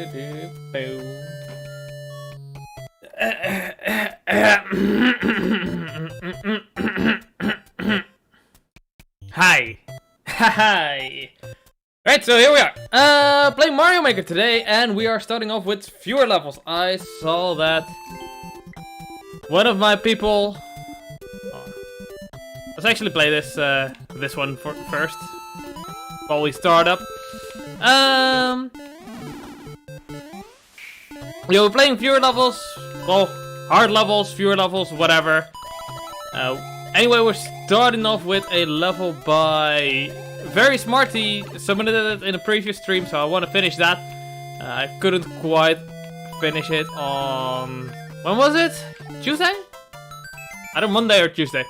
Hi. Hi. Right, so here we are. Playing Mario Maker today, and we are starting off with fewer levels. I saw that one of my people. Let's actually play this this one first while we start up. Yeah, we're playing fewer levels. Well, hard levels, fewer levels, whatever. Anyway, we're starting off with a level by Very Smarty. Submitted it in a previous stream, so I want to finish that. I couldn't quite finish it on... when was it? Tuesday? Either Monday or Tuesday.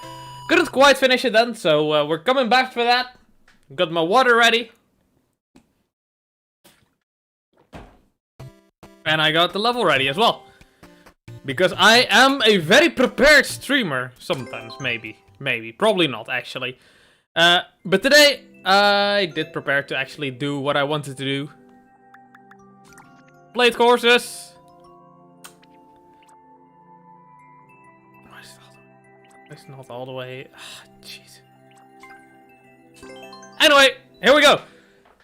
Couldn't quite finish it then, so we're coming back for that. Got my water ready. And I got the level ready as well. Because I am a very prepared streamer. Sometimes, maybe. Maybe. Probably not, actually. But today, I did prepare to actually do what I wanted to do. Played Qasxz. It's not all the way. Jeez. Anyway, here we go.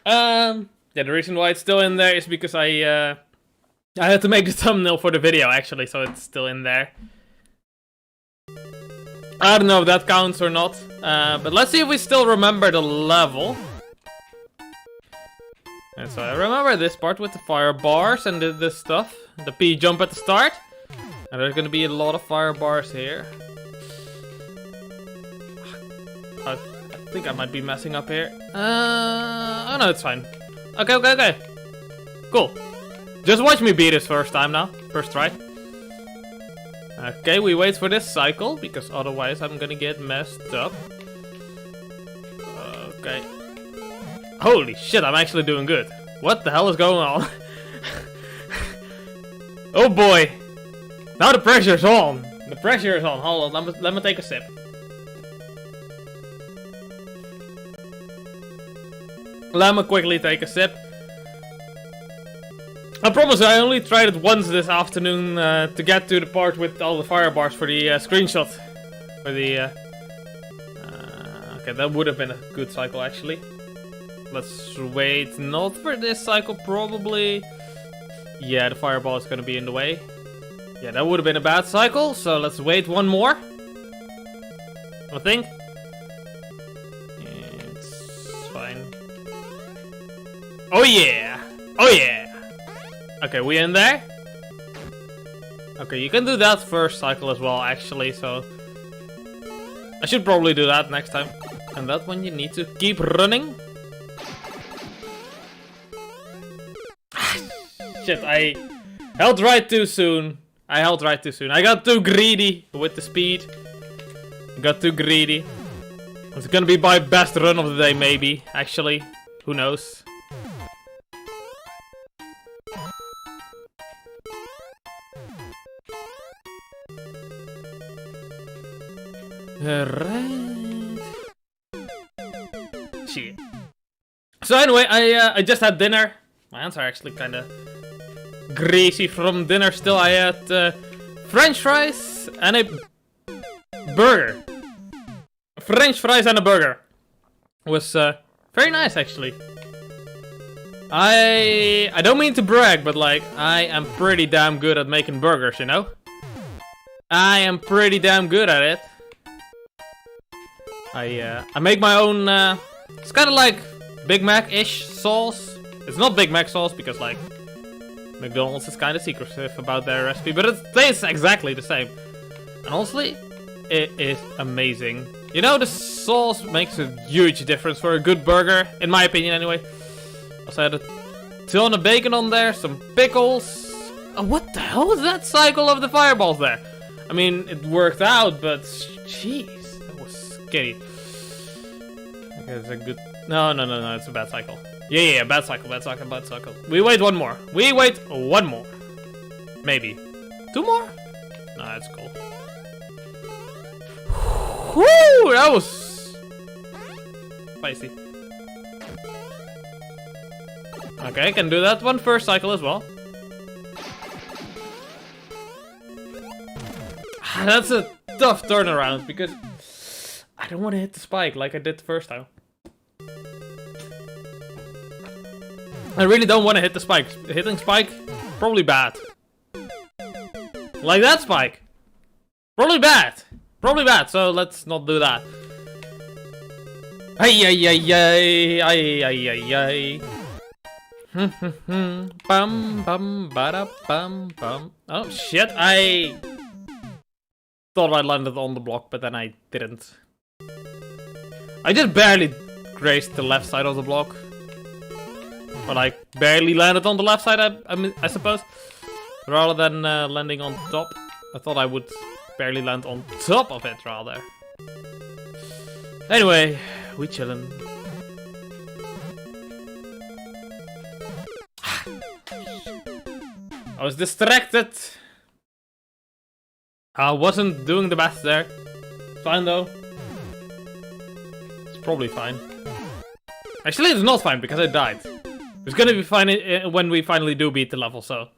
Yeah, the reason why it's still in there is because I had to make the thumbnail for the video, actually, so it's still in there. I don't know if that counts or not, but let's see if we still remember the level. And so I remember this part with the fire bars and this stuff. The P jump at the start. And there's gonna be a lot of fire bars here. I think I might be messing up here. Oh no, it's fine. Okay. Cool. Just watch me beat this first time now. First try. Okay, we wait for this cycle, because otherwise I'm gonna get messed up. Okay. Holy shit, I'm actually doing good. What the hell is going on? Oh boy. Now the pressure's on. The pressure is on. Hold on, let me take a sip. Let me quickly take a sip. I promise I only tried it once this afternoon to get to the part with all the fire bars for the screenshot. For the... okay, that would have been a good cycle actually. Let's wait, not for this cycle probably. Yeah, the fireball is gonna be in the way. Yeah, that would have been a bad cycle, so let's wait one more. I think. It's fine. Oh yeah! Oh yeah! Okay, we in there? Okay, you can do that first cycle as well, actually, so... I should probably do that next time. And that one you need to keep running. Shit, I held right too soon. I got too greedy with the speed. Got too greedy. It's gonna be my best run of the day, maybe, actually. Who knows? Right. Shit. So anyway, I just had dinner. My hands are actually kind of greasy from dinner still. I had French fries and a burger. French fries and a burger. It was very nice actually. I don't mean to brag, but like I am pretty damn good at making burgers, you know? I am pretty damn good at it. I make my own, it's kind of like Big Mac-ish sauce. It's not Big Mac sauce because like McDonald's is kind of secretive about their recipe, but it tastes exactly the same. And honestly, it is amazing. You know, the sauce makes a huge difference for a good burger, in my opinion anyway. Also had a ton of bacon on there, some pickles. Oh, what the hell was that cycle of the fireballs there? I mean, it worked out, but jeez, that was scary. Okay, it's a good... No, it's a bad cycle. Yeah, bad cycle. We wait one more. Maybe. 2 more? No, that's cool. Whoo, that was... spicy. Okay, I can do that one first cycle as well. That's a tough turnaround because I don't want to hit the spike like I did the first time. I really don't want to hit the spike. Hitting spike, probably bad. Like that spike. Probably bad. Probably bad, so let's not do that. Ay ay ay ay ay ay ay ay. Bum bum bada bum bum. Oh shit, I thought I landed on the block, but then I didn't. I just barely grazed the left side of the block. Or like barely landed on the left side, I suppose. Rather than landing on top. I thought I would barely land on top of it, rather. Anyway, we chillin'. I was distracted. I wasn't doing the best there. Fine though. It's probably fine. Actually, it's not fine because I died. It's gonna be fine when we finally do beat the level, so...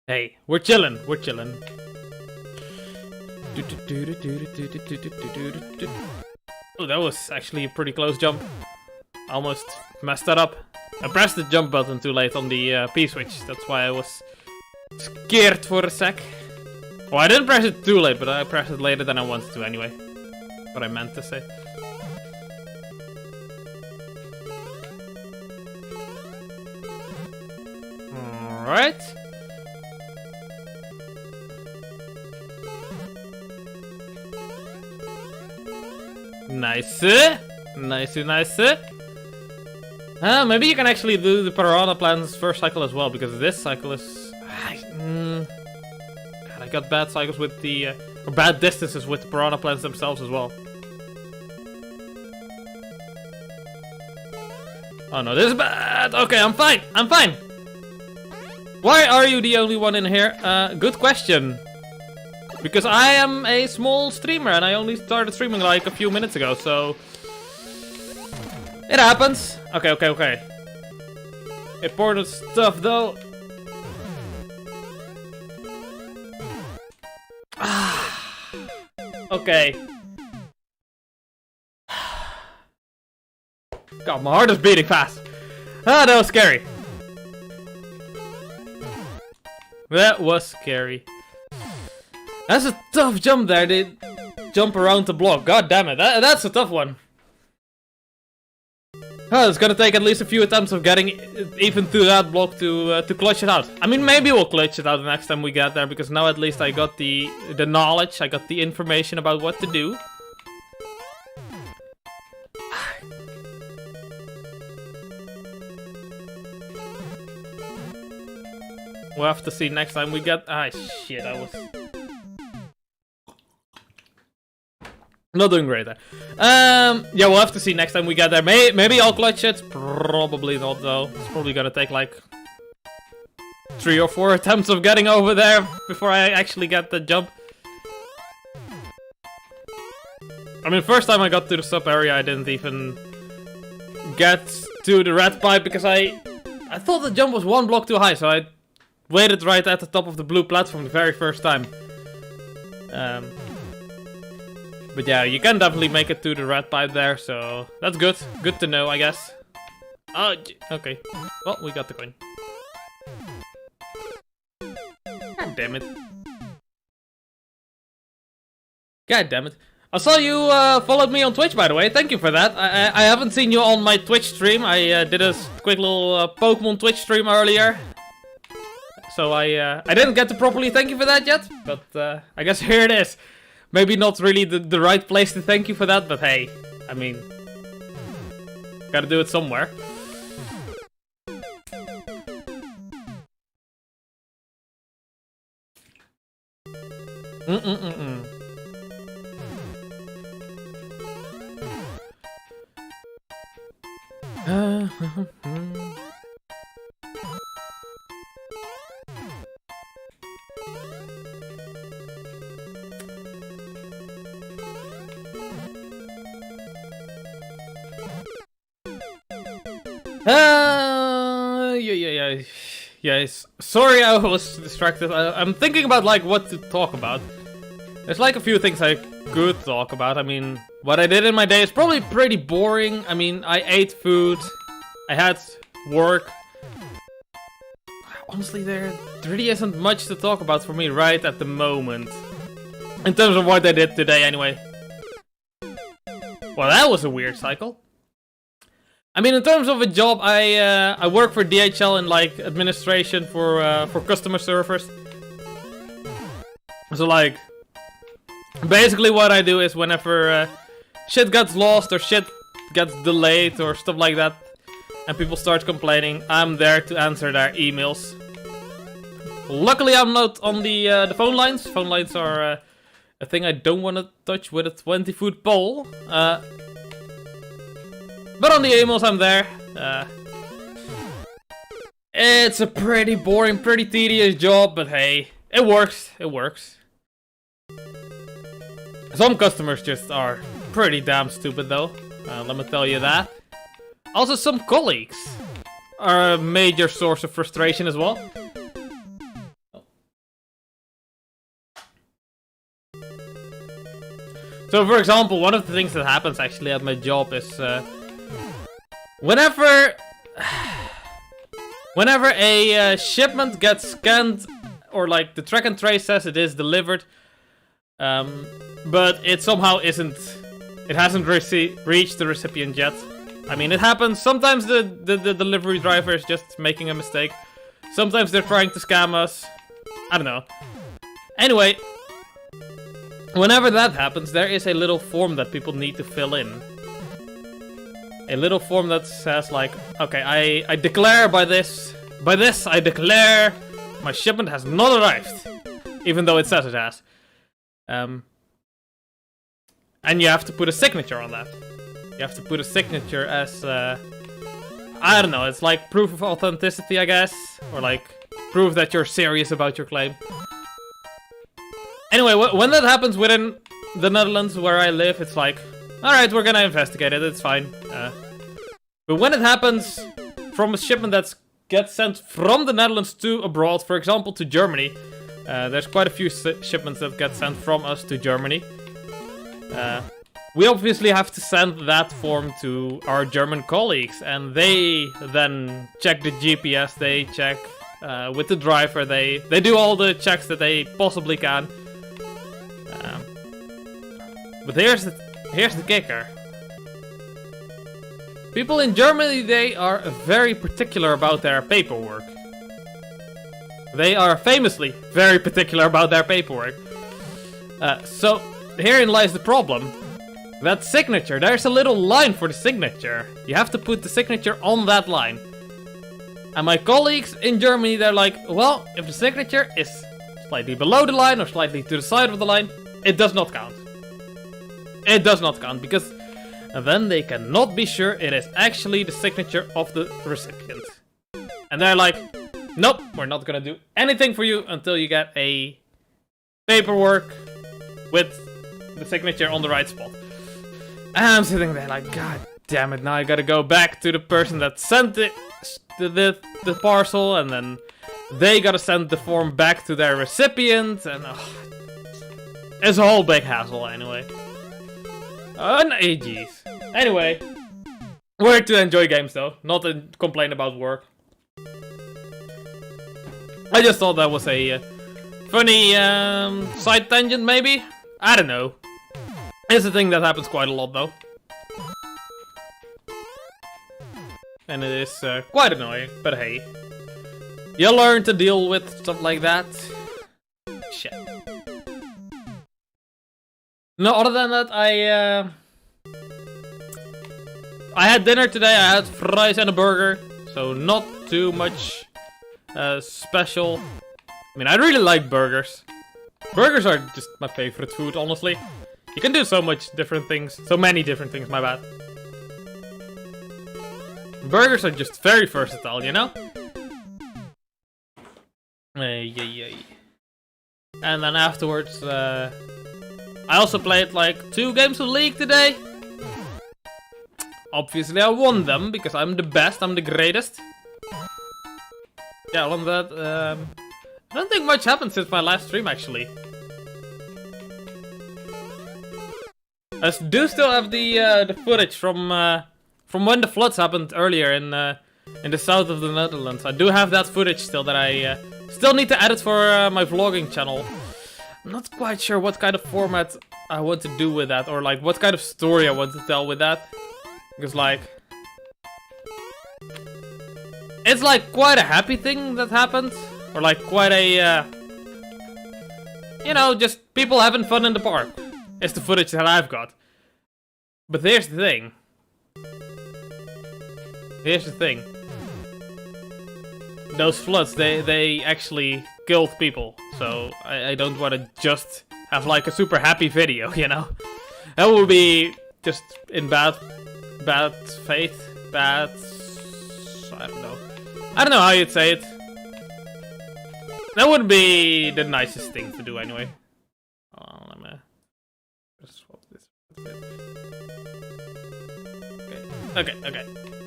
Hey, we're chillin', we're chillin'. Oh, that was actually a pretty close jump. Almost messed that up. I pressed the jump button too late on the P-switch. That's why I was scared for a sec. Well, I didn't press it too late, but I pressed it later than I wanted to anyway. What I meant to say. Alright. Nice. Nice, nice. Maybe you can actually do the Piranha Plant's first cycle as well, because this cycle is... God, I got bad cycles with the... or bad distances with the Piranha Plants themselves as well. Oh no, this is bad! Okay, I'm fine! I'm fine! Why are you the only one in here? Good question. Because I am a small streamer and I only started streaming like a few minutes ago, so... It happens. Okay, okay, okay. Important stuff though. Okay. God, my heart is beating fast. Ah, that was scary. That was scary. That's a tough jump there. They jump around the block. God damn it. That's a tough one. Oh, it's gonna take at least a few attempts of getting even through that block to clutch it out. I mean, maybe we'll clutch it out the next time we get there, because now at least I got the knowledge, I got the information about what to do. We'll have to see next time we get... Ah, shit, I was... Not doing great there. Yeah, we'll have to see next time we get there. Maybe I'll clutch it. Probably not, though. It's probably gonna take like 3 or 4 attempts of getting over there before I actually get the jump. I mean, first time I got to the sub area, I didn't even get to the red pipe because I thought the jump was 1 block too high, so I waited right at the top of the blue platform the very first time. But yeah, you can definitely make it to the red pipe there, so that's good. Good to know, I guess. Oh, okay. Well, we got the coin. God damn it. God damn it. I saw you followed me on Twitch, by the way. Thank you for that. I haven't seen you on my Twitch stream. I did a quick little Pokemon Twitch stream earlier. So I didn't get to properly thank you for that yet. But I guess here it is. Maybe not really the right place to thank you for that, but hey, I mean, gotta do it somewhere. Yes. Sorry, I was distracted. I'm thinking about like what to talk about. There's like a few things I could talk about. I mean, what I did in my day is probably pretty boring. I mean, I ate food, I had work. Honestly, there really isn't much to talk about for me right at the moment. In terms of what I did today, anyway. Well, that was a weird cycle. I mean, in terms of a job, I work for DHL in like administration for customer service. So like, basically what I do is whenever shit gets lost or shit gets delayed or stuff like that, and people start complaining, I'm there to answer their emails. Luckily, I'm not on the phone lines. Phone lines are a thing I don't want to touch with a 20-foot pole. But on the emails, I'm there. It's a pretty boring, pretty tedious job, but hey, it works. It works. Some customers just are pretty damn stupid, though. Let me tell you that. Also, some colleagues are a major source of frustration as well. So, for example, one of the things that happens actually at my job is whenever a shipment gets scanned, or like the track and trace says it is delivered, but it somehow isn't, it hasn't reached the recipient yet. I mean, it happens. Sometimes the delivery driver is just making a mistake. Sometimes they're trying to scam us. I don't know. Anyway, whenever that happens, there is a little form that people need to fill in. A little form that says like, okay, I declare by this I declare my shipment has not arrived, even though it says it has. And you have to put a signature on that. You have to put a signature as, I don't know, it's like proof of authenticity, I guess. Or like, proof that you're serious about your claim. Anyway, when that happens within the Netherlands where I live, it's like, alright, we're gonna investigate it, it's fine. But when it happens from a shipment that gets sent from the Netherlands to abroad, for example to Germany, there's quite a few shipments that get sent from us to Germany. We obviously have to send that form to our German colleagues, and they then check the GPS, they check with the driver, they do all the checks that they possibly can. But here's the kicker. People in Germany, they are very particular about their paperwork. They are famously very particular about their paperwork. So herein lies the problem. That signature, there's a little line for the signature. You have to put the signature on that line. And my colleagues in Germany, they're like, well, if the signature is slightly below the line or slightly to the side of the line, it does not count. It does not count, because then they cannot be sure it is actually the signature of the recipient. And they're like, nope, we're not gonna do anything for you until you get a paperwork with the signature on the right spot. And I'm sitting there like, god damn it, now I gotta go back to the person that sent the parcel, and then they gotta send the form back to their recipient, and it's a whole big hassle anyway. Jeez. Anyway, we're here to enjoy games though, not to complain about work. I just thought that was a funny side tangent maybe? I don't know. It's a thing that happens quite a lot though. And it is quite annoying, but hey. You learn to deal with stuff like that. Shit. No, other than that, I had dinner today. I had fries and a burger, so not too much special. I mean, I really like burgers. Burgers are just my favorite food, honestly. You can do so much different things, so many different things, my bad. Burgers are just very versatile, you know? And then afterwards, I also played like 2 games of League today. Obviously I won them, because I'm the best, I'm the greatest. Yeah, I won that. I don't think much happened since my last stream, actually. I do still have the footage from when the floods happened earlier in the south of the Netherlands. I do have that footage still that I still need to edit for my vlogging channel. I'm not quite sure what kind of format I want to do with that, or like what kind of story I want to tell with that. Because like, it's like quite a happy thing that happened, or like quite a, you know, just people having fun in the park. It's the footage that I've got. But here's the thing. Here's the thing. Those floods, they actually killed people. So I don't want to just have like a super happy video, you know? That would be just in bad faith, I don't know. I don't know how you'd say it. That would be the nicest thing to do anyway. Oh, let me just swap this a bit.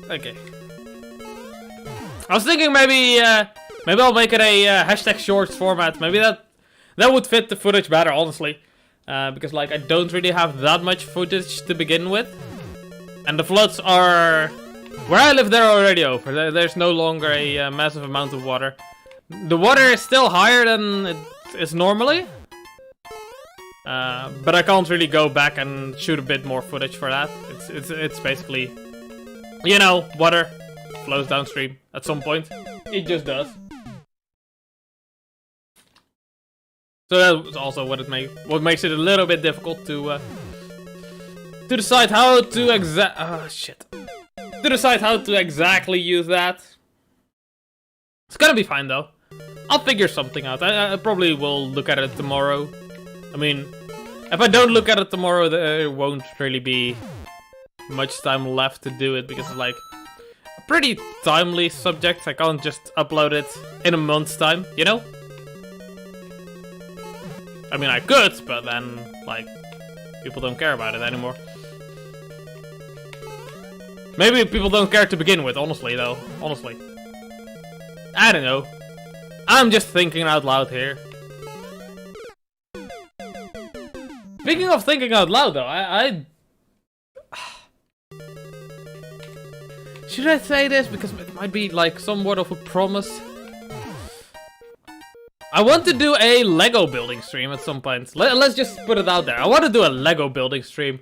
Okay. I was thinking maybe I'll make it a hashtag shorts format. Maybe that would fit the footage better, honestly. Because like I don't really have that much footage to begin with, and the floods are where I live. They're already over. There's no longer a massive amount of water. The water is still higher than it is normally. But I can't really go back and shoot a bit more footage for that. It's basically, you know, water flows downstream at some point. It just does. So that's also what makes it a little bit difficult to decide how to decide how to exactly use that. It's gonna be fine though. I'll figure something out. I probably will look at it tomorrow. I mean, if I don't look at it tomorrow, there won't really be much time left to do it, because it's like a pretty timely subject. I can't just upload it in a month's time, you know? I mean, I could, but then, like, people don't care about it anymore. Maybe people don't care to begin with, honestly, though. Honestly. I don't know. I'm just thinking out loud here. Speaking of thinking out loud, though, should I say this? Because it might be, like, somewhat of a promise. I want to do a Lego building stream at some point. Let's just put it out there. I want to do a Lego building stream.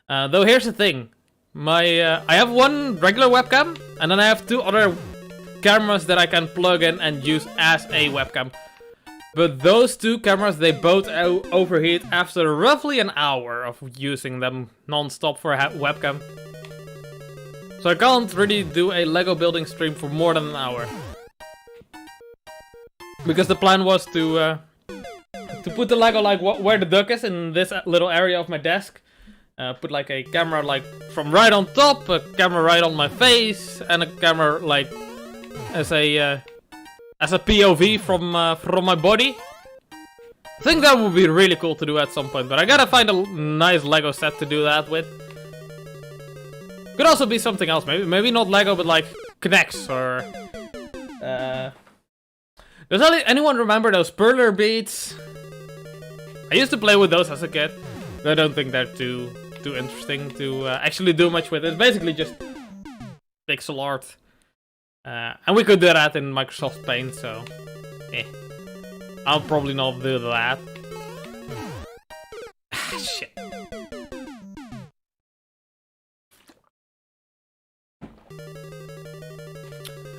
Though here's the thing. I have one regular webcam, and then I have two other cameras that I can plug in and use as a webcam. But those two cameras, they both overheat after roughly an hour of using them non-stop for a webcam. So I can't really do a Lego building stream for more than an hour. Because the plan was to put the Lego like where the duck is, in this little area of my desk. Put like a camera like from right on top, a camera right on my face, and a camera like as a POV from my body. I think that would be really cool to do at some point, but I gotta find a nice Lego set to do that with. Could also be something else, maybe not Lego, but like Qasxz or does anyone remember those perler beads? I used to play with those as a kid. I don't think they're too interesting to actually do much with. It's basically just pixel art. And we could do that in Microsoft Paint, so I'll probably not do that. Shit.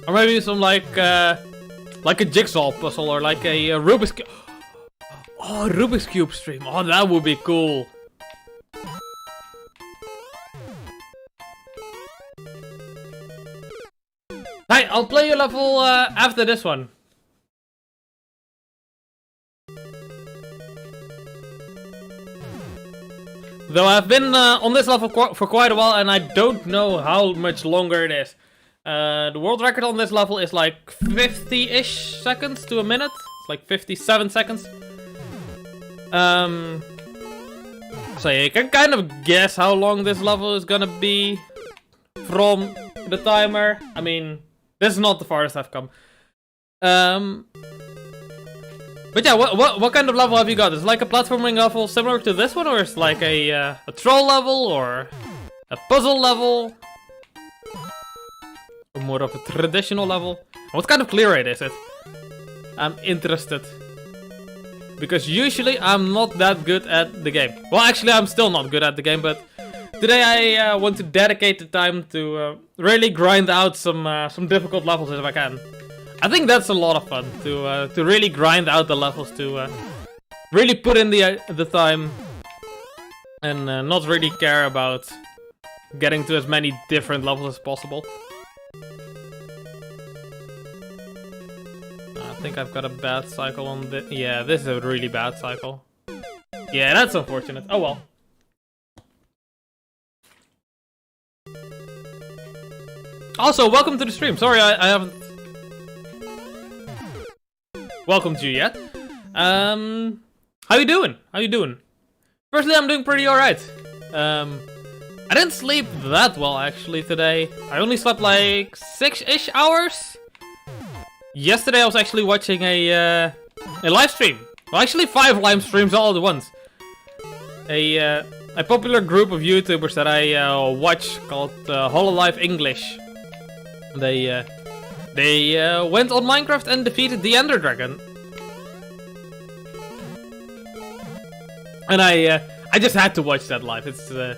Or maybe some like a jigsaw puzzle, or like a Rubik's Cube. Oh, Rubik's Cube stream. Oh, that would be cool. Hey, I'll play your level after this one. Though I've been on this level for quite a while, and I don't know how much longer it is. The world record on this level is like 50-ish seconds to a minute. It's like 57 seconds. So you can kind of guess how long this level is gonna be from the timer. I mean, this is not the farthest I've come. But yeah, what kind of level have you got? Is it like a platforming level similar to this one, or is it like a troll level, or a puzzle level? Or more of a traditional level? What kind of clear rate is it? I'm interested. Because usually I'm not that good at the game. Well, actually I'm still not good at the game, but today I want to dedicate the time to really grind out some difficult levels if I can. I think that's a lot of fun to really grind out the levels, to really put in the time, and not really care about getting to as many different levels as possible. I think I've got a bad cycle on this. Yeah, this is a really bad cycle. Yeah, that's unfortunate. Oh well. Also, welcome to the stream. Sorry, I haven't welcomed you yet. How you doing? How you doing? Firstly, I'm doing pretty alright. I didn't sleep that well actually today. I only slept like 6-ish hours. Yesterday I was actually watching a live stream. Well, actually 5 live streams all at once. A popular group of YouTubers that I watch called Hololive English. They went on Minecraft and defeated the Ender Dragon. And I just had to watch that live. It's a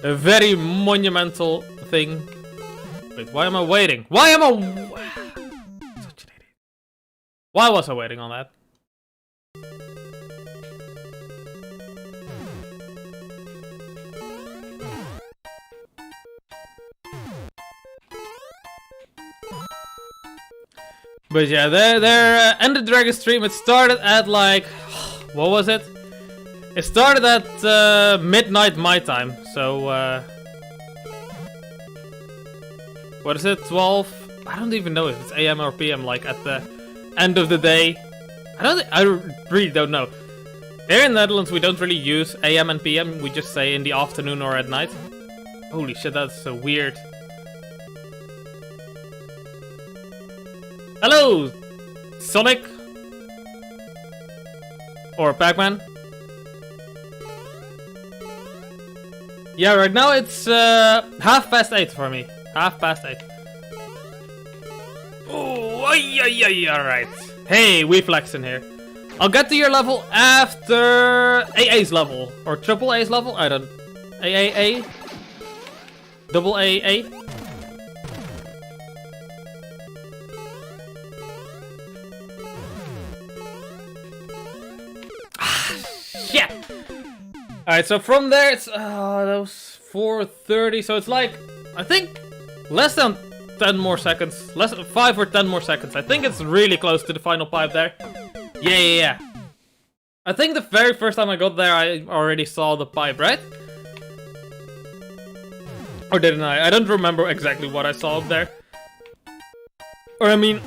very monumental thing. Wait, why am I waiting? Why am I... Such an idiot. Why was I waiting on that? But yeah, their Ender Dragon stream, it started at like... What was it? It started at midnight my time, so... what is it? 12? I don't even know if it's AM or PM, like at the end of the day. I really don't know. Here in the Netherlands we don't really use AM and PM, we just say in the afternoon or at night. Holy shit, that's so weird. Hello, Sonic? Or Pac-Man? Yeah, right now it's 8:30 for me. 8:30. Oh, alright. Hey, we flexing here. I'll get to your level after AA's level. Or triple A's level? I don't... AAA? Double AA? Shit! Alright, so from there it's... that was 4:30, so it's like... I think... less than 10 more seconds. 5 or 10 more seconds. I think it's really close to the final pipe there. Yeah. I think the very first time I got there I already saw the pipe, right? Or didn't I? I don't remember exactly what I saw up there. Or I mean...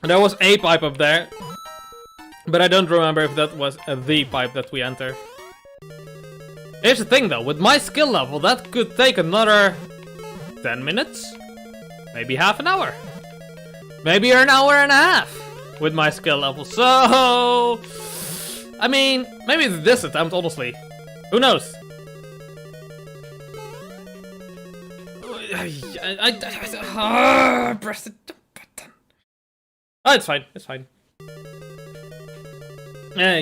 there was a pipe up there. But I don't remember if that was the pipe that we entered. Here's the thing though, with my skill level, that could take another 10 minutes? Maybe half an hour. Maybe an hour and a half with my skill level. So, I mean, maybe it's this attempt, honestly. Who knows? I pressed the button. Oh, it's fine. It's fine. Yeah.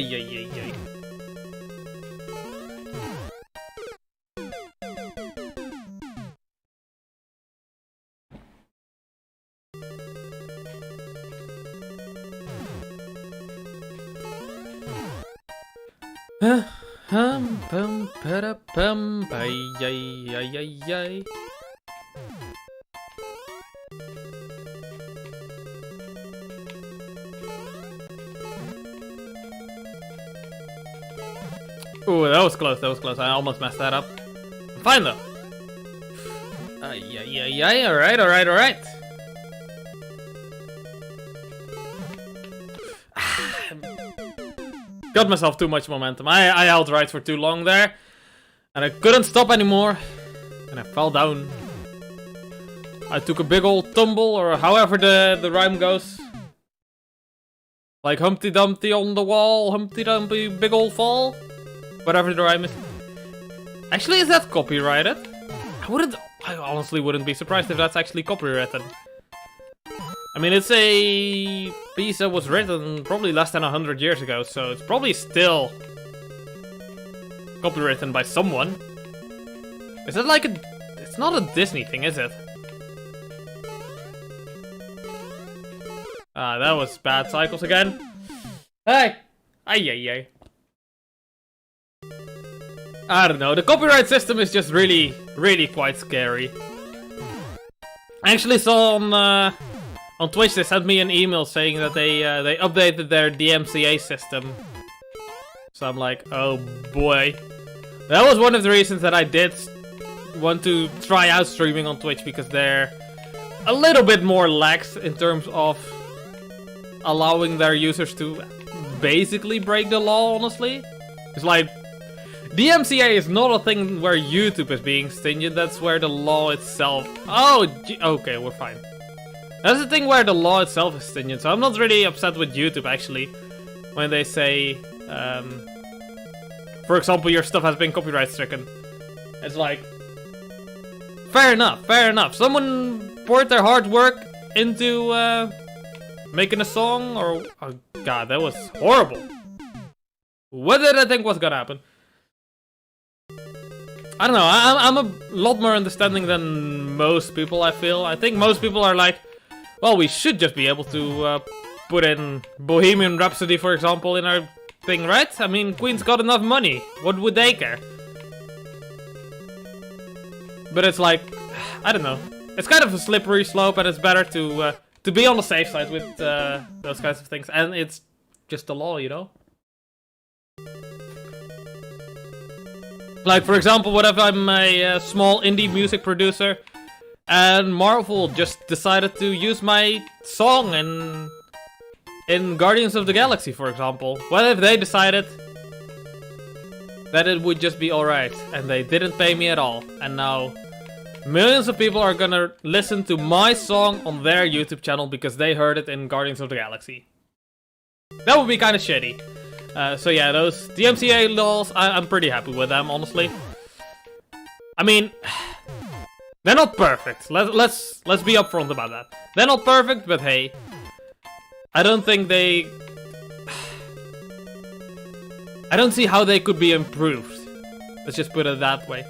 Ooh, that was close, I almost messed that up. Fine though. Alright. Got myself too much momentum. I held right for too long there. And I couldn't stop anymore. And I fell down. I took a big old tumble, or however the rhyme goes. Like Humpty Dumpty on the wall, Humpty Dumpty big old fall. Whatever the rhyme is. Actually, is that copyrighted? I honestly wouldn't be surprised if that's actually copyrighted. I mean, it's a piece that was written probably less than 100 years ago, so it's probably still copywritten by someone. Is it like a... It's not a Disney thing, is it? Ah, that was bad cycles again. Hey! Ay. I don't know, the copyright system is just really quite scary. I actually saw on Twitch they sent me an email saying that they updated their DMCA system. So I'm like, oh boy. That was one of the reasons that I did want to try out streaming on Twitch, because they're a little bit more lax in terms of allowing their users to basically break the law, honestly. It's like, DMCA is not a thing where YouTube is being stringent, that's where the law itself... Oh, okay, we're fine. That's the thing where the law itself is stringent, so I'm not really upset with YouTube, actually. When they say, for example, your stuff has been copyright stricken. It's like, fair enough. Someone poured their hard work into making a song, or... Oh god, that was horrible. What did I think was gonna happen? I don't know, I'm a lot more understanding than most people, I feel. I think most people are like, well, we should just be able to put in Bohemian Rhapsody, for example, in our thing, right? I mean, Queen's got enough money. What would they care? But it's like, I don't know. It's kind of a slippery slope, and it's better to be on the safe side with those kinds of things. And it's just the law, you know? Like, for example, what if I'm a small indie music producer and Marvel just decided to use my song in Guardians of the Galaxy, for example? What if they decided that it would just be alright and they didn't pay me at all, and now millions of people are gonna listen to my song on their YouTube channel because they heard it in Guardians of the Galaxy? That would be kind of shitty. So yeah, those DMCA laws, I'm pretty happy with them, honestly. I mean, they're not perfect. Let's be upfront about that. They're not perfect, but hey, I don't think they... I don't see how they could be improved. Let's just put it that way.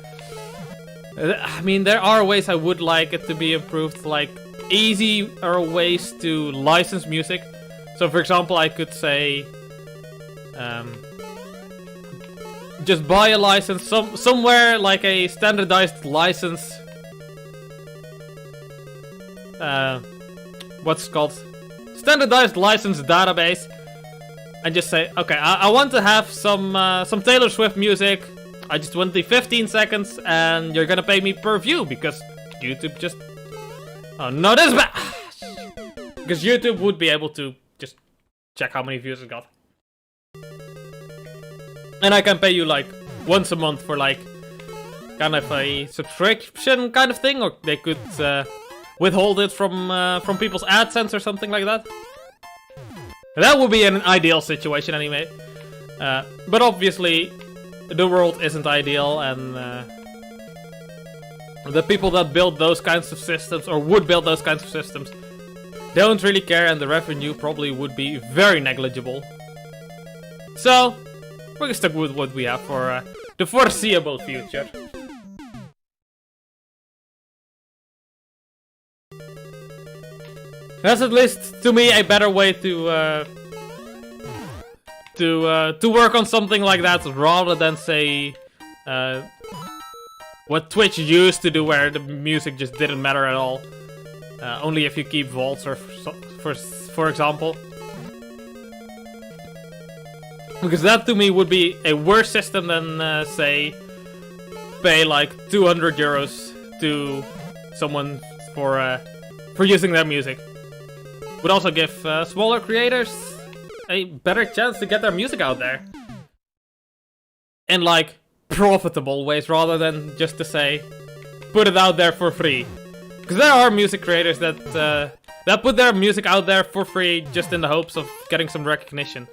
I mean, there are ways I would like it to be improved, like easier ways to license music. So for example, I could say... just buy a license somewhere, like a standardized license. What's it called? Standardized license database, and just say, okay, I want to have some Taylor Swift music. I just want the 15 seconds, and you're gonna pay me per view because YouTube just... Oh no, this is bad. Because YouTube would be able to just check how many views it got. And I can pay you like once a month for like kind of a subscription kind of thing, or they could withhold it from people's AdSense or something like that. That would be an ideal situation anyway. But obviously the world isn't ideal, and the people that build those kinds of systems, or would build those kinds of systems, don't really care, and the revenue probably would be very negligible. So we're gonna stick with what we have for the foreseeable future. That's at least, to me, a better way to work on something like that, rather than say what Twitch used to do, where the music just didn't matter at all. Only if you keep vaults, or for example. Because that to me would be a worse system than, say, pay like 200 euros to someone for using their music. Would also give smaller creators a better chance to get their music out there. In like profitable ways, rather than just to say, put it out there for free. Because there are music creators that that put their music out there for free just in the hopes of getting some recognition.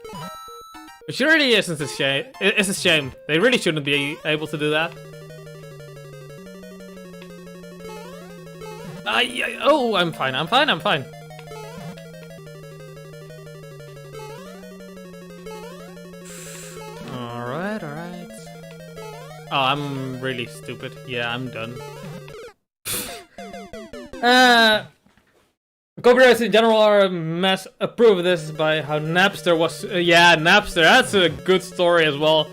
Which really isn't a shame. It's a shame. They really shouldn't be able to do that. Oh, I'm fine. Alright. Oh, I'm really stupid. Yeah, I'm done. Copyrights in general are a mess. Approve of this by how Napster was. Yeah, Napster. That's a good story as well.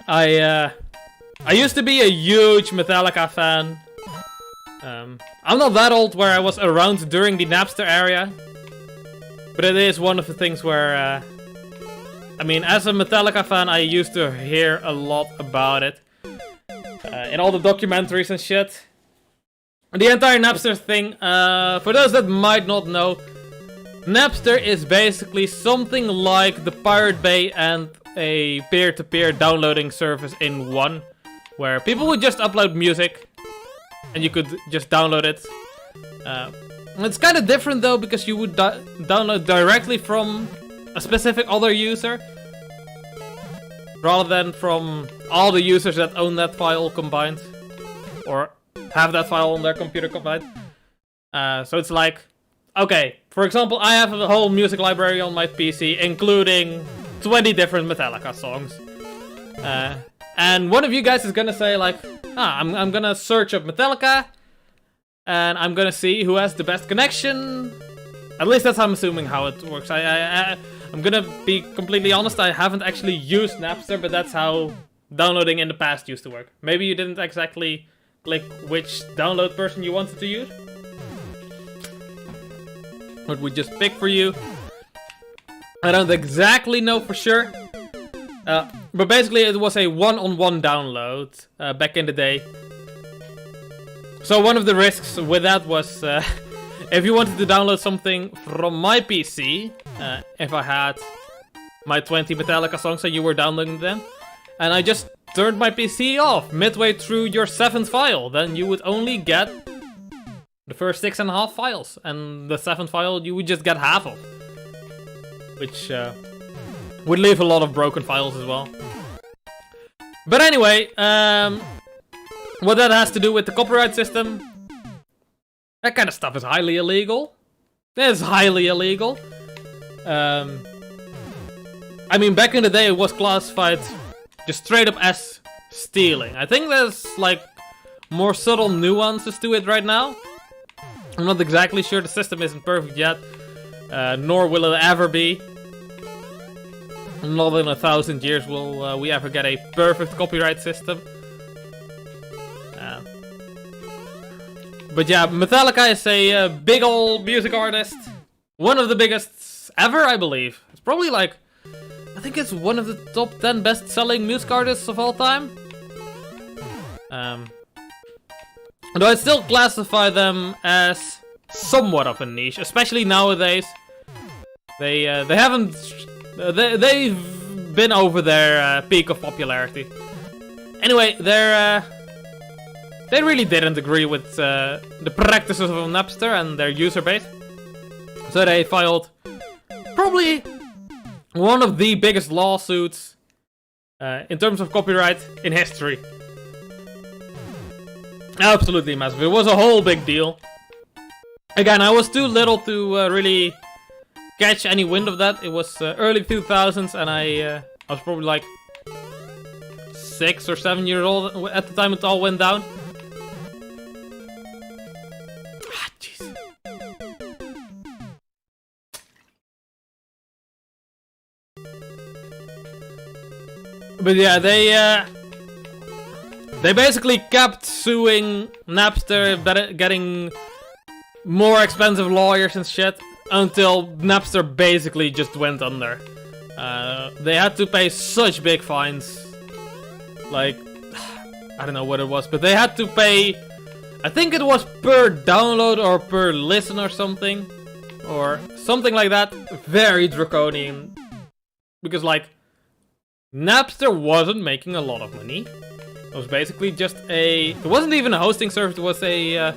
I used to be a huge Metallica fan. I'm not that old where I was around during the Napster era, but it is one of the things where, I mean, as a Metallica fan, I used to hear a lot about it in all the documentaries and shit. The entire Napster thing, for those that might not know, Napster is basically something like the Pirate Bay and a peer-to-peer downloading service in one, where people would just upload music and you could just download it. It's kind of different though, because you would download directly from a specific other user, rather than from all the users that own that file combined, or have that file on their computer combined. So it's like, okay, for example, I have a whole music library on my PC, including 20 different Metallica songs. And one of you guys is gonna say like, I'm gonna search up Metallica, and I'm gonna see who has the best connection. At least that's how I'm assuming how it works. I'm gonna be completely honest, I haven't actually used Napster, but that's how downloading in the past used to work. Maybe you didn't exactly click which download person you wanted to use, but we just pick for you. I don't exactly know for sure. But basically it was a one-on-one download back in the day. So one of the risks with that was if you wanted to download something from my PC, if I had my 20 Metallica songs and you were downloading them, and I just turned my PC off midway through your 7th file, then you would only get the first 6.5 files, and the 7th file you would just get half of. Which would leave a lot of broken files as well. But anyway, what that has to do with the copyright system, that kind of stuff is highly illegal. It's highly illegal. I mean, back in the day it was classified just straight up as stealing. I think there's like more subtle nuances to it right now. I'm not exactly sure, the system isn't perfect yet, nor will it ever be. Not in 1,000 years will we ever get a perfect copyright system. But yeah, Metallica is a big old music artist. One of the biggest ever, I believe. It's probably like, I think it's one of the top 10 best-selling music artists of all time. Though I'd still classify them as somewhat of a niche, especially nowadays. They've been over their peak of popularity. Anyway, they really didn't agree with the practices of Napster and their user base. So they filed probably one of the biggest lawsuits in terms of copyright in history. Absolutely massive. It was a whole big deal. Again, I was too little to really catch any wind of that. It was early 2000s, and I was probably like 6 or 7 years old at the time it all went down. Ah, jeez. But yeah, they basically kept suing Napster, getting more expensive lawyers and shit, until Napster basically just went under. They had to pay such big fines. Like, I don't know what it was, but they had to pay, I think it was per download or per listen or something like that. Very draconian. Because like, Napster wasn't making a lot of money. It was basically just it wasn't even a hosting service, it was a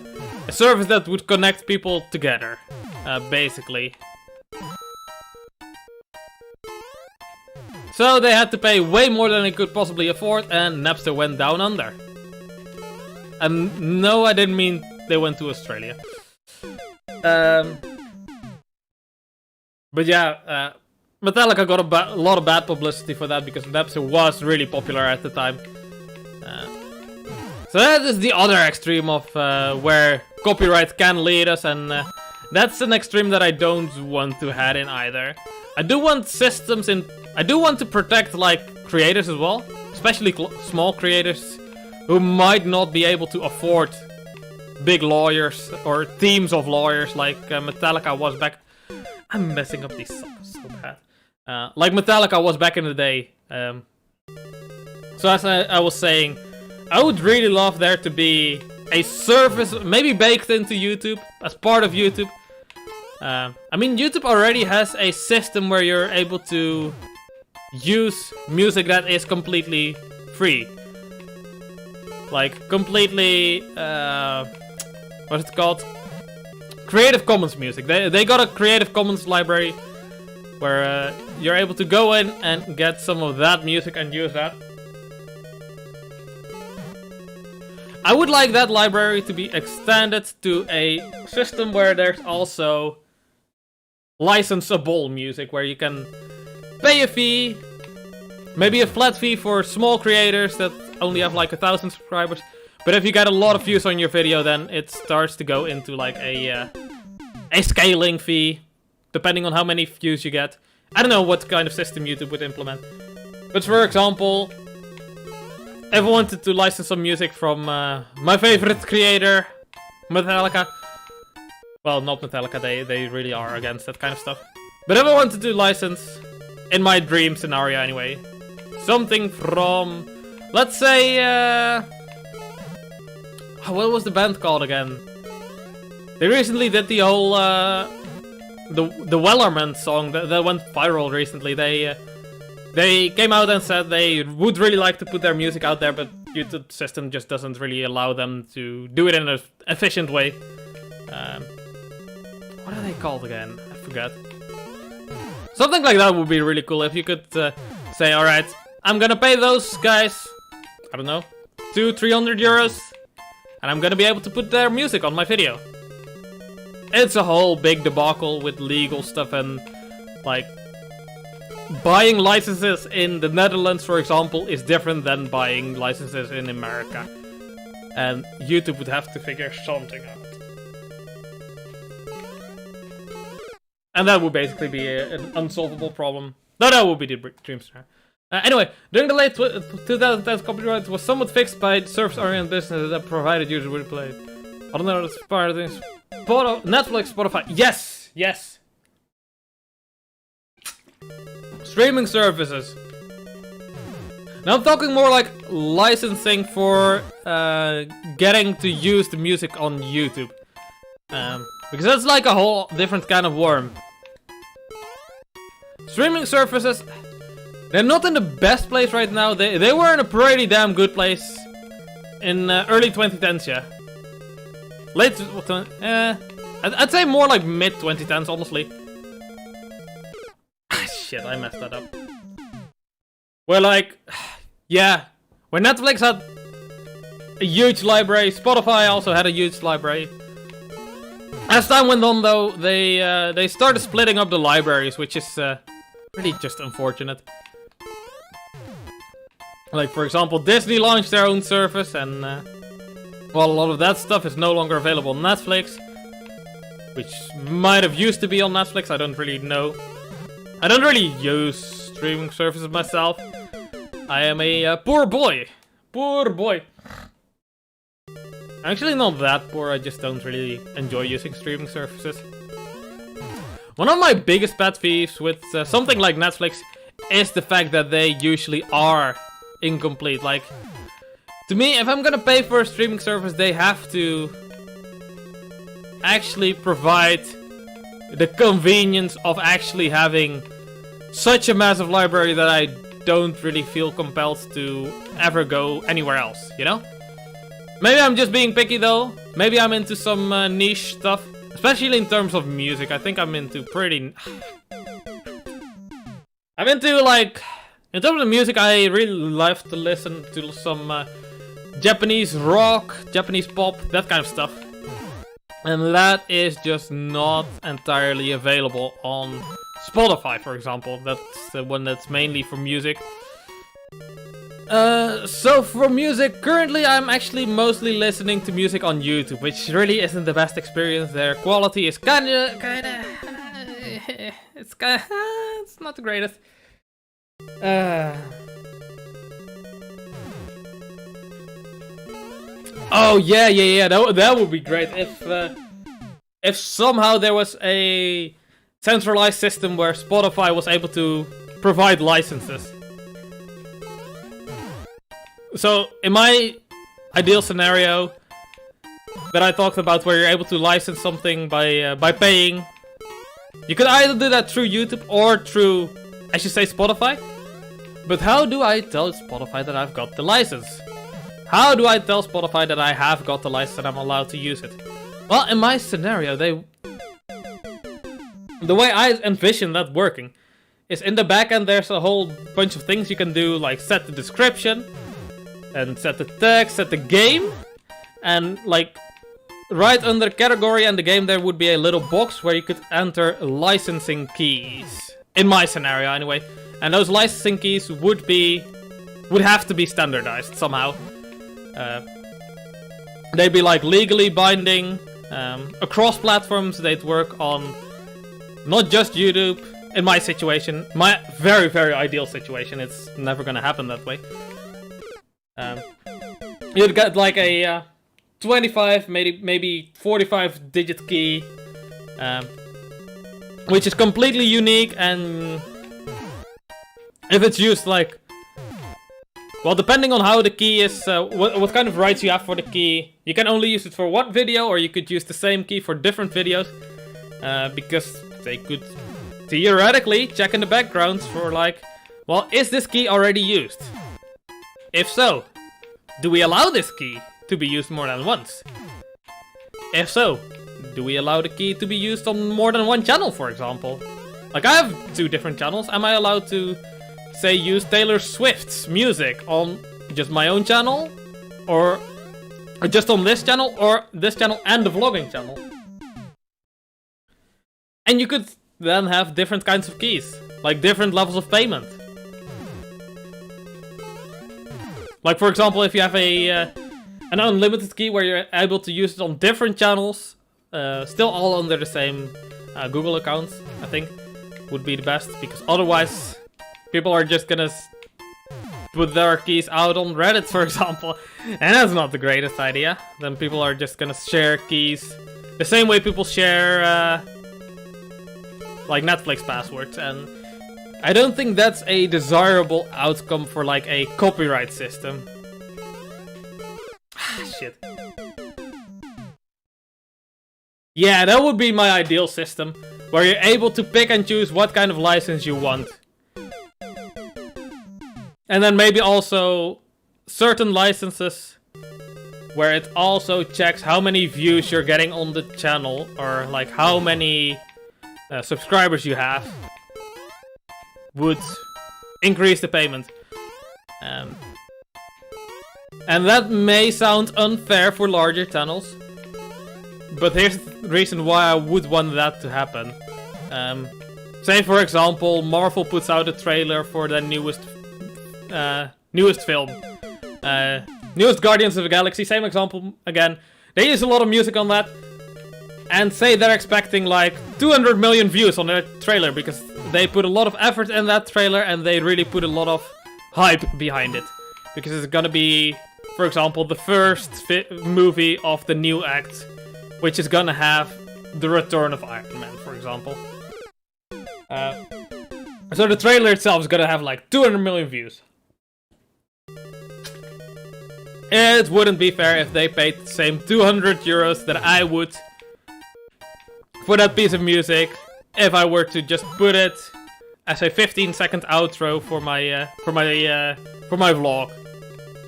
a service that would connect people together, basically. So they had to pay way more than they could possibly afford, and Napster went down under. And no, I didn't mean they went to Australia. But yeah, Metallica got a lot of bad publicity for that because Napster was really popular at the time. So that is the other extreme of where copyright can lead us, and that's an extreme that I don't want to head in either. I do want systems in. I do want to protect like creators as well, especially small creators who might not be able to afford big lawyers or teams of lawyers like Metallica was back. I'm messing up these songs so bad. Like Metallica was back in the day. So as I was saying, I would really love there to be a service, maybe baked into YouTube, as part of YouTube. I mean, YouTube already has a system where you're able to use music that is completely free. Like, completely, what's it called? Creative Commons music. They got a Creative Commons library where you're able to go in and get some of that music and use that. I would like that library to be extended to a system where there's also licensable music, where you can pay a fee, maybe a flat fee for small creators that only have like 1,000 subscribers. But if you get a lot of views on your video, then it starts to go into like a scaling fee, depending on how many views you get. I don't know what kind of system YouTube would implement. But for example, if I wanted to license some music from my favorite creator, Metallica. Well, not Metallica, they really are against that kind of stuff. But if I wanted to license, in my dream scenario anyway, something from, let's say, what was the band called again? They recently did the whole, the Wellerman song that went viral recently. They came out and said they would really like to put their music out there, but YouTube system just doesn't really allow them to do it in an efficient way. What are they called again? I forgot. Something like that would be really cool if you could say, alright, I'm gonna pay those guys, I don't know, 200-300 euros, and I'm gonna be able to put their music on my video. It's a whole big debacle with legal stuff and, like, buying licenses in the Netherlands, for example, is different than buying licenses in America. And YouTube would have to figure something out. And that would basically be an unsolvable problem. No, that would be the dream scenario. Anyway, during the late 2010s, copyright was somewhat fixed by service-oriented businesses that provided users with play. I don't know, that's part of things. Netflix, Spotify. Yes! Yes! Streaming services. Now I'm talking more like licensing for getting to use the music on YouTube. Because that's like a whole different kind of worm. Streaming services, they're not in the best place right now. They were in a pretty damn good place in early 2010s, yeah. Late, I'd say more like mid 2010s, honestly. Shit, I messed that up. Where like, yeah, when Netflix had a huge library, Spotify also had a huge library. As time went on, though, they started splitting up the libraries, which is really just unfortunate. Like, for example, Disney launched their own service, and well, a lot of that stuff is no longer available on Netflix, which might have used to be on Netflix. I don't really know. I don't really use streaming services myself. I am a poor boy. Poor boy. Actually, not that poor, I just don't really enjoy using streaming services. One of my biggest pet peeves with something like Netflix is the fact that they usually are incomplete. Like, to me, if I'm gonna pay for a streaming service, they have to actually provide the convenience of actually having such a massive library that I don't really feel compelled to ever go anywhere else, you know? Maybe I'm just being picky though. Maybe I'm into some niche stuff. Especially in terms of music. I think I'm into pretty... I'm into like... In terms of music, I really love to listen to some Japanese rock, Japanese pop, that kind of stuff. And that is just not entirely available on Spotify, for example. That's the one that's mainly for music. So for music, currently I'm actually mostly listening to music on YouTube, which really isn't the best experience. Their quality is kinda, it's not the greatest. Oh yeah, that would be great if somehow there was a centralized system where Spotify was able to provide licenses. So, in my ideal scenario that I talked about, where you're able to license something by paying, you could either do that through YouTube or through, I should say, Spotify. But how do I tell Spotify that I've got the license? How do I tell Spotify that I have got the license and I'm allowed to use it? Well, in my scenario, the way I envision that working is in the backend there's a whole bunch of things you can do, like set the description, and set the text, set the game, and like right under category and the game there would be a little box where you could enter licensing keys. In my scenario anyway. And those licensing keys would have to be standardized somehow. They'd be like legally binding across platforms. They'd work on not just YouTube. In my situation, my very, very ideal situation, it's never gonna happen that way. You'd get like a 25, maybe 45 digit key, which is completely unique, and if it's used like, well, depending on how the key is, what kind of rights you have for the key, you can only use it for one video, or you could use the same key for different videos, because they could theoretically check in the backgrounds for like, well, is this key already used? If so, do we allow this key to be used more than once? If so, do we allow the key to be used on more than one channel, for example? Like, I have 2 different channels. Am I allowed to, say, use Taylor Swift's music on just my own channel? Or just on this channel? Or this channel and the vlogging channel? And you could then have different kinds of keys. Like, different levels of payment. Like, for example, if you have an unlimited key where you're able to use it on different channels, still all under the same Google accounts, I think, would be the best, because otherwise people are just gonna put their keys out on Reddit, for example, and that's not the greatest idea. Then people are just gonna share keys the same way people share like Netflix passwords, and I don't think that's a desirable outcome for like a copyright system. Shit. Yeah, that would be my ideal system, where you're able to pick and choose what kind of license you want. And then maybe also certain licenses where it also checks how many views you're getting on the channel, or like how many subscribers you have, would increase the payment. And that may sound unfair for larger channels, but here's the reason why I would want that to happen. Say for example, Marvel puts out a trailer for their newest film. Newest Guardians of the Galaxy, same example again. They use a lot of music on that, and say they're expecting like 200 million views on their trailer, because they put a lot of effort in that trailer and they really put a lot of hype behind it. Because it's gonna be, for example, the first movie of the new act, which is gonna have the return of Iron Man, for example. So the trailer itself is gonna have like 200 million views. It wouldn't be fair if they paid the same 200 euros that I would for that piece of music if I were to just put it as a 15-second outro for my vlog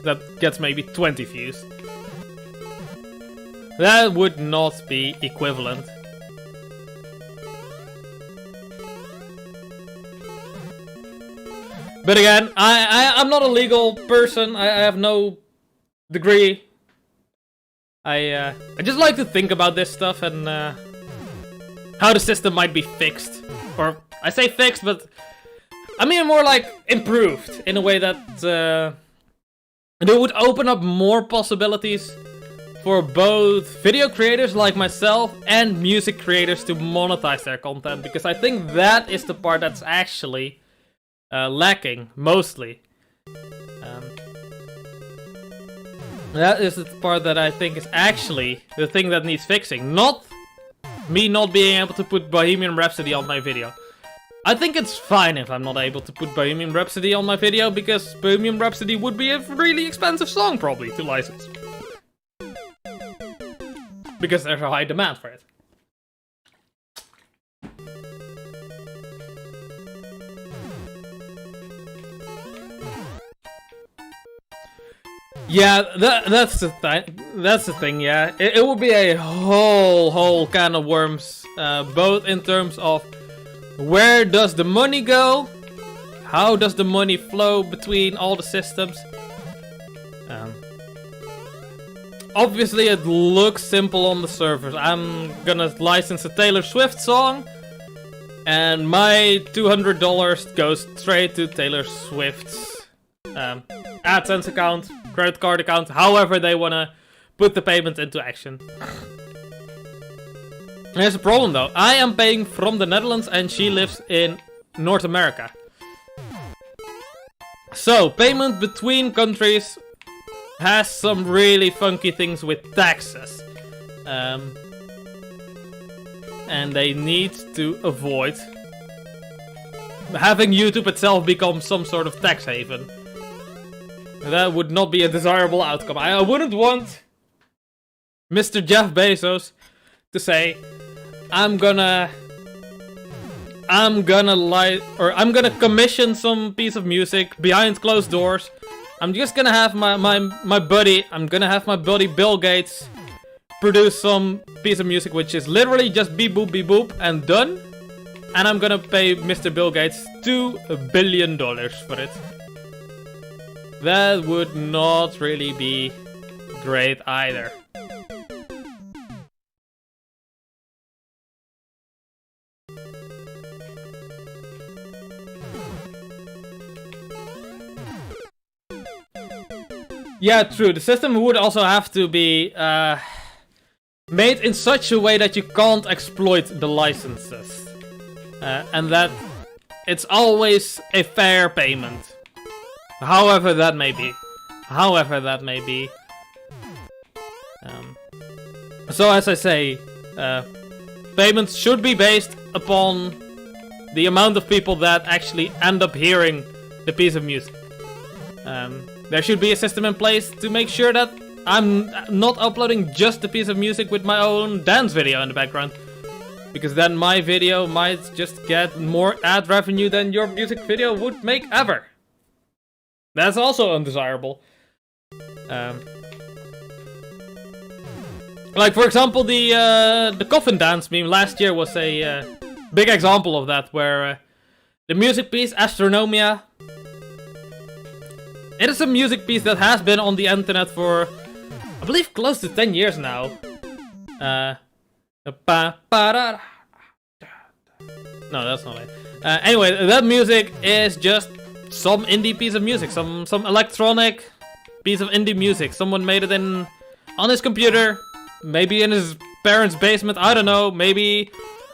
that gets maybe 20 views. That would not be equivalent. But again, I'm not a legal person. I have no degree. I just like to think about this stuff and how the system might be fixed. Or I say fixed, but I mean more like improved in a way that it would open up more possibilities for both video creators like myself and music creators to monetize their content, because I think that is the part that's actually lacking mostly. That is the part that I think is actually the thing that needs fixing, not me not being able to put Bohemian Rhapsody on my video. I think it's fine if I'm not able to put Bohemian Rhapsody on my video, because Bohemian Rhapsody would be a really expensive song probably to license. Because there's a high demand for it. Yeah, that's the thing. That's the thing. Yeah, it would be a whole can of worms, both in terms of where does the money go, how does the money flow between all the systems. Obviously, it looks simple on the surface. I'm gonna license a Taylor Swift song, and my $200 goes straight to Taylor Swift's AdSense account, credit card account, however they wanna put the payment into action. There's a problem though. I am paying from the Netherlands and she lives in North America. So, payment between countries has some really funky things with taxes. And they need to avoid having YouTube itself become some sort of tax haven. That would not be a desirable outcome. I wouldn't want Mr. Jeff Bezos to say, I'm gonna commission some piece of music behind closed doors. I'm just gonna have my buddy Bill Gates produce some piece of music which is literally just beep boop and done. And I'm gonna pay Mr. Bill Gates $2 billion for it. That would not really be great either. Yeah, true. The system would also have to be made in such a way that you can't exploit the licenses. And that it's always a fair payment. However that may be. So as I say, payments should be based upon the amount of people that actually end up hearing the piece of music. There should be a system in place to make sure that I'm not uploading just a piece of music with my own dance video in the background. Because then my video might just get more ad revenue than your music video would make ever. That's also undesirable. Like for example, the coffin dance meme last year was a big example of that, where the music piece Astronomia. It is a music piece that has been on the internet for, I believe, close to 10 years now. No, that's not it. Anyway, that music is just some indie piece of music, some electronic piece of indie music. Someone made it on his computer, maybe in his parents' basement, I don't know, maybe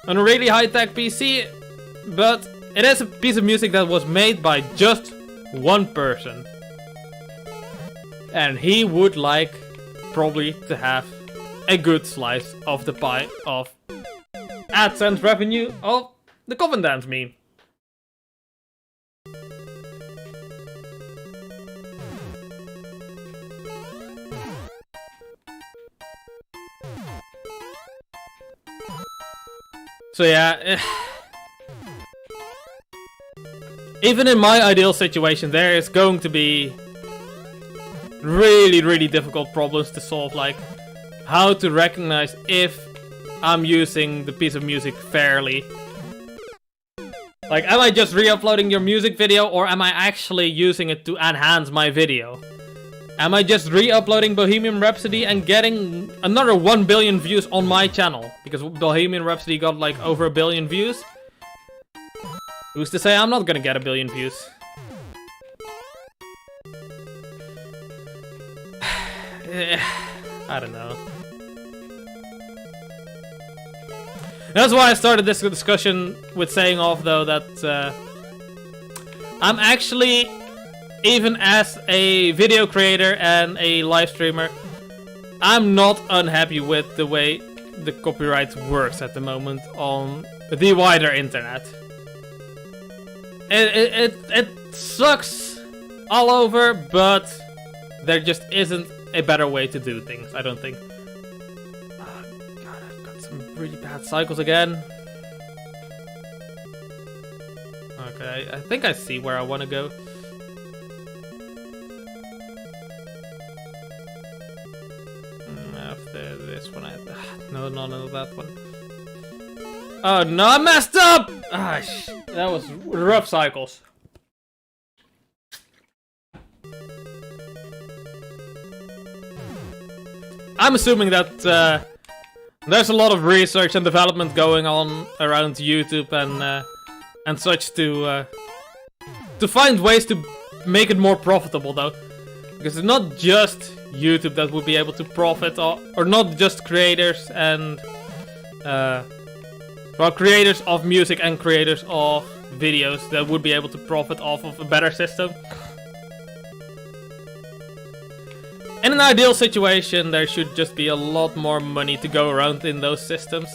on a really high-tech PC, but it is a piece of music that was made by just one person. And he would like probably to have a good slice of the pie of AdSense revenue of the coffin dance meme. So yeah, even in my ideal situation, there is going to be really difficult problems to solve, like how to recognize if I'm using the piece of music fairly. Like, am I just re-uploading your music video, or am I actually using it to enhance my video? Am I just re-uploading Bohemian Rhapsody and getting another 1 billion views on my channel? Because Bohemian Rhapsody got like over 1 billion views. Who's to say I'm not gonna get 1 billion views? I don't know. That's why I started this discussion with saying off, though, that I'm actually, even as a video creator and a live streamer, I'm not unhappy with the way the copyright works at the moment on the wider internet. It sucks all over, but there just isn't a better way to do things, I don't think. Really bad cycles again. Okay, I think I see where I want to go. After this one, no, that one. Oh no, I messed up! Ah, that was rough cycles. I'm assuming that there's a lot of research and development going on around YouTube and such to find ways to make it more profitable, though, because it's not just YouTube that would be able to profit, or not just creators and well, creators of music and creators of videos that would be able to profit off of a better system. In an ideal situation, there should just be a lot more money to go around in those systems.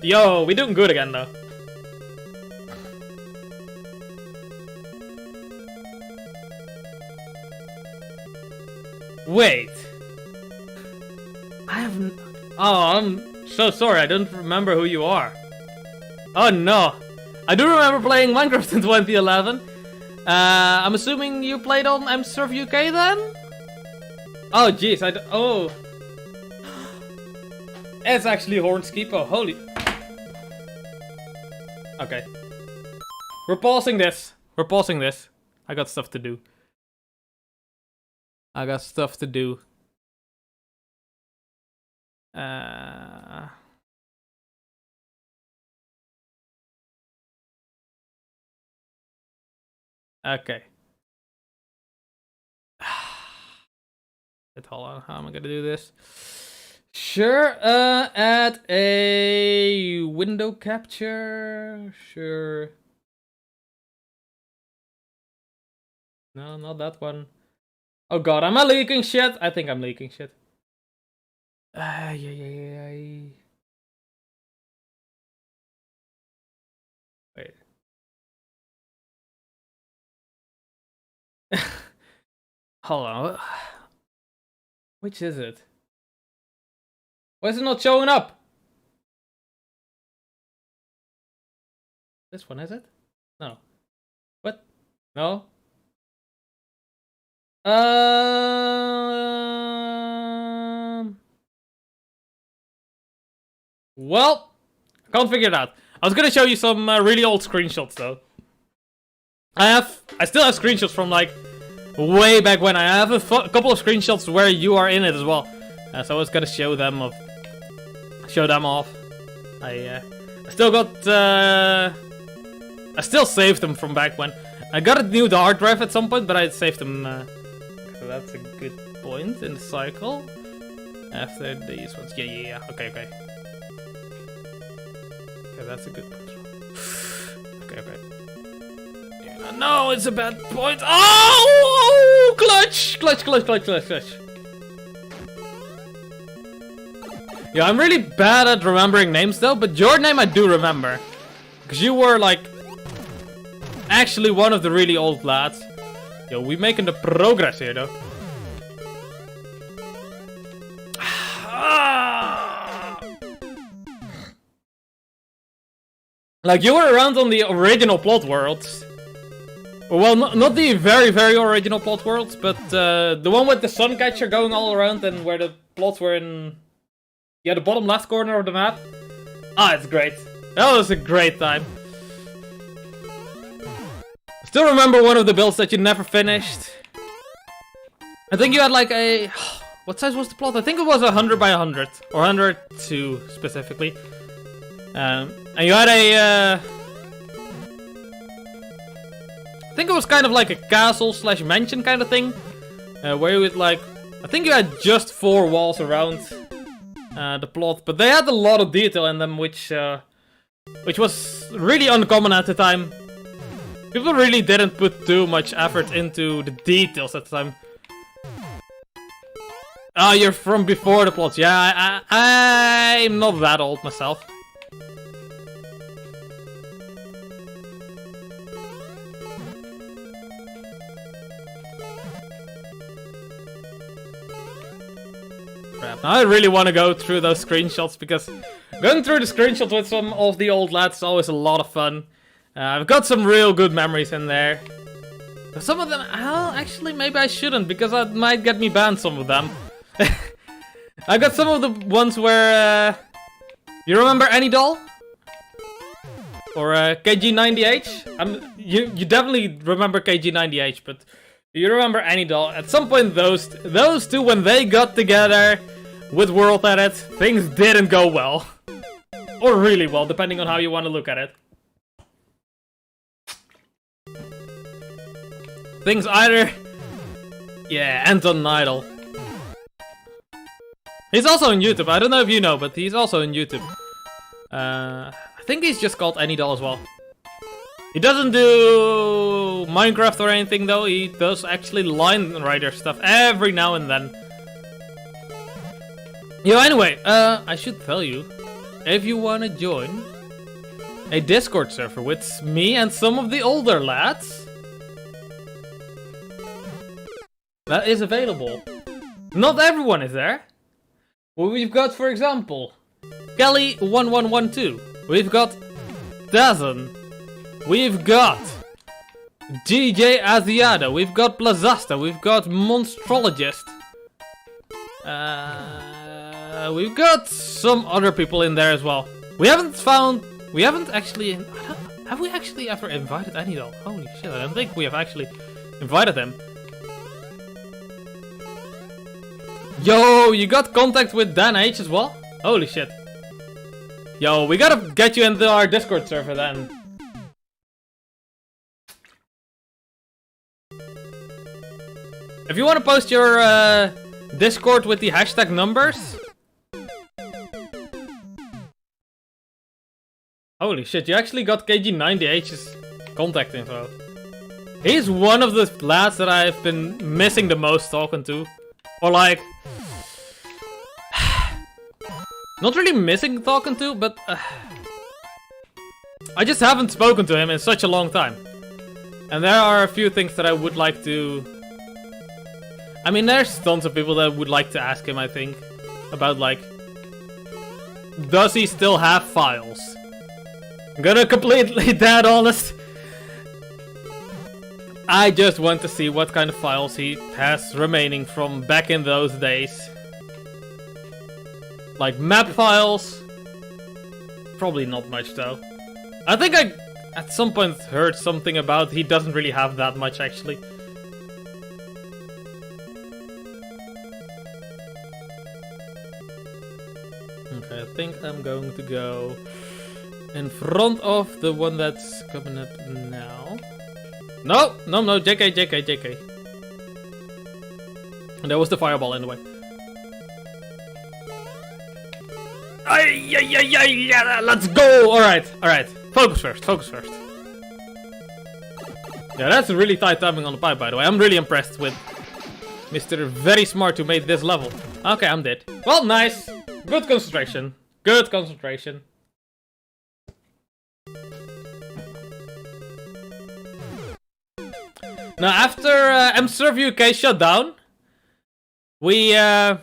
Yo, we doing good again, though. Wait. I haven't... Oh, I'm so sorry. I don't remember who you are. Oh, no. I do remember playing Minecraft in 2011. I'm assuming you played on MSurf UK then? Oh, jeez, oh. It's actually Hornskipo, holy. Okay. We're pausing this. We're pausing this. I got stuff to do. I got stuff to do. Okay. Hold on, how am I gonna do this? Sure, add a window capture. Sure. No, not that one. Oh god, am I leaking shit? I think I'm leaking shit. Yeah. Wait. Hold on. Which is it? Why is it not showing up? This one, is it? No. What? No? Well, I can't figure it out. I was gonna show you some really old screenshots, though. I still have screenshots from, like, way back when. I have a couple of screenshots where you are in it as well, so I was gonna show them off. I still got I still saved them from back when. I got a new hard drive at some point, but I saved them. So that's a good point in the cycle. After these ones, yeah. Okay. Okay, that's a good point. Okay. No, it's a bad point. Oh! Clutch! Yeah, I'm really bad at remembering names, though, but your name I do remember. Because you were, like, actually one of the really old lads. Yo, we making the progress here, though. Like, you were around on the original plot worlds. Well, not the very, very original plot worlds, but the one with the sun catcher going all around and where the plots were in Yeah, the bottom left corner of the map. Ah, it's great. That was a great time. Still remember one of the builds that you never finished. I think you had like a... What size was the plot? I think it was 100 by 100. Or 102 specifically. And you had a... I think it was kind of like a castle slash mansion kind of thing. Where you would like... I think you had just 4 walls around the plot. But they had a lot of detail in them, which was really uncommon at the time. People really didn't put too much effort into the details at the time. Ah, you're from before the plot. Yeah, I'm not that old myself. Crap. Now I really want to go through those screenshots, because going through the screenshots with some of the old lads is always a lot of fun. I've got some real good memories in there. Some of them, well, actually, maybe I shouldn't, because that might get me banned, some of them. I got some of the ones where, you remember Anydoll? Or KG90H? You definitely remember KG90H, but you remember Anydoll? At some point, those two, when they got together with World Edit, things didn't go well. Or really well, depending on how you want to look at it. Things either... Yeah, Anton Idol. He's also on YouTube. I don't know if you know, but he's also on YouTube. I think he's just called Anydoll as well. He doesn't do Minecraft or anything though. He does actually line writer stuff every now and then. Yo, anyway, I should tell you, if you wanna join a Discord server with me and some of the older lads, that is available. Not everyone is there. Well, we've got, for example, Kelly1112. We've got Dazan. We've got DJ Asiada. We've got Plazasta. We've got Monstrologist. We've got some other people in there as well. We haven't actually... Have we actually ever invited Anydoll? Holy shit, I don't think we have actually invited him. Yo, you got contact with Dan H as well? Holy shit. Yo, we gotta get you into our Discord server then. If you want to post your Discord with the hashtag numbers. Holy shit, you actually got KG90H's contact info. He's one of the lads that I've been missing the most talking to. Or like... Not really missing talking to, but... I just haven't spoken to him in such a long time. And there are a few things that I would like to... I mean, there's tons of people that would like to ask him, I think. About like... Does he still have files? I'm gonna completely dead honest. I just want to see what kind of files he has remaining from back in those days. Like map files. Probably not much though. I think I at some point heard something about he doesn't really have that much actually. Okay, I think I'm going to go in front of the one that's coming up now. No, JK. And there was the fireball in the way. Yeah, let's go! Alright. Focus first. Yeah, that's really tight timing on the pipe, by the way. I'm really impressed with Mr. Very Smart who made this level. Okay, I'm dead. Well, nice. Good concentration. Now, after MServe UK shut down, we, a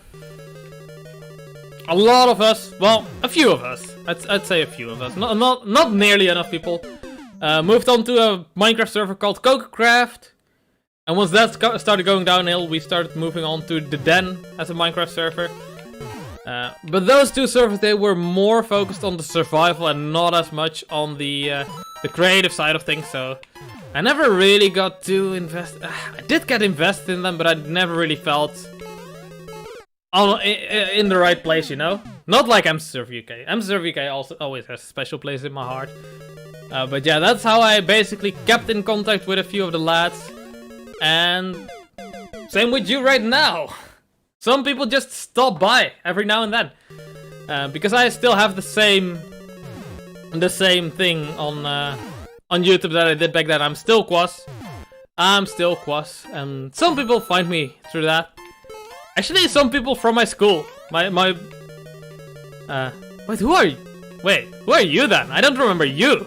lot of us, well, a few of us, I'd say a few of us, not nearly enough people, moved on to a Minecraft server called CocoCraft. And once that started going downhill, we started moving on to the Den as a Minecraft server. But those two servers, they were more focused on the survival and not as much on the creative side of things. So I never really got to invest. I did get invested in them, but I never really felt in the right place, you know? Not like Server UK. Server UK also always has a special place in my heart. But yeah, that's how I basically kept in contact with a few of the lads. And same with you right now. Some people just stop by every now and then. Because I still have the same thing on YouTube that I did back then. I'm still Qasxz. And some people find me through that. Actually, some people from my school. Wait, who are you? Wait, who are you then? I don't remember you.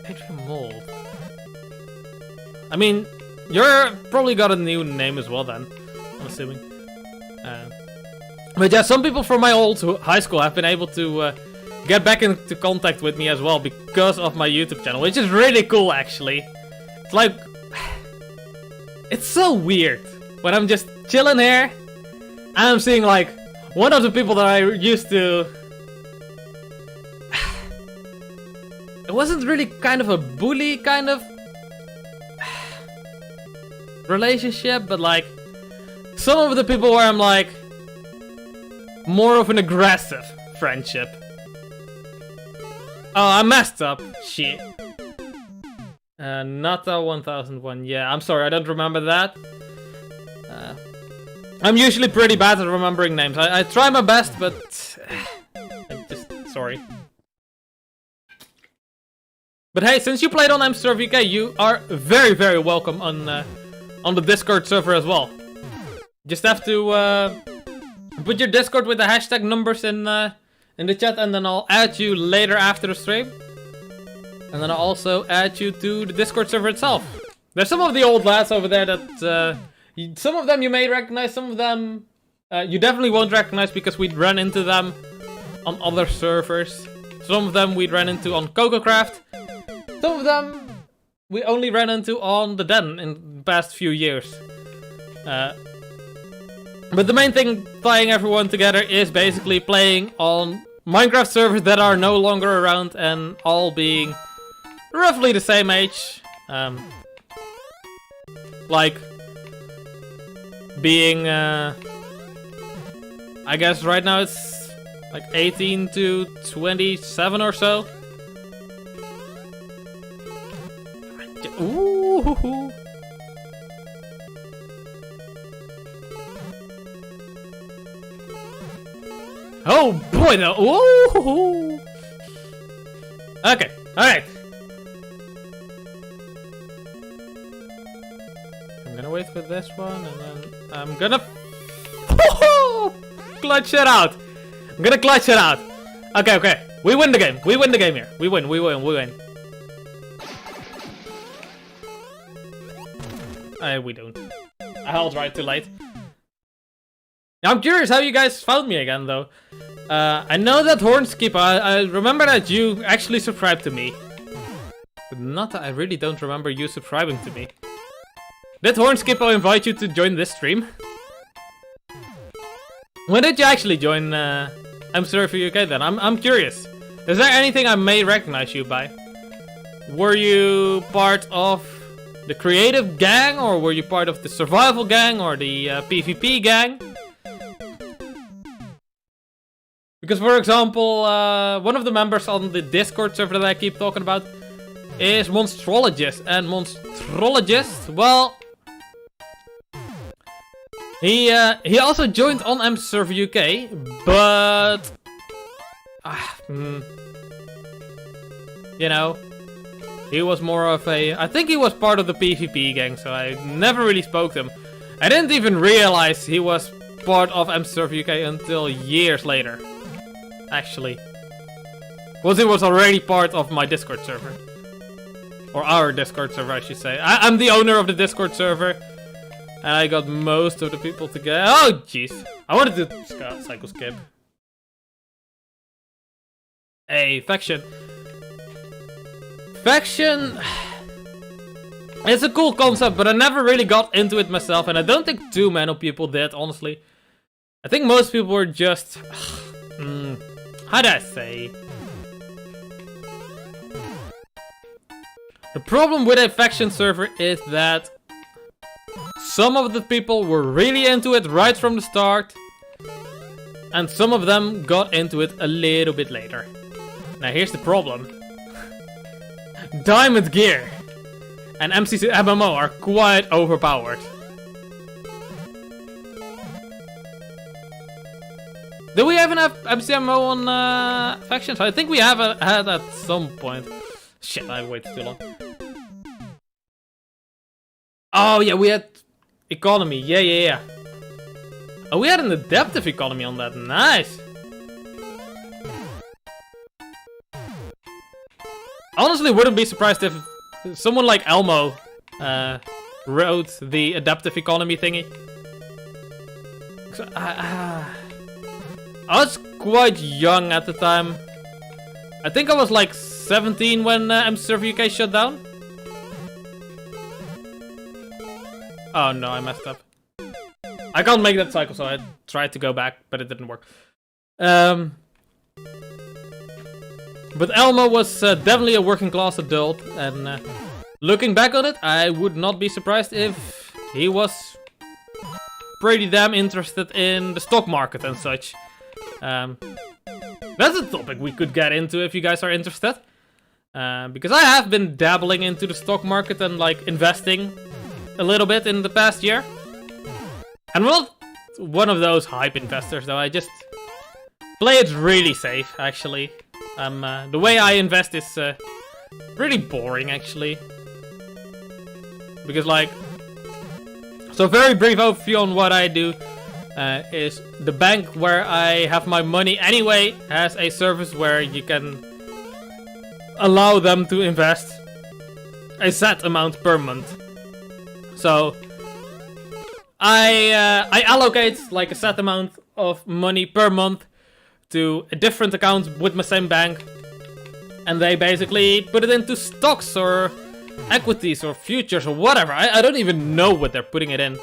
Adrian Mold. I mean, you're probably got a new name as well then, I'm assuming. But yeah, some people from my old high school have been able to get back into contact with me as well because of my YouTube channel, which is really cool actually. It's like, it's so weird when I'm just chilling here and I'm seeing like one of the people that I used to... It wasn't really kind of a bully kind of relationship, but like some of the people where I'm like more of an aggressive friendship. Oh, I messed up. Shit. Nata 1001. Yeah, I'm sorry, I don't remember that. I'm usually pretty bad at remembering names. I try my best, but I'm just sorry. But hey, since you played on Server UK, you are very, very welcome on the Discord server as well. Just have to put your Discord with the hashtag numbers in the chat, and then I'll add you later after the stream. And then I'll also add you to the Discord server itself. There's some of the old lads over there that some of them you may recognize, some of them you definitely won't recognize because we'd run into them on other servers. Some of them we'd run into on CocoCraft. Some of them we only ran into on the Den in the past few years. But the main thing tying everyone together is basically playing on Minecraft servers that are no longer around and all being roughly the same age. Like being, I guess right now it's like 18 to 27 or so. Ooh. Oh boy, no. Ooh. Okay, alright. I'm gonna wait for this one and then I'm gonna clutch it out. I'm gonna clutch it out. Okay, okay. We win the game. We win the game here. We win. We don't. I held right too late. Now, I'm curious how you guys found me again, though. I know that Hornskip, I remember that you actually subscribed to me. But not that I really don't remember you subscribing to me. Did Hornskippo invite you to join this stream? When did you actually join Server UK then? I'm curious. Is there anything I may recognize you by? Were you part of the creative gang, or were you part of the survival gang, or the PvP gang? Because, for example, one of the members on the Discord server that I keep talking about is Monstrologist. And Monstrologist, well, he also joined on Server UK, but you know, he was more of a, I think he was part of the PvP gang, so I never really spoke to him. I didn't even realize he was part of Server UK until years later. Actually, because it was already part of my Discord server, or our Discord server, I should say. I'm the owner of the Discord server, and I got most of the people together. Oh, jeez, I wanted to cycle skip. Hey, faction. Faction. It's a cool concept, but I never really got into it myself, and I don't think too many people did, honestly. I think most people were just... how do I say? The problem with a faction server is that some of the people were really into it right from the start, and some of them got into it a little bit later. Now here's the problem. Diamond Gear and MCC MMO are quite overpowered. Do we even have MCMO on factions? I think we have had at some point. Shit, I waited too long. Oh yeah, we had economy. Yeah. Oh, we had an adaptive economy on that. Nice. Honestly, wouldn't be surprised if someone like Elmo wrote the adaptive economy thingy. I was quite young at the time. I think I was like 17 when Server UK shut down. Oh no, I messed up. I can't make that cycle, so I tried to go back, but it didn't work. But Elmo was definitely a working class adult, and looking back on it, I would not be surprised if he was pretty damn interested in the stock market and such. That's a topic we could get into if you guys are interested. Because I have been dabbling into the stock market and like investing a little bit in the past year. And I'm not one of those hype investors though, I just play it really safe actually. The way I invest is pretty boring actually. Because like, so very brief overview on what I do. Is the bank where I have my money anyway has a service where you can allow them to invest a set amount per month. So I allocate like a set amount of money per month to a different account with my same bank, and they basically put it into stocks or equities or futures or whatever. I don't even know what they're putting it in.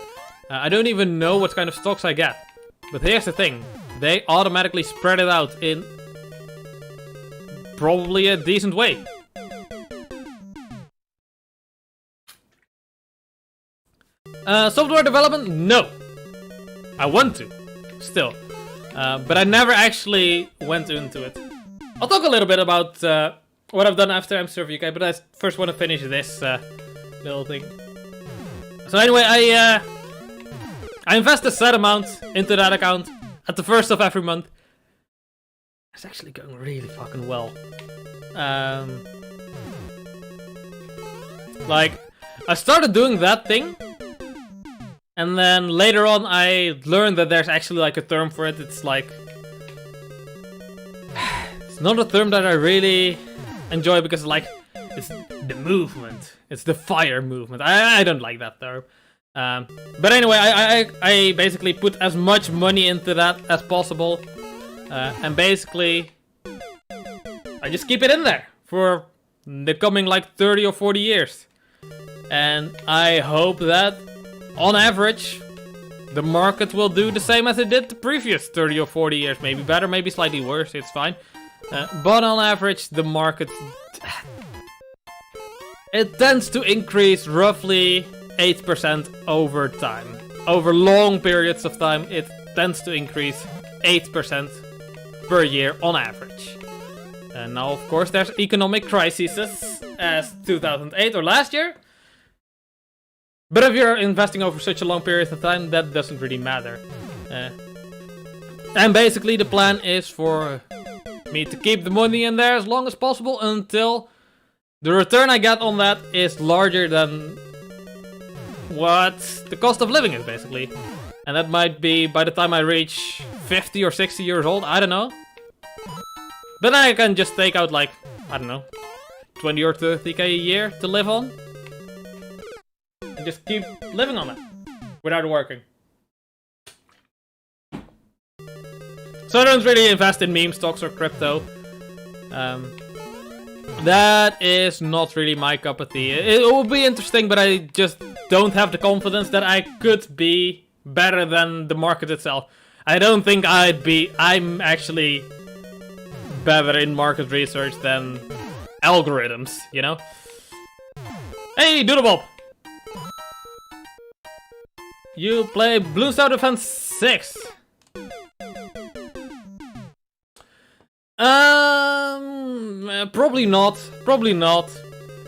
I don't even know what kind of stocks I get. But here's the thing. They automatically spread it out in probably a decent way. Software development? No. I want to. Still. But I never actually went into it. I'll talk a little bit about what I've done after Server UK, but I first want to finish this little thing. So anyway, I invest a set amount into that account at the first of every month. It's actually going really fucking well. Like, I started doing that thing, and then later on I learned that there's actually like a term for it. It's like, it's not a term that I really enjoy because like, it's the movement. It's the fire movement. I don't like that term. But anyway, I basically put as much money into that as possible, and basically I just keep it in there for the coming like 30 or 40 years, and I hope that on average the market will do the same as it did the previous 30 or 40 years, maybe better, maybe slightly worse, it's fine, but on average the market, it tends to increase roughly 8% over time. Over long periods of time, it tends to increase 8% per year on average. And now, of course, there's economic crises as 2008 or last year. But if you're investing over such a long period of time, that doesn't really matter. And basically, the plan is for me to keep the money in there as long as possible until the return I get on that is larger than what the cost of living is, basically. And that might be by the time I reach 50 or 60 years old, I don't know. But then I can just take out like, I don't know, 20 or 30k a year to live on. And just keep living on that without working. So I don't really invest in meme stocks or crypto. That is not really my cup of tea. It will be interesting, but I just don't have the confidence that I could be better than the market itself. I don't think I'm actually better in market research than algorithms, you know? Hey, Doodlebob! You play Blue Star Defense 6. Probably not. Probably not.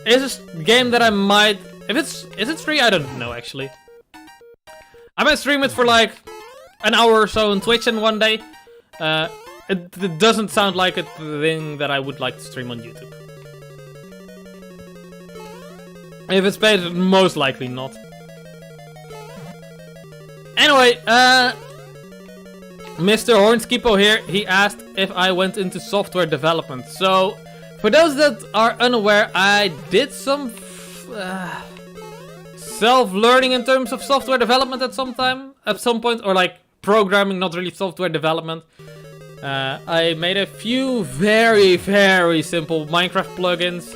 It's a game that I might... Is it free? I don't know, actually. I might stream it for like an hour or so on Twitch in one day. It doesn't sound like a thing that I would like to stream on YouTube. If it's paid, most likely not. Anyway, Mr. Hornskipo here, he asked if I went into software development. So, for those that are unaware, I did some self-learning in terms of software development at some point, or like programming, not really software development. I made a few very, very simple Minecraft plugins.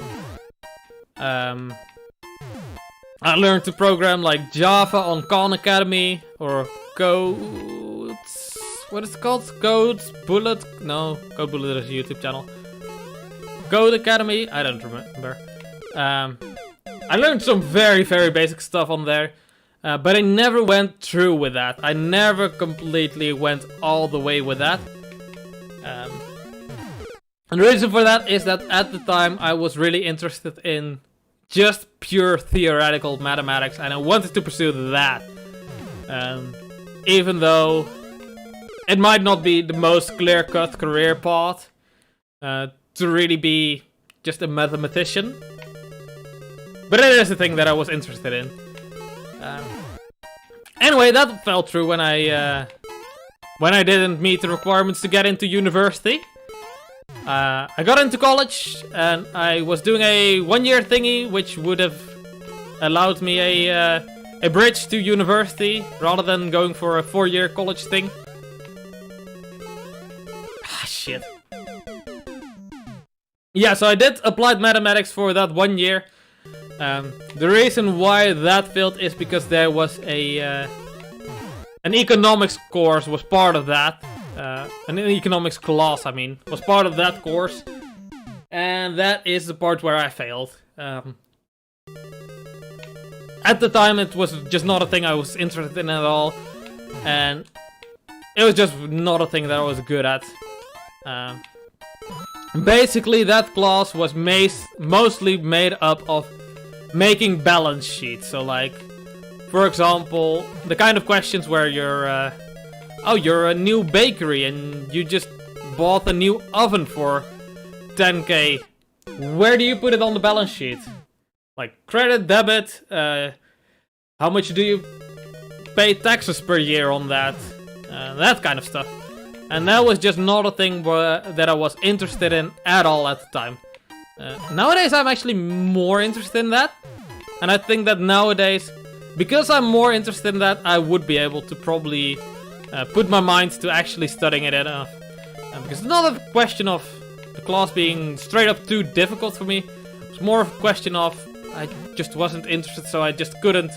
I learned to program like Java on Khan Academy or Codes. What is it called? Codes Bullet? No, Code Bullet is a YouTube channel. Code Academy? I don't remember. I learned some very, very basic stuff on there. But I never went through with that. I never completely went all the way with that. And the reason for that is that at the time I was really interested in just pure theoretical mathematics, and I wanted to pursue that. Even though it might not be the most clear-cut career path to really be just a mathematician. But it is a thing that I was interested in. Anyway, that fell through when I didn't meet the requirements to get into university. I got into college and I was doing a one-year thingy, which would have allowed me a bridge to university rather than going for a 4-year college thing. Ah, shit. Yeah, so I did applied mathematics for that 1 year. The reason why that failed is because there was an economics course was part of that. An economics class, I mean, was part of that course. And that is the part where I failed. At the time, it was just not a thing I was interested in at all. And it was just not a thing that I was good at. Basically, that class was mostly made up of making balance sheets. So, like, for example, the kind of questions where you're... oh, you're a new bakery and you just bought a new oven for 10k. Where do you put it on the balance sheet? Like credit, debit, how much do you pay taxes per year on that? That kind of stuff. And that was just not a thing that I was interested in at all at the time. Nowadays I'm actually more interested in that. And I think that nowadays, because I'm more interested in that, I would be able to probably... put my mind to actually studying it enough. Because it's not a question of the class being straight up too difficult for me. It's more of a question of I just wasn't interested, so I just couldn't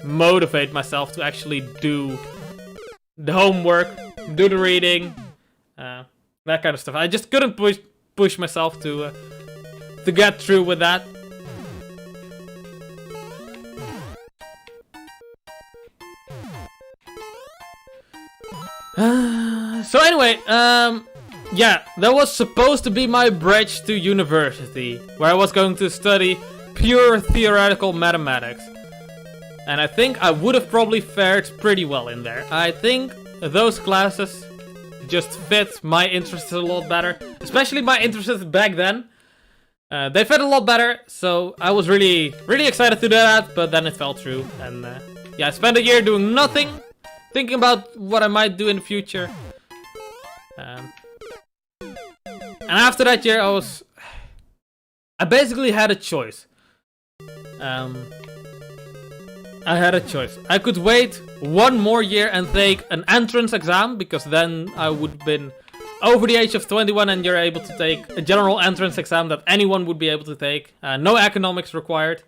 motivate myself to actually do the homework, do the reading, that kind of stuff. I just couldn't push myself to get through with that. So anyway, yeah, that was supposed to be my bridge to university, where I was going to study pure theoretical mathematics. And I think I would have probably fared pretty well in there. I think those classes just fit my interests a lot better, especially my interests back then. They fit a lot better, so I was really, really excited to do that, but then it fell through. And yeah, I spent a year doing nothing, thinking about what I might do in the future. And after that year, I basically had a choice. I had a choice. I could wait 1 more year and take an entrance exam, because then I would have been over the age of 21 and you're able to take a general entrance exam that anyone would be able to take. No economics required.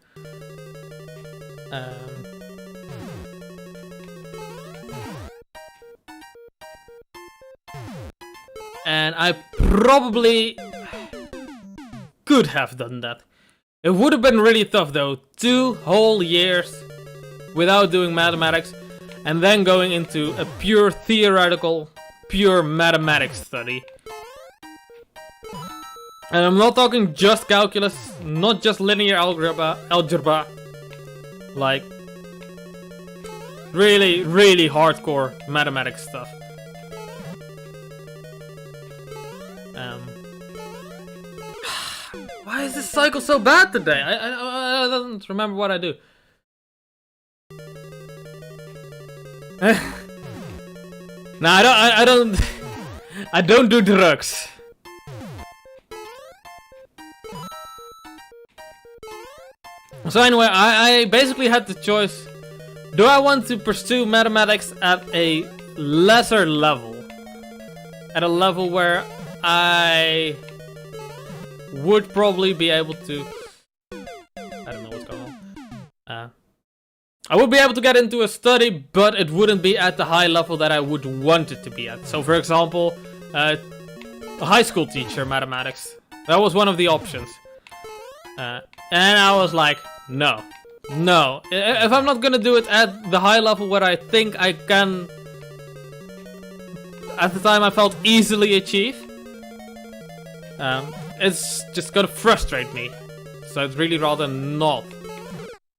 And I probably could have done that. It would have been really tough though. 2 whole years without doing mathematics and then going into a pure theoretical, pure mathematics study. And I'm not talking just calculus, not just linear algebra. Like, really, really hardcore mathematics stuff. Why is this cycle so bad today? I don't remember what I do. No, I don't do drugs. So anyway, I basically had the choice. Do I want to pursue mathematics at a lesser level? At a level where I would probably be able to... I don't know what's going on. I would be able to get into a study, but it wouldn't be at the high level that I would want it to be at. So for example, a high school teacher mathematics. That was one of the options. And I was like, no. No. If I'm not gonna do it at the high level where I think I can... At the time I felt easily achieve. It's just gonna frustrate me. So I'd really rather not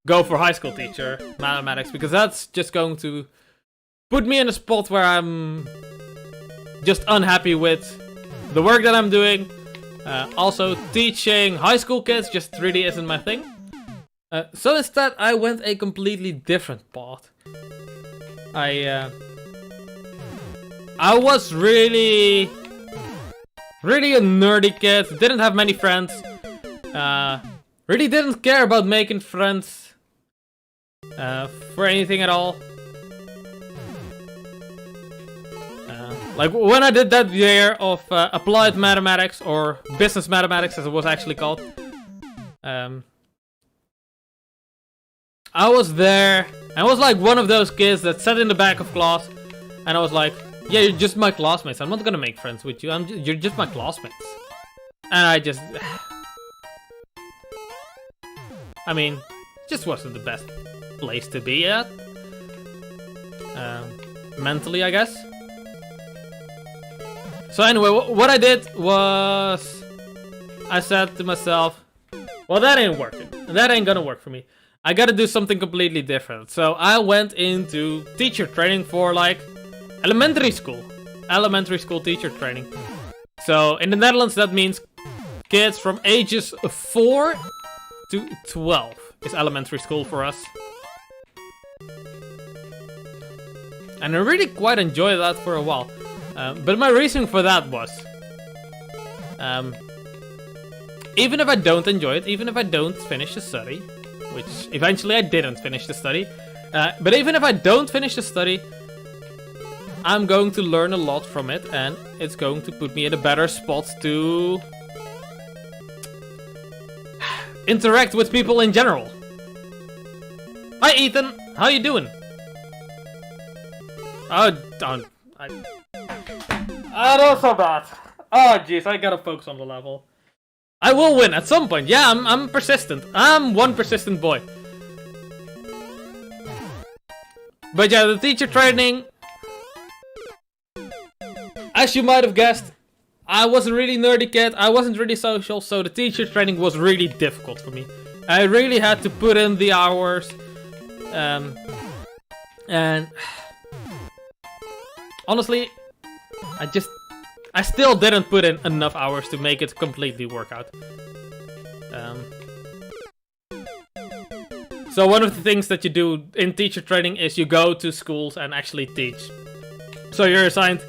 go for high school teacher mathematics, because that's just going to put me in a spot where I'm just unhappy with the work that I'm doing. Also, teaching high school kids just really isn't my thing. So instead, I went a completely different path. I was really a nerdy kid, didn't have many friends. Really didn't care about making friends for anything at all. Like when I did that year of applied mathematics, or business mathematics as it was actually called, I was there. I was like one of those kids that sat in the back of class, and I was like, yeah, you're just my classmates. I'm not gonna make friends with you. You're just my classmates. And I just... I mean, just wasn't the best place to be at. Mentally, I guess. So anyway, what I did was... I said to myself, well, that ain't working. That ain't gonna work for me. I gotta do something completely different. So I went into teacher training for, like, elementary school. Elementary school teacher training. So in the Netherlands, that means kids from ages 4 to 12 is elementary school for us. And I really quite enjoyed that for a while. But my reason for that was... even if I don't enjoy it, even if I don't finish the study, which eventually I didn't finish the study, but even if I don't finish the study, I'm going to learn a lot from it, and it's going to put me in a better spot to interact with people in general. Hi Ethan, how you doing? Oh, don't. That's so bad. Oh jeez, I gotta focus on the level. I will win at some point. Yeah, I'm persistent. I'm one persistent boy. But yeah, the teacher training, as you might have guessed, I was a really nerdy kid. I wasn't really social, so the teacher training was really difficult for me. I really had to put in the hours. And honestly, I still didn't put in enough hours to make it completely work out. So one of the things that you do in teacher training is you go to schools and actually teach. So you're assigned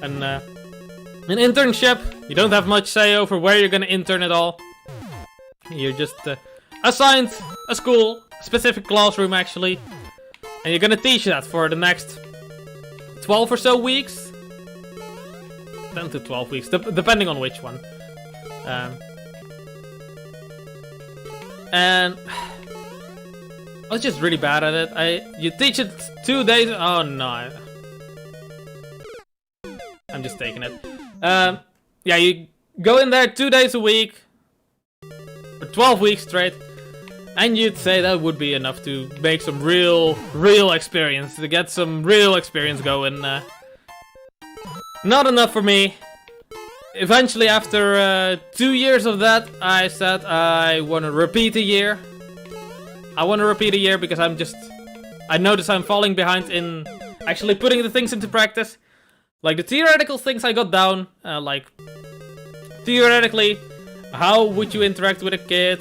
an internship. You don't have much say over where you're gonna intern at all. You're just assigned a school, a specific classroom actually, and you're gonna teach that for the next 12 or so weeks. 10 to 12 weeks, depending on which one. And I was just really bad at it. You teach it 2 days. Oh no. I'm just taking it. Yeah, you go in there 2 days a week, for 12 weeks straight, and you'd say that would be enough to make some real experience, to get some real experience going. Not enough for me. Eventually, after 2 years of that, I said I want to repeat a year. I want to repeat a year because I notice I'm falling behind in actually putting the things into practice. Like the theoretical things I got down, like theoretically, how would you interact with a kid?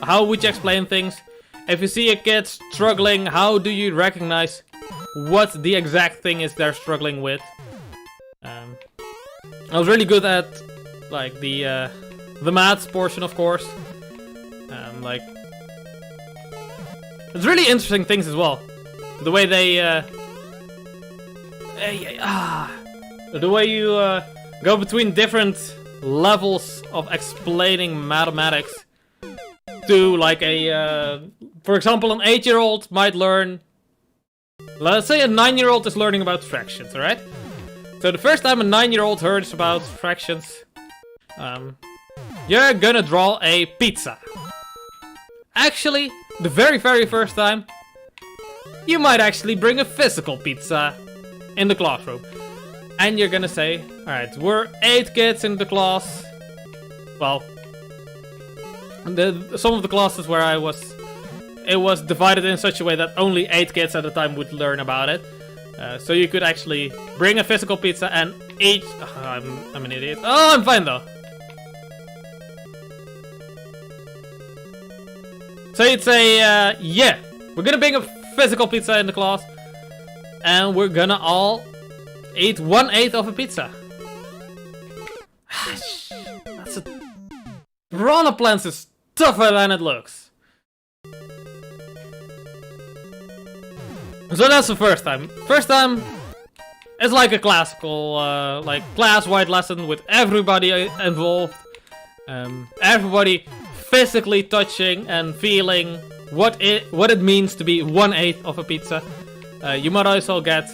How would you explain things? If you see a kid struggling, how do you recognize what the exact thing is they're struggling with? I was really good at like the maths portion, of course. Like it's really interesting things as well. The way they the way you go between different levels of explaining mathematics to like a for example, an 8-year-old might learn. Let's say a 9-year-old is learning about fractions, alright? So the first time a 9-year-old hears about fractions, you're gonna draw a pizza. Actually, the very first time, you might actually bring a physical pizza in the classroom. And you're gonna say, alright, we're 8 kids in the class. Well, some of the classes where I was, it was divided in such a way that only 8 kids at a time would learn about it. So you could actually bring a physical pizza and each... I'm an idiot. Oh, I'm fine though. So you'd say, yeah, we're gonna bring a physical pizza in the class. And we're gonna all eat 1/8 of a pizza. That's a... Piranha plants is tougher than it looks. So that's the first time. First time is like a classical, like class-wide lesson with everybody involved. Everybody physically touching and feeling what it means to be 1/8 of a pizza. You might also get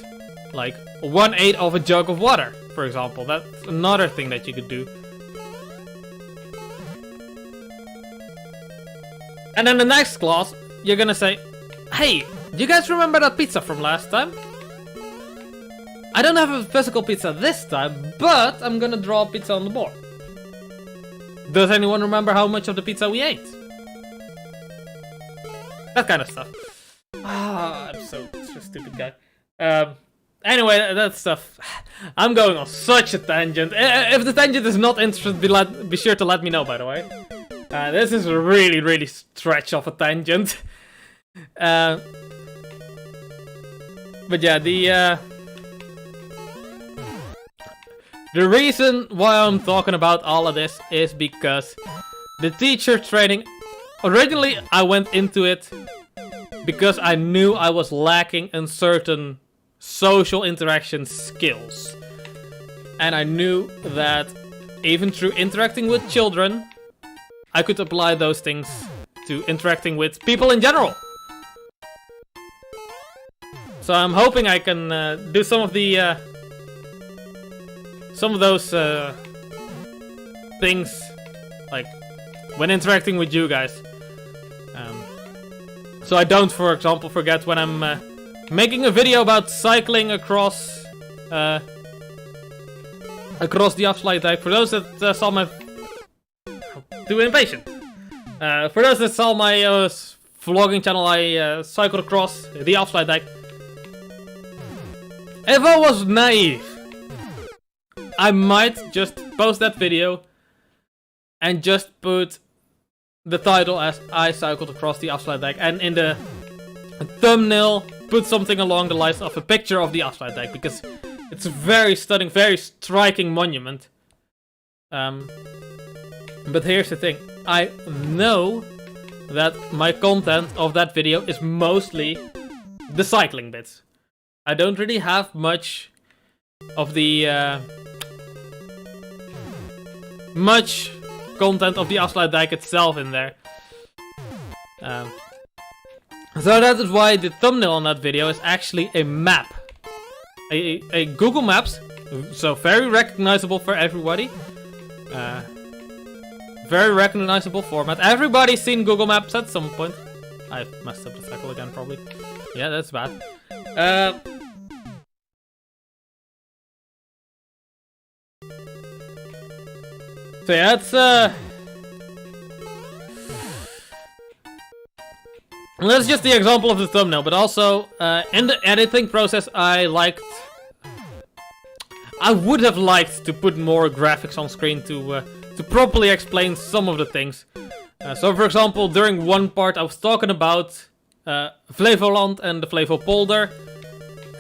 like 1/8 of a jug of water, for example. That's another thing that you could do. And then the next class, you're gonna say, hey, do you guys remember that pizza from last time? I don't have a physical pizza this time, but I'm gonna draw a pizza on the board. Does anyone remember how much of the pizza we ate? That kind of stuff. Ah, I'm so stupid guy. Anyway, that stuff. I'm going on such a tangent. If the tangent is not interesting, be sure to let me know, by the way. This is a really stretch of a tangent. But yeah, the reason why I'm talking about all of this is because the teacher training, originally I went into it because I knew I was lacking in certain social interaction skills. And I knew that even through interacting with children, I could apply those things to interacting with people in general. So I'm hoping I can do some of those things, like when interacting with you guys. So I don't, for example, forget when I'm making a video about cycling across the Afsluit dike. For those that saw my... Too impatient. For those that saw my vlogging channel, I cycled across the Afsluit dike. If I was naive, I might just post that video and just put the title as I cycled across the Afsluit dike, and in the thumbnail put something along the lines of a picture of the Afsluit dike, because it's a very stunning, very striking monument. But here's the thing, I know that my content of that video is mostly the cycling bits. I don't really have much of the much content of the Afsluit dike itself in there. So that is why the thumbnail on that video is actually a map. A Google Maps So very recognizable for everybody. Very recognizable format. Everybody's seen Google Maps at some point. I messed up the cycle again, probably. Yeah, that's bad. So yeah, it's that's just the example of the thumbnail, but also in the editing process, I would have liked to put more graphics on screen to properly explain some of the things. So for example, during one part I was talking about Flevoland and the Flevopolder.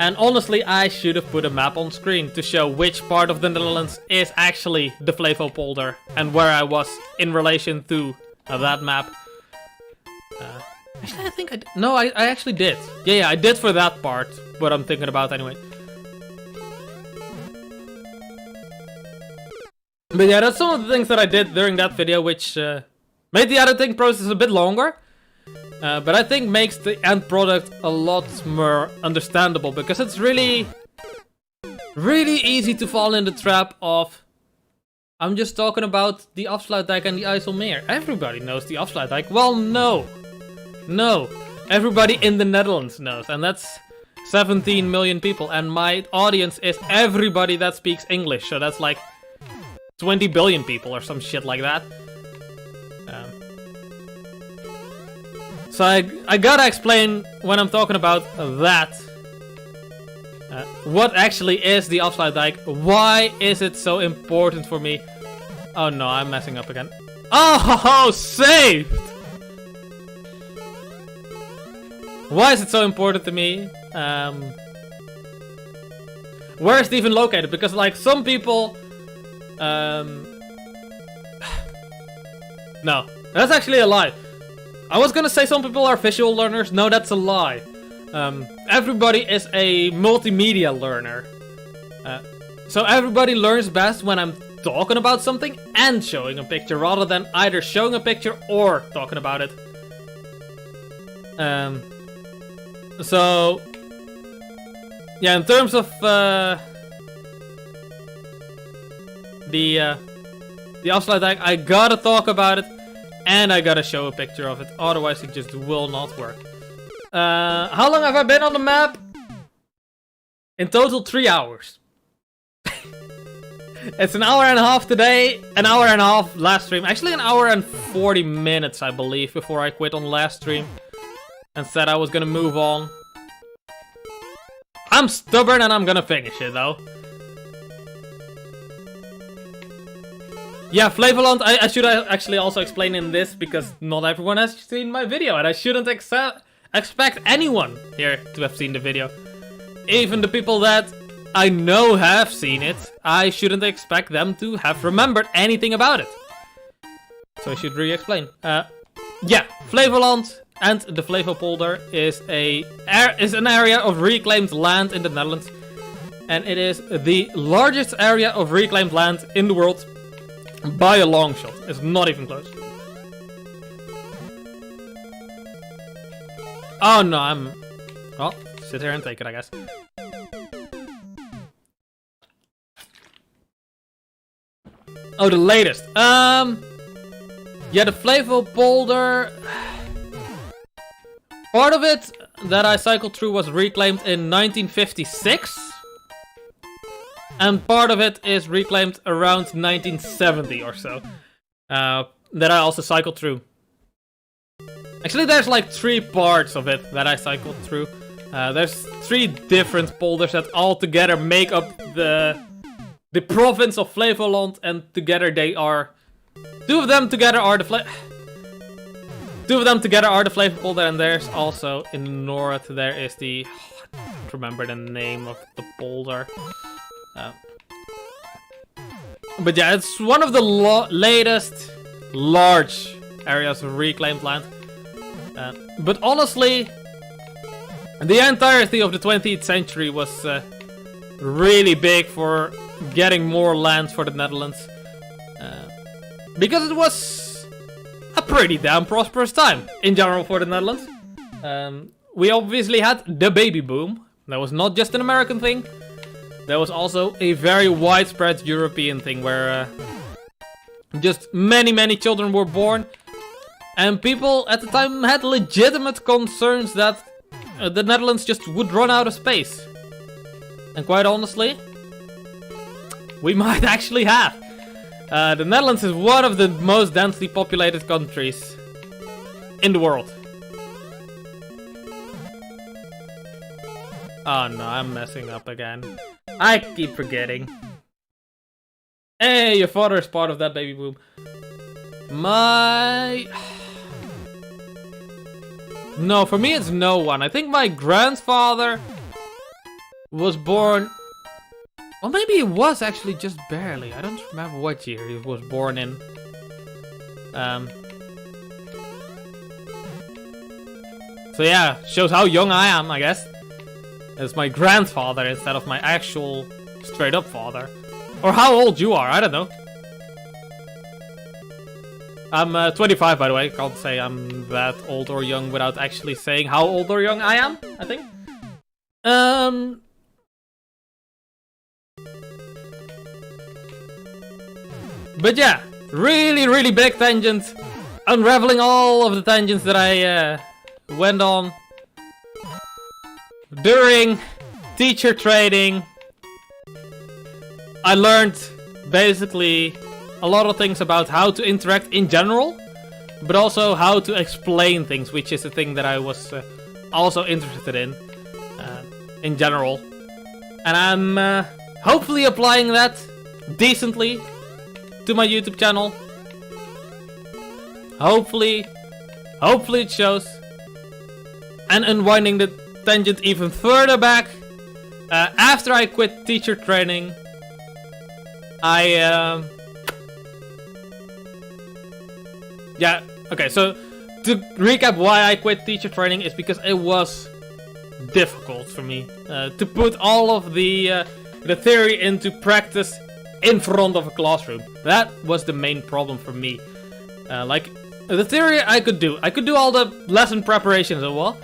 And honestly, I should have put a map on screen to show which part of the Netherlands is actually the Flevopolder and where I was in relation to that map. Actually, I think I did. No, I actually did. Yeah, I did for that part, what I'm thinking about anyway. But yeah, that's some of the things that I did during that video, which made the editing process a bit longer. But I think makes the end product a lot more understandable, because it's really easy to fall in the trap of I'm just talking about the Afsluitdijk and the IJsselmeer. Everybody knows the Afsluitdijk. Well, no. Everybody in the Netherlands knows, and that's 17 million people, and my audience is everybody that speaks English, so that's like 20 billion people or some shit like that. So I gotta explain when I'm talking about that. What actually is the Afsluitdijk? Why is it so important for me? Oh no, I'm messing up again. Oh, saved! Why is it so important to me? Where is it even located? Because like some people... No, that's actually a lie. I was gonna say some people are visual learners. No, that's a lie. Everybody is a multimedia learner. So everybody learns best when I'm talking about something and showing a picture, rather than either showing a picture or talking about it. So yeah, in terms of the Afsluitdijk, I gotta talk about it. And I gotta show a picture of it, otherwise it just will not work. How long have I been on the map? In total, 3 hours. It's an hour and a half today, an hour and a half last stream. Actually, an hour and 40 minutes, I believe, before I quit on last stream. And said I was gonna move on. I'm stubborn and I'm gonna finish it, though. Yeah, Flevoland, I should actually also explain in this, because not everyone has seen my video, and I shouldn't expect anyone here to have seen the video. Even the people that I know have seen it, I shouldn't expect them to have remembered anything about it. So I should re-explain. Yeah, Flevoland and the Flevopolder is an area of reclaimed land in the Netherlands. And it is the largest area of reclaimed land in the world. By a long shot. It's not even close. Oh no, well, sit here and take it, I guess. Oh, the latest. Yeah, the Flevopolder. Part of it that I cycled through was reclaimed in 1956. And part of it is reclaimed around 1970 or so. That I also cycled through. Actually, there's like 3 parts of it that I cycled through. There's 3 different polders that all together make up the province of Flevoland, and together they are... Two of them together are the Flevopolder, and there's also in the north there is the... I don't remember the name of the polder. But yeah, it's one of the latest large areas of reclaimed land. But honestly, the entirety of the 20th century was really big for getting more land for the Netherlands. Because it was a pretty damn prosperous time in general for the Netherlands. We obviously had the baby boom. That was not just an American thing. there was also a very widespread European thing where just many children were born. And people at the time had legitimate concerns that the Netherlands just would run out of space. And quite honestly, we might actually have. The Netherlands is one of the most densely populated countries in the world. Oh no, I'm messing up again. I keep forgetting. Hey, your father is part of that baby boom. No, for me it's no one. I think my grandfather was born... Well, maybe he was actually just barely. I don't remember what year he was born in. So yeah, shows how young I am, I guess. It's my grandfather instead of my actual straight up father. Or how old you are, I don't know. I'm 25, by the way. Can't say I'm that old or young without actually saying how old or young I am, I think. But yeah, really big tangent. Unraveling all of the tangents that I went on during teacher training. I learned basically a lot of things about how to interact in general, but also how to explain things, which is a thing that I was also interested in general. And I'm hopefully applying that decently to my YouTube channel. Hopefully it shows. And unwinding the tangent even further back, after I quit teacher training, yeah, okay, so to recap why I quit teacher training is because it was difficult for me to put all of the theory into practice in front of a classroom. That was the main problem for me. Like, the theory I could do all the lesson preparations as well,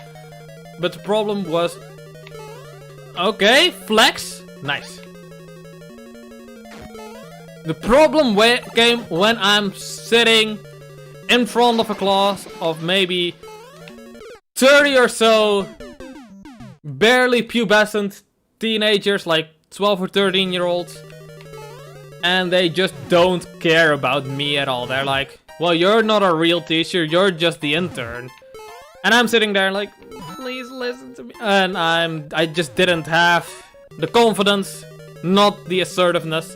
but the problem was, okay, flex, nice. The problem came when I'm sitting in front of a class of maybe 30 or so barely pubescent teenagers, like 12 or 13 year olds, and they just don't care about me at all. They're like, well, you're not a real teacher, you're just the intern. And I'm sitting there like, please listen to me. And I just didn't have the confidence, not the assertiveness,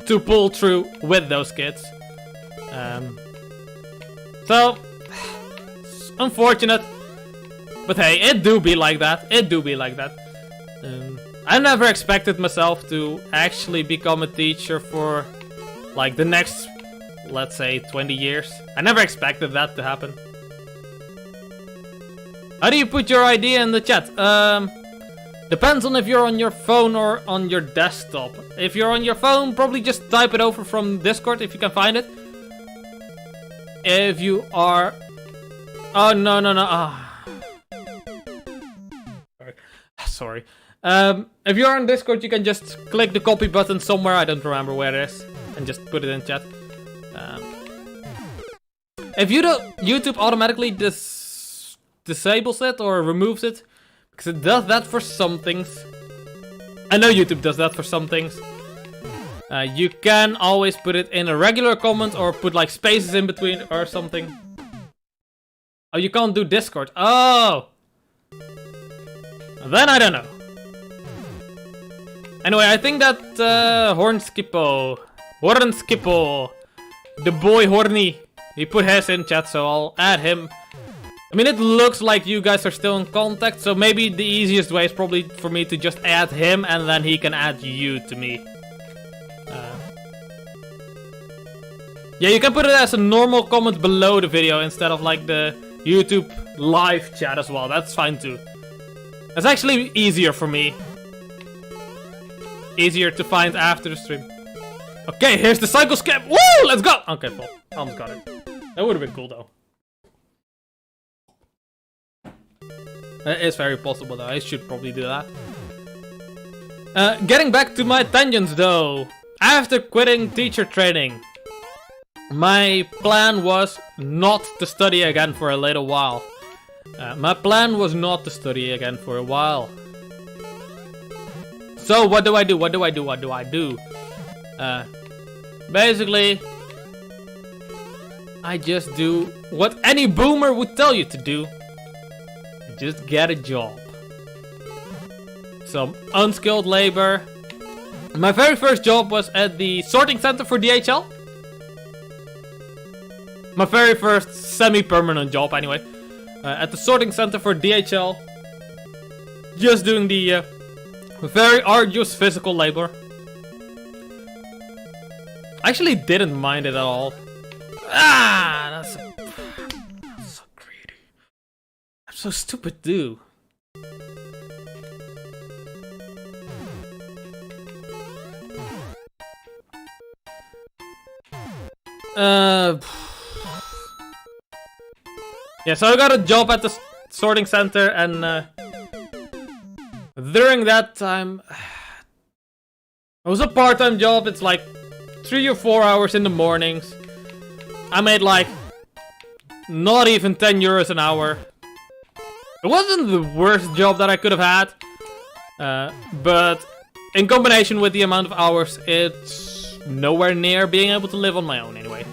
to pull through with those kids. So, it's unfortunate, but hey, it do be like that. I never expected myself to actually become a teacher for like the next, let's say, 20 years. I never expected that to happen. How do you put your idea in the chat? Depends on if you're on your phone or on your desktop. If you're on your phone, probably just type it over from Discord if you can find it. If you are... Oh, no. Sorry. If you're on Discord, you can just click the copy button somewhere. I don't remember where it is. And just put it in chat. If you don't... YouTube automatically disables it or removes it. Because it does that for some things. I know YouTube does that for some things. You can always put it in a regular comment or put like spaces in between or something. Oh, you can't do Discord. Oh! Then I don't know. Anyway, I think that Hornskippo, the boy Horny, he put his in chat, so I'll add him. I mean, it looks like you guys are still in contact, so maybe the easiest way is probably for me to just add him and then he can add you to me. Yeah, you can put it as a normal comment below the video instead of like the YouTube live chat as well. That's fine too. That's actually easier for me. Easier to find after the stream. Okay, here's the cycle skip. Woo! Let's go! Okay, well, almost got it. That would have been cool though. It is very possible though. I should probably do that. Getting back to my tangents though. After quitting teacher training, my plan was not to study again for a little while. So what do I do? Basically, I just do what any boomer would tell you to do. Just get a job. Some unskilled labor. My very first job was at the sorting center for DHL. My very first semi-permanent job anyway. At the sorting center for DHL. Just doing the very arduous physical labor. I actually didn't mind it at all. That's so greedy. I'm so stupid, dude. Yeah, so I got a job at the sorting center, and during that time, it was a part-time job. It's like 3 or 4 hours in the mornings. I made like not even 10 euros an hour. It wasn't the worst job that I could have had, but in combination with the amount of hours, it's nowhere near being able to live on my own anyway.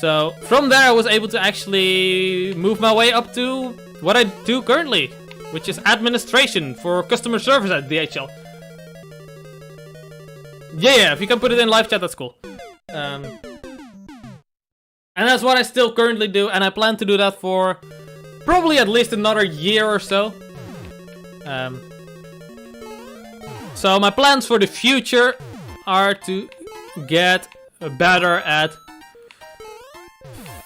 So from there I was able to actually move my way up to what I do currently, which is administration for customer service at DHL. Yeah, if you can put it in live chat, that's cool. And that's what I still currently do, and I plan to do that for probably at least another year or so. So my plans for the future are to get better at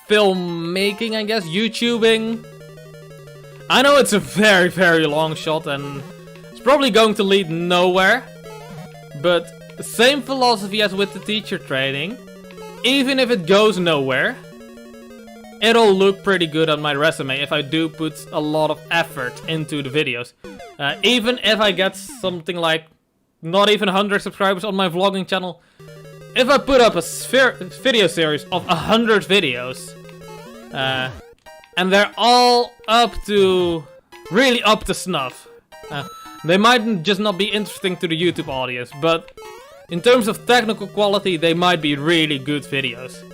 filmmaking, I guess, YouTubing. I know it's a very, very long shot and it's probably going to lead nowhere, but the same philosophy as with the teacher training. Even if it goes nowhere, it'll look pretty good on my resume if I do put a lot of effort into the videos. Even if I get something like not even 100 subscribers on my vlogging channel, if I put up a video series of 100 videos, and they're all really up to snuff, they might just not be interesting to the YouTube audience, but in terms of technical quality, they might be really good videos,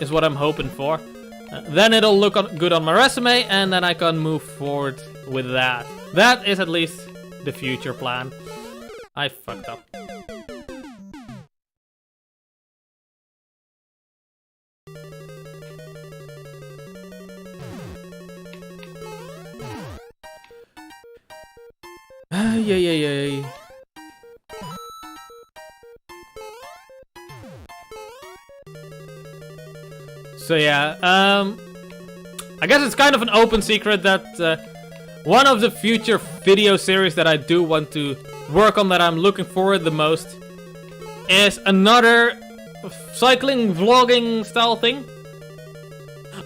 is what I'm hoping for. Then it'll look good on my resume, and then I can move forward with that. That is at least the future plan. I fucked up. Yeah. So yeah, I guess it's kind of an open secret that one of the future video series that I do want to work on, that I'm looking forward the most, is another cycling vlogging style thing.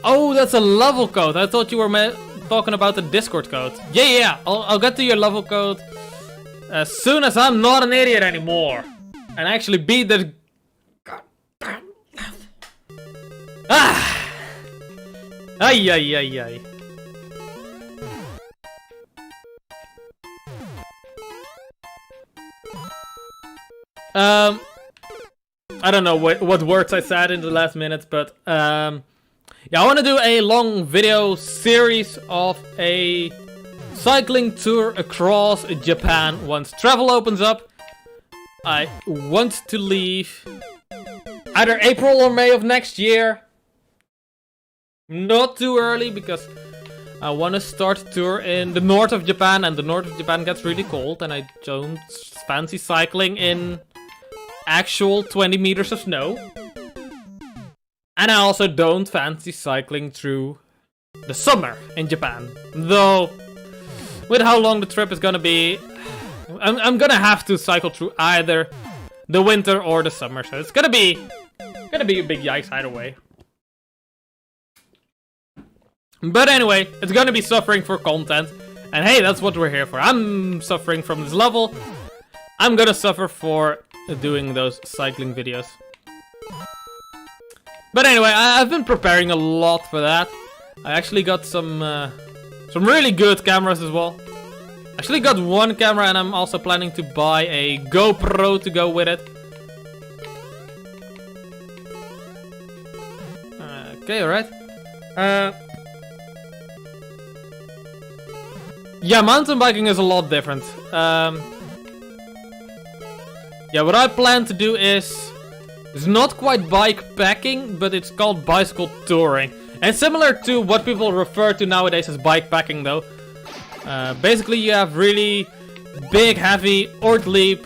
Oh, that's a level code. I thought you were talking about the Discord code. Yeah, I'll get to your level code as soon as I'm not an idiot anymore and actually beat the goddamn level. Ay. I don't know what words I said in the last minutes, but yeah, I want to do a long video series of a cycling tour across Japan once travel opens up. I want to leave either April or May of next year. Not too early, because I want to start a tour in the north of Japan, and the north of Japan gets really cold, and I don't fancy cycling in actual 20 meters of snow. And I also don't fancy cycling through the summer in Japan. Though, with how long the trip is gonna be, I'm gonna have to cycle through either the winter or the summer. So it's gonna be a big yikes either way. But anyway, it's gonna be suffering for content. And hey, that's what we're here for. I'm suffering from this level. I'm gonna suffer for doing those cycling videos. But anyway, I've been preparing a lot for that. I actually got some really good cameras as well. Actually got one camera, and I'm also planning to buy a GoPro to go with it. Okay, alright. Yeah, mountain biking is a lot different. Yeah, what I plan to do is... It's not quite bike packing, but it's called bicycle touring. And similar to what people refer to nowadays as bike packing though. Basically you have really big, heavy Ortlieb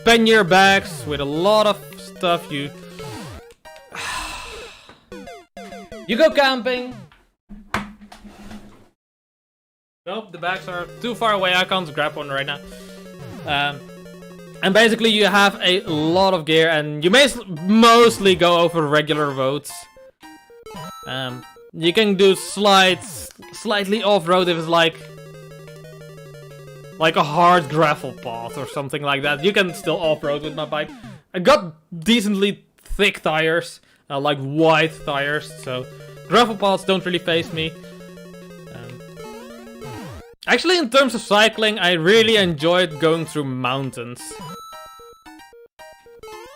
pannier bags with a lot of stuff. You go camping. Nope, the bags are too far away. I can't grab one right now. And basically you have a lot of gear, and you mostly go over regular roads. You can do slightly off-road if it's like a hard gravel path or something like that. You can still off-road with my bike. I got decently thick tires, like wide tires, so gravel paths don't really faze me. Actually, in terms of cycling, I really enjoyed going through mountains.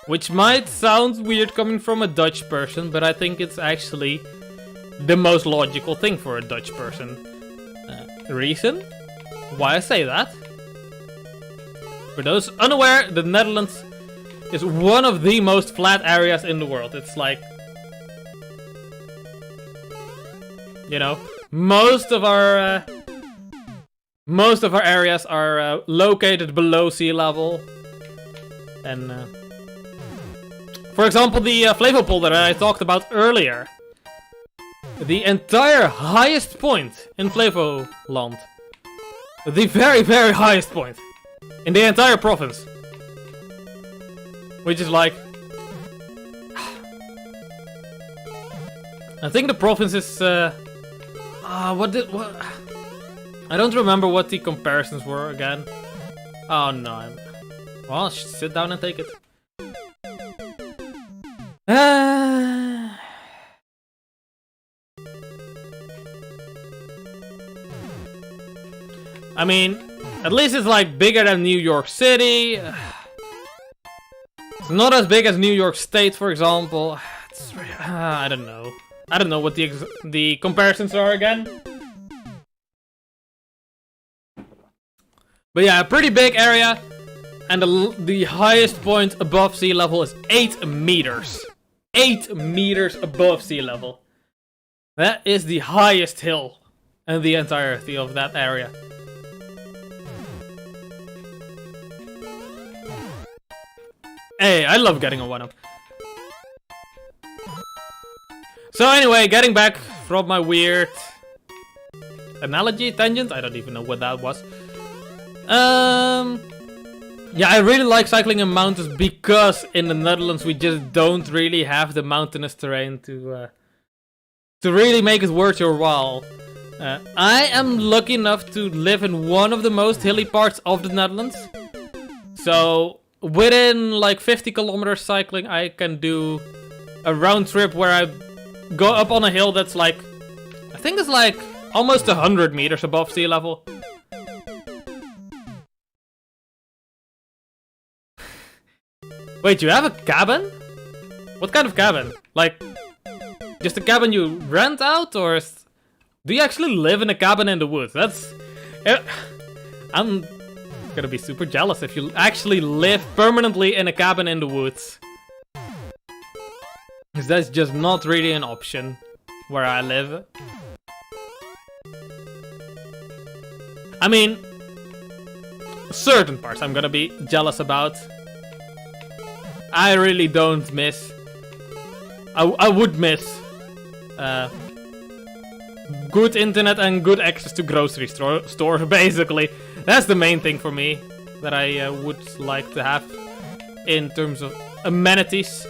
Which might sound weird coming from a Dutch person, but I think it's actually the most logical thing for a Dutch person. Reason why I say that? For those unaware, the Netherlands is one of the most flat areas in the world. It's like... You know, most of our areas are located below sea level. And, for example, the Flevopol that I talked about earlier. The entire highest point in Flevoland. The very, very highest point. In the entire province. Which is like... I think the province is... what... I don't remember what the comparisons were again. Oh no. Well, sit down and take it. I mean, at least it's like bigger than New York City. It's not as big as New York State, for example. It's, I don't know. I don't know what the comparisons are again. But yeah, a pretty big area. And the highest point above sea level is 8 meters. 8 meters above sea level. That is the highest hill in the entirety of that area. Hey, I love getting a 1-up. So anyway, getting back from my weird analogy, tangent, I don't even know what that was. Yeah, I really like cycling in mountains because in the Netherlands we just don't really have the mountainous terrain to really make it worth your while. I am lucky enough to live in one of the most hilly parts of the Netherlands. So within like 50 kilometers cycling, I can do a round trip where I go up on a hill that's like, I think it's like almost 100 meters above sea level. Wait, you have a cabin? What kind of cabin? Like, just a cabin you rent out, or do you actually live in a cabin in the woods? That's... I'm gonna be super jealous if you actually live permanently in a cabin in the woods. Because that's just not really an option where I live. I mean, certain parts I'm gonna be jealous about. I really don't miss. I would miss good internet and good access to grocery store, basically. That's the main thing for me that I would like to have in terms of amenities.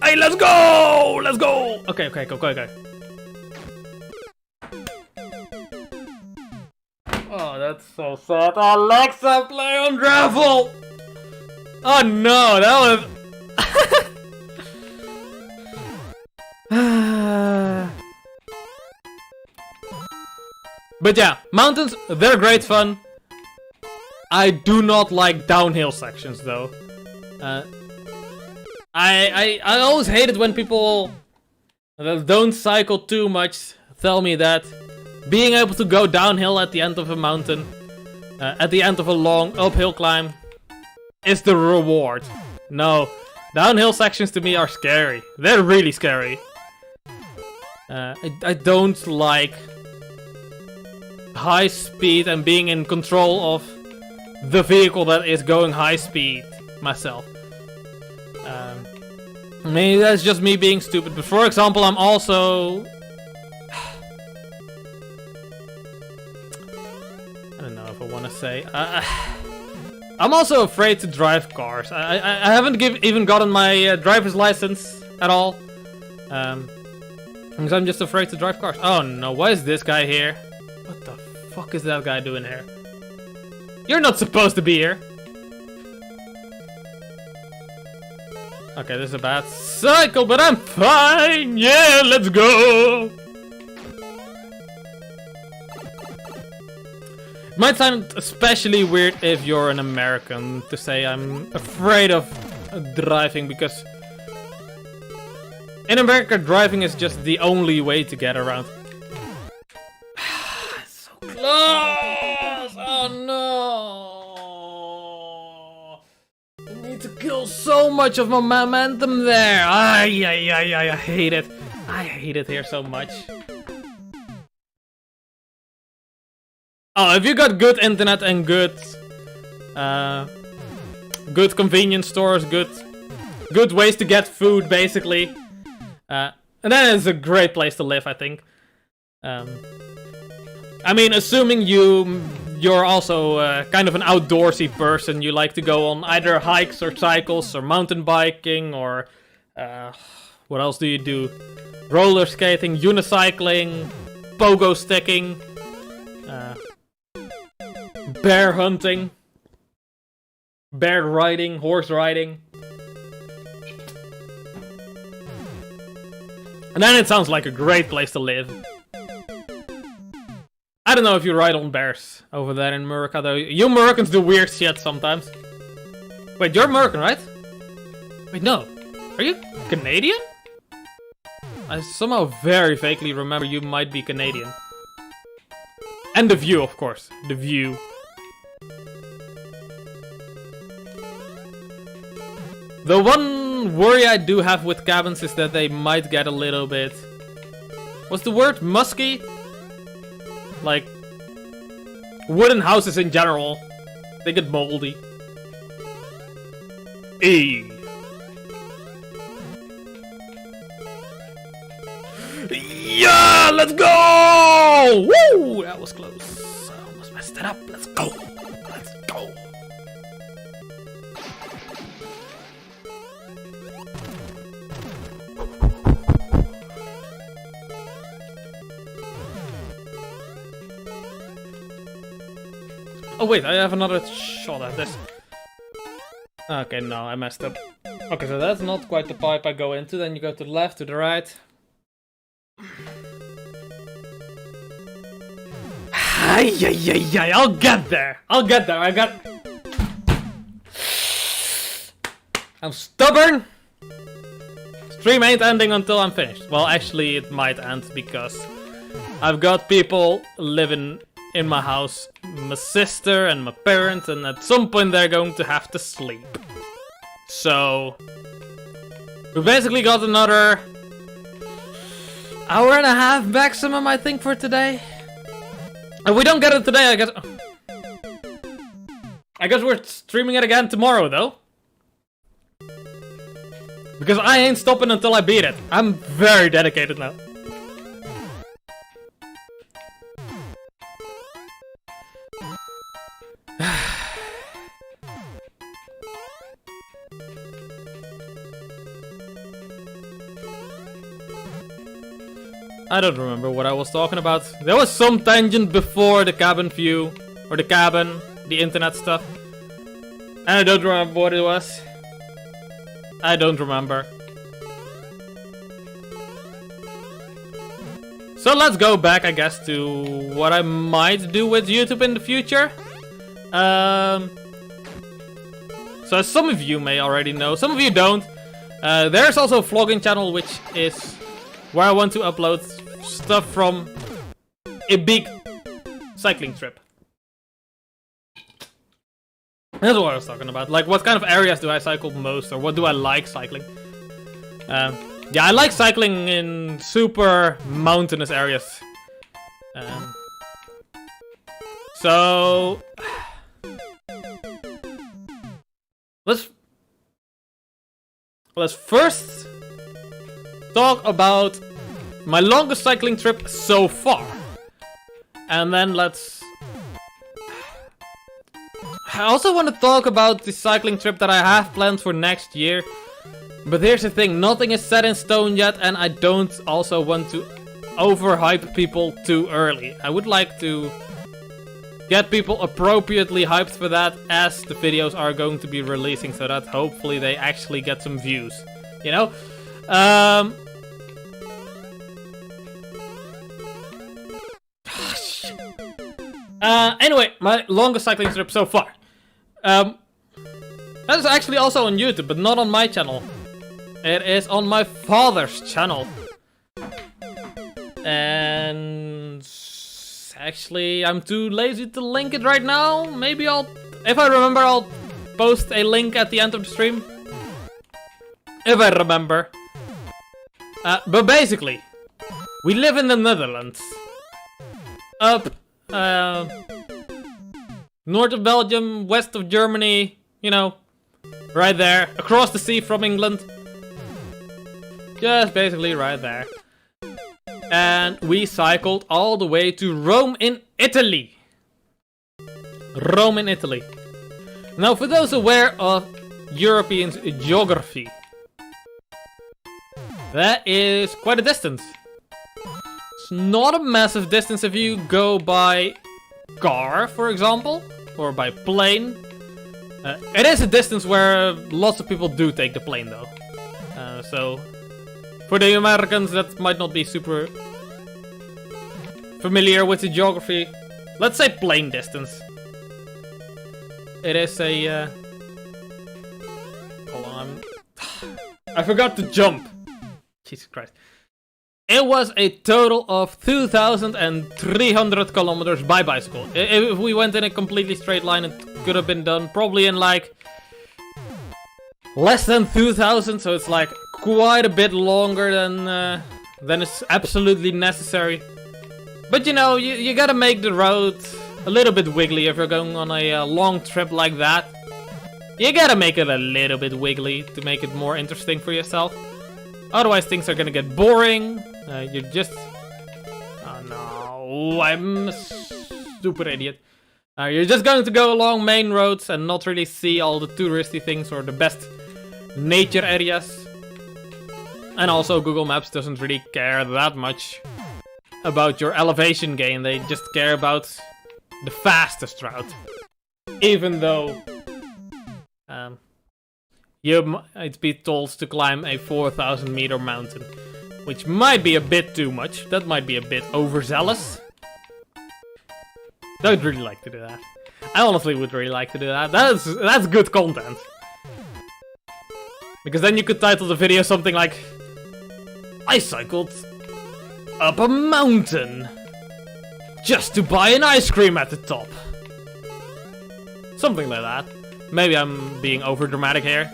Hey, let's go! Let's go! Okay, go. that's so sad. Alexa, play on Gravel! Oh no, that was... But yeah, mountains, they're great fun. I do not like downhill sections though. I always hate it when people that don't cycle too much tell me that being able to go downhill at the end of a mountain, at the end of a long uphill climb, is the reward. No, downhill sections to me are scary. They're really scary. I don't like high speed and being in control of the vehicle that is going high speed myself. Maybe that's just me being stupid, but for example, I'm also... I don't know if I want to say... I'm also afraid to drive cars. I haven't even gotten my driver's license at all. Because I'm just afraid to drive cars. Oh no, why is this guy here? What the fuck is that guy doing here? You're not supposed to be here. Okay, this is a bad cycle, but I'm fine! Yeah, let's go! It might sound especially weird if you're an American to say I'm afraid of driving, because in America driving is just the only way to get around. It's so close! Oh no! I need to kill so much of my momentum there! I hate it. I hate it here so much. Oh, if you got good internet and good convenience stores, good ways to get food, basically, and then it's a great place to live, I think. I mean, assuming you're also kind of an outdoorsy person, you like to go on either hikes or cycles or mountain biking or what else do you do? Roller skating, unicycling, pogo sticking, bear hunting, bear riding, horse riding. And then it sounds like a great place to live. I don't know if you ride on bears over there in America though. You Americans do weird shit sometimes. Wait, you're American, right? Wait, no. Are you Canadian? I somehow very vaguely remember you might be Canadian. And The View, of course. The View. The one worry I do have with cabins is that they might get a little bit... What's the word? Musky? Like... wooden houses in general. They get moldy. Eee. Yeah! Let's go! Woo! That was close. I almost messed it up. Let's go! Let's go! Oh wait, I have another shot at this. Okay, no, I messed up. Okay, so that's not quite the pipe I go into. Then you go to the left, to the right. I'll get there. I'll get there. I'm stubborn. Stream ain't ending until I'm finished. Well, actually, it might end because I've got people living in my house, my sister and my parents, and at some point they're going to have to sleep. So we basically got another hour and a half maximum, I think, for today. If we don't get it today, I guess we're streaming it again tomorrow, though. Because I ain't stopping until I beat it. I'm very dedicated now. I don't remember what I was talking about. There was some tangent before the cabin view. or the cabin, the internet stuff. And I don't remember what it was. I don't remember. So let's go back, I guess, to what I might do with YouTube in the future. So as some of you may already know, some of you don't. There's also a vlogging channel, which is where I want to upload stuff from a big cycling trip. That's what I was talking about. Like, what kind of areas do I cycle most, or what do I like cycling? Yeah, I like cycling in super mountainous areas. So let's first talk about my longest cycling trip so far, and then I also want to talk about the cycling trip that I have planned for next year. But here's the thing, nothing is set in stone yet, and I don't also want to overhype people too early. I would like to get people appropriately hyped for that as the videos are going to be releasing, so that hopefully they actually get some views. You know? Anyway, my longest cycling trip so far. That is actually also on YouTube, but not on my channel. It is on my father's channel. And actually, I'm too lazy to link it right now. Maybe if I remember, I'll post a link at the end of the stream. If I remember. But basically, we live in the Netherlands. Up, north of Belgium, west of Germany, you know, right there, across the sea from England. Just basically right there. And we cycled all the way to Rome in Italy. Rome in Italy. Now, for those aware of European geography, that is quite a distance. It's not a massive distance if you go by car, for example, or by plane. It is a distance where lots of people do take the plane, though. So, for the Americans that might not be super familiar with the geography, let's say plane distance. It is a... Hold on, I forgot to jump. Jesus Christ. It was a total of 2,300 kilometers by bicycle. If we went in a completely straight line, it could have been done probably in like less than 2,000, so it's like quite a bit longer than is absolutely necessary. But you know, you gotta make the road a little bit wiggly if you're going on a long trip like that. You gotta make it a little bit wiggly to make it more interesting for yourself. Otherwise things are gonna get boring. You're just... Oh no, I'm a stupid idiot. You're just going to go along main roads and not really see all the touristy things or the best nature areas. And also Google Maps doesn't really care that much about your elevation gain. They just care about the fastest route. Even though you might be told to climb a 4,000 meter mountain. Which might be a bit too much. That might be a bit overzealous. Don't really like to do that. I honestly would really like to do that. That's good content. Because then you could title the video something like, I cycled up a mountain just to buy an ice cream at the top. Something like that. Maybe I'm being over dramatic here.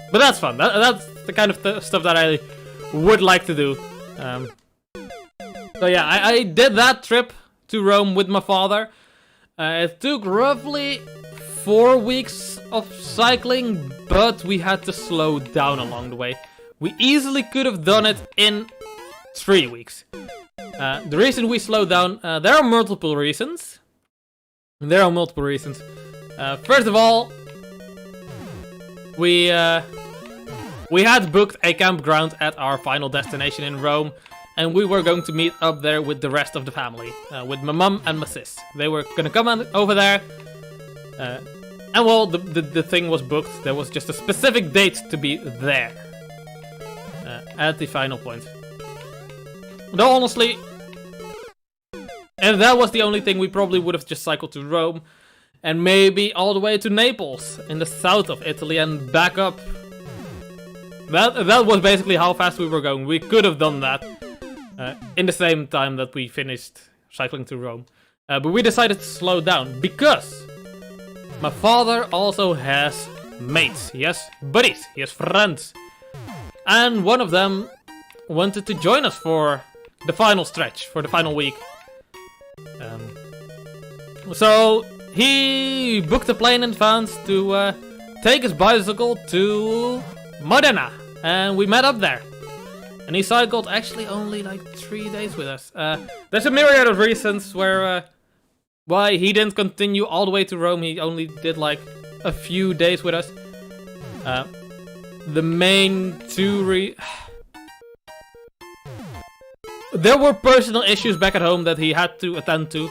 But that's fun. That's the kind of stuff that I would like to do. So yeah, I did that trip to Rome with my father. It took roughly 4 weeks of cycling, but we had to slow down along the way. We easily could have done it in 3 weeks. The reason we slowed down, there are multiple reasons. First of all, we had booked a campground at our final destination in Rome, and we were going to meet up there with the rest of the family, with my mum and my sis. They were gonna come on over there, and well, the thing was booked. There was just a specific date to be there, at the final point. Though honestly, if that was the only thing, we probably would have just cycled to Rome, and maybe all the way to Naples, in the south of Italy, and back up. That was basically how fast we were going. We could have done that in the same time that we finished cycling to Rome. But we decided to slow down because my father also has mates. He has buddies. He has friends. And one of them wanted to join us for the final stretch, for the final week. So he booked a plane in advance to take his bicycle to Modena, and we met up there. And he cycled actually only like 3 days with us. There's a myriad of reasons where why he didn't continue all the way to Rome. He only did like a few days with us. The main two there were personal issues back at home that he had to attend to.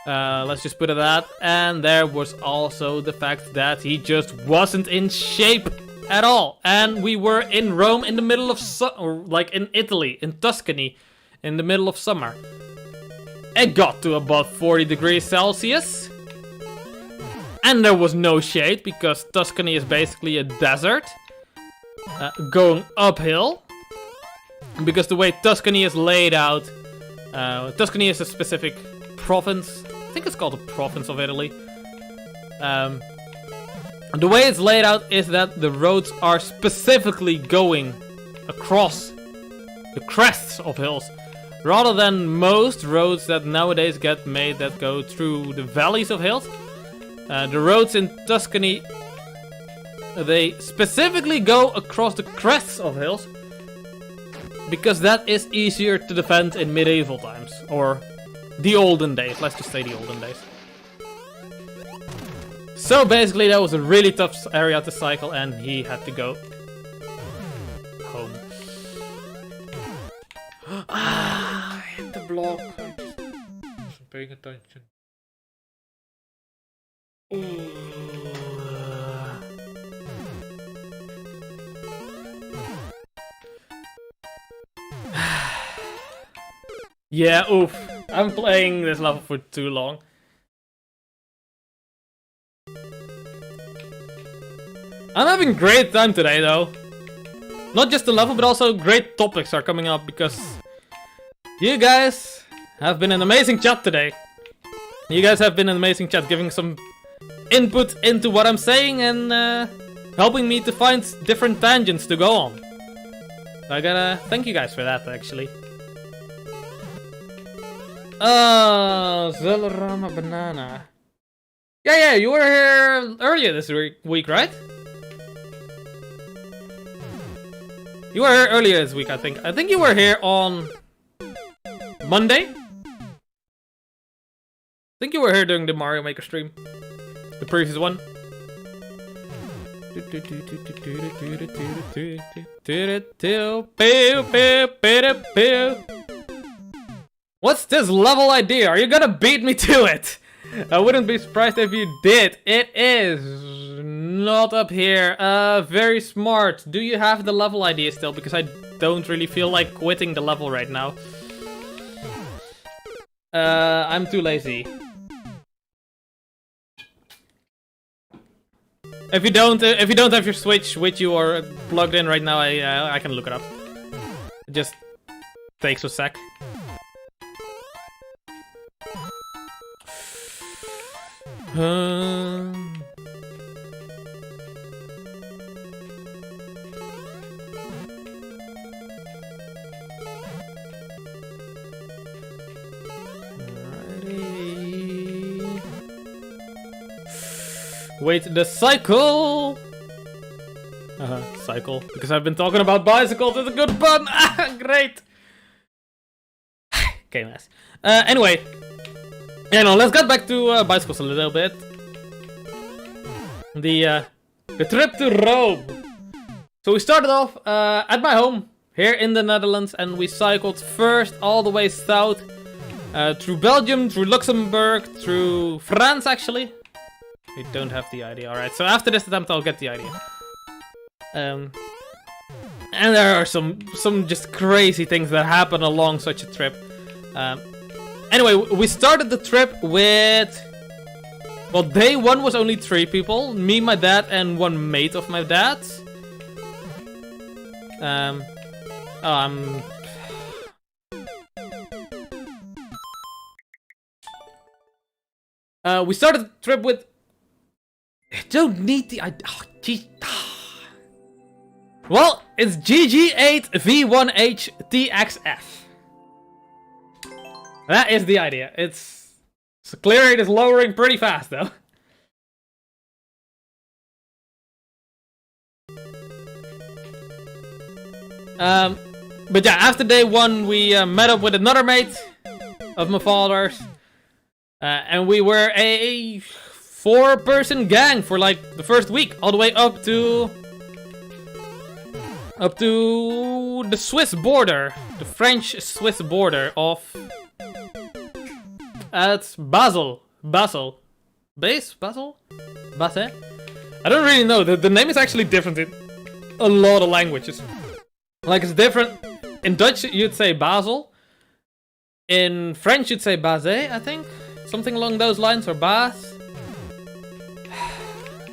Let's just put it at that. And there was also the fact that he just wasn't in shape at all. And we were in Rome in the middle of like in Italy, in Tuscany, in the middle of summer. It got to about 40 degrees Celsius. And there was no shade because Tuscany is basically a desert. Going uphill. Because the way Tuscany is laid out, Tuscany is a specific province. I think it's called the province of Italy. The way it's laid out is that the roads are specifically going across the crests of hills, rather than most roads that nowadays get made that go through the valleys of hills. The roads in Tuscany, they specifically go across the crests of hills, because that is easier to defend in medieval times, or the olden days, let's just say the olden days. So basically that was a really tough area to cycle, and he had to go home. I hit the block. I just wasn't paying attention. Yeah, oof. I'm playing this level for too long. I'm having a great time today, though. Not just the level, but also great topics are coming up, because you guys have been an amazing chat today. You guys have been an amazing chat, giving some input into what I'm saying and helping me to find different tangents to go on. So I gotta thank you guys for that, actually. Oh, Zellerama Banana. Yeah, you were here earlier this week, right? You were here earlier this week, I think. I think you were here on Monday? I think you were here during the Mario Maker stream. The previous one. What's this level idea? Are you gonna beat me to it? I wouldn't be surprised if you did. It is not up here. Very smart. Do you have the level idea still? Because I don't really feel like quitting the level right now. I'm too lazy. If you don't have your Switch with you or plugged in right now, I can look it up. It just takes a sec. Wait, the cycle! Cycle. Because I've been talking about bicycles, it's a good pun! Great! Okay, nice. Anyway. Yeah, no, let's get back to bicycles a little bit. The trip to Rome. So we started off at my home here in the Netherlands, and we cycled first all the way south through Belgium, through Luxembourg, through France actually. We don't have the idea. Alright, so after this attempt I'll get the idea. And there are some just crazy things that happen along such a trip. Anyway, we started the trip with... Well, day 1 was only 3 people. Me, my dad, and one mate of my dad's. We started the trip with... I don't need the... Oh, geez. Well, it's GG8V1HTXF. That is the idea. It's... So clear rate is lowering pretty fast, though. But yeah, after day 1, we met up with another mate of my father's. And we were a 4-person gang for like the first week, all the way up to the Swiss border, the French-Swiss border of at Basel. Basel. Basel? I don't really know. The name is actually different in a lot of languages. Like, it's different. In Dutch, you'd say Basel. In French, you'd say Bazé, I think. Something along those lines, or Bas.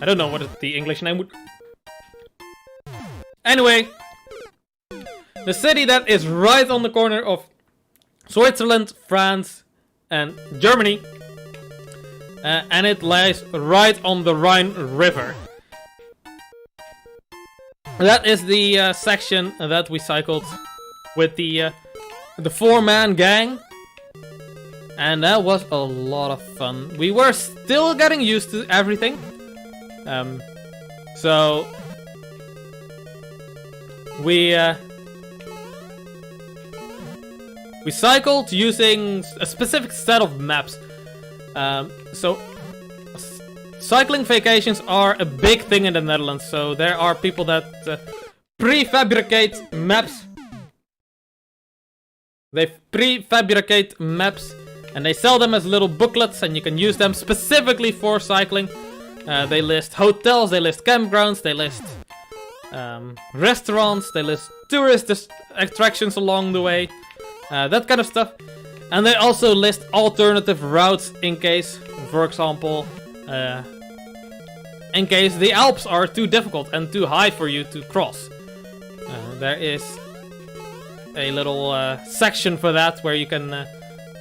I don't know what the English name would... Anyway. The city that is right on the corner of Switzerland, France, and Germany. And it lies right on the Rhine River. That is the section that we cycled with the 4-man gang. And that was a lot of fun. We were still getting used to everything. So we cycled using a specific set of maps. So cycling vacations are a big thing in the Netherlands. So there are people that prefabricate maps. They prefabricate maps and they sell them as little booklets, and you can use them specifically for cycling. They list hotels, they list campgrounds, they list restaurants, they list tourist attractions along the way, that kind of stuff. And they also list alternative routes in case, for example, in case the Alps are too difficult and too high for you to cross. There is a little section for that where you can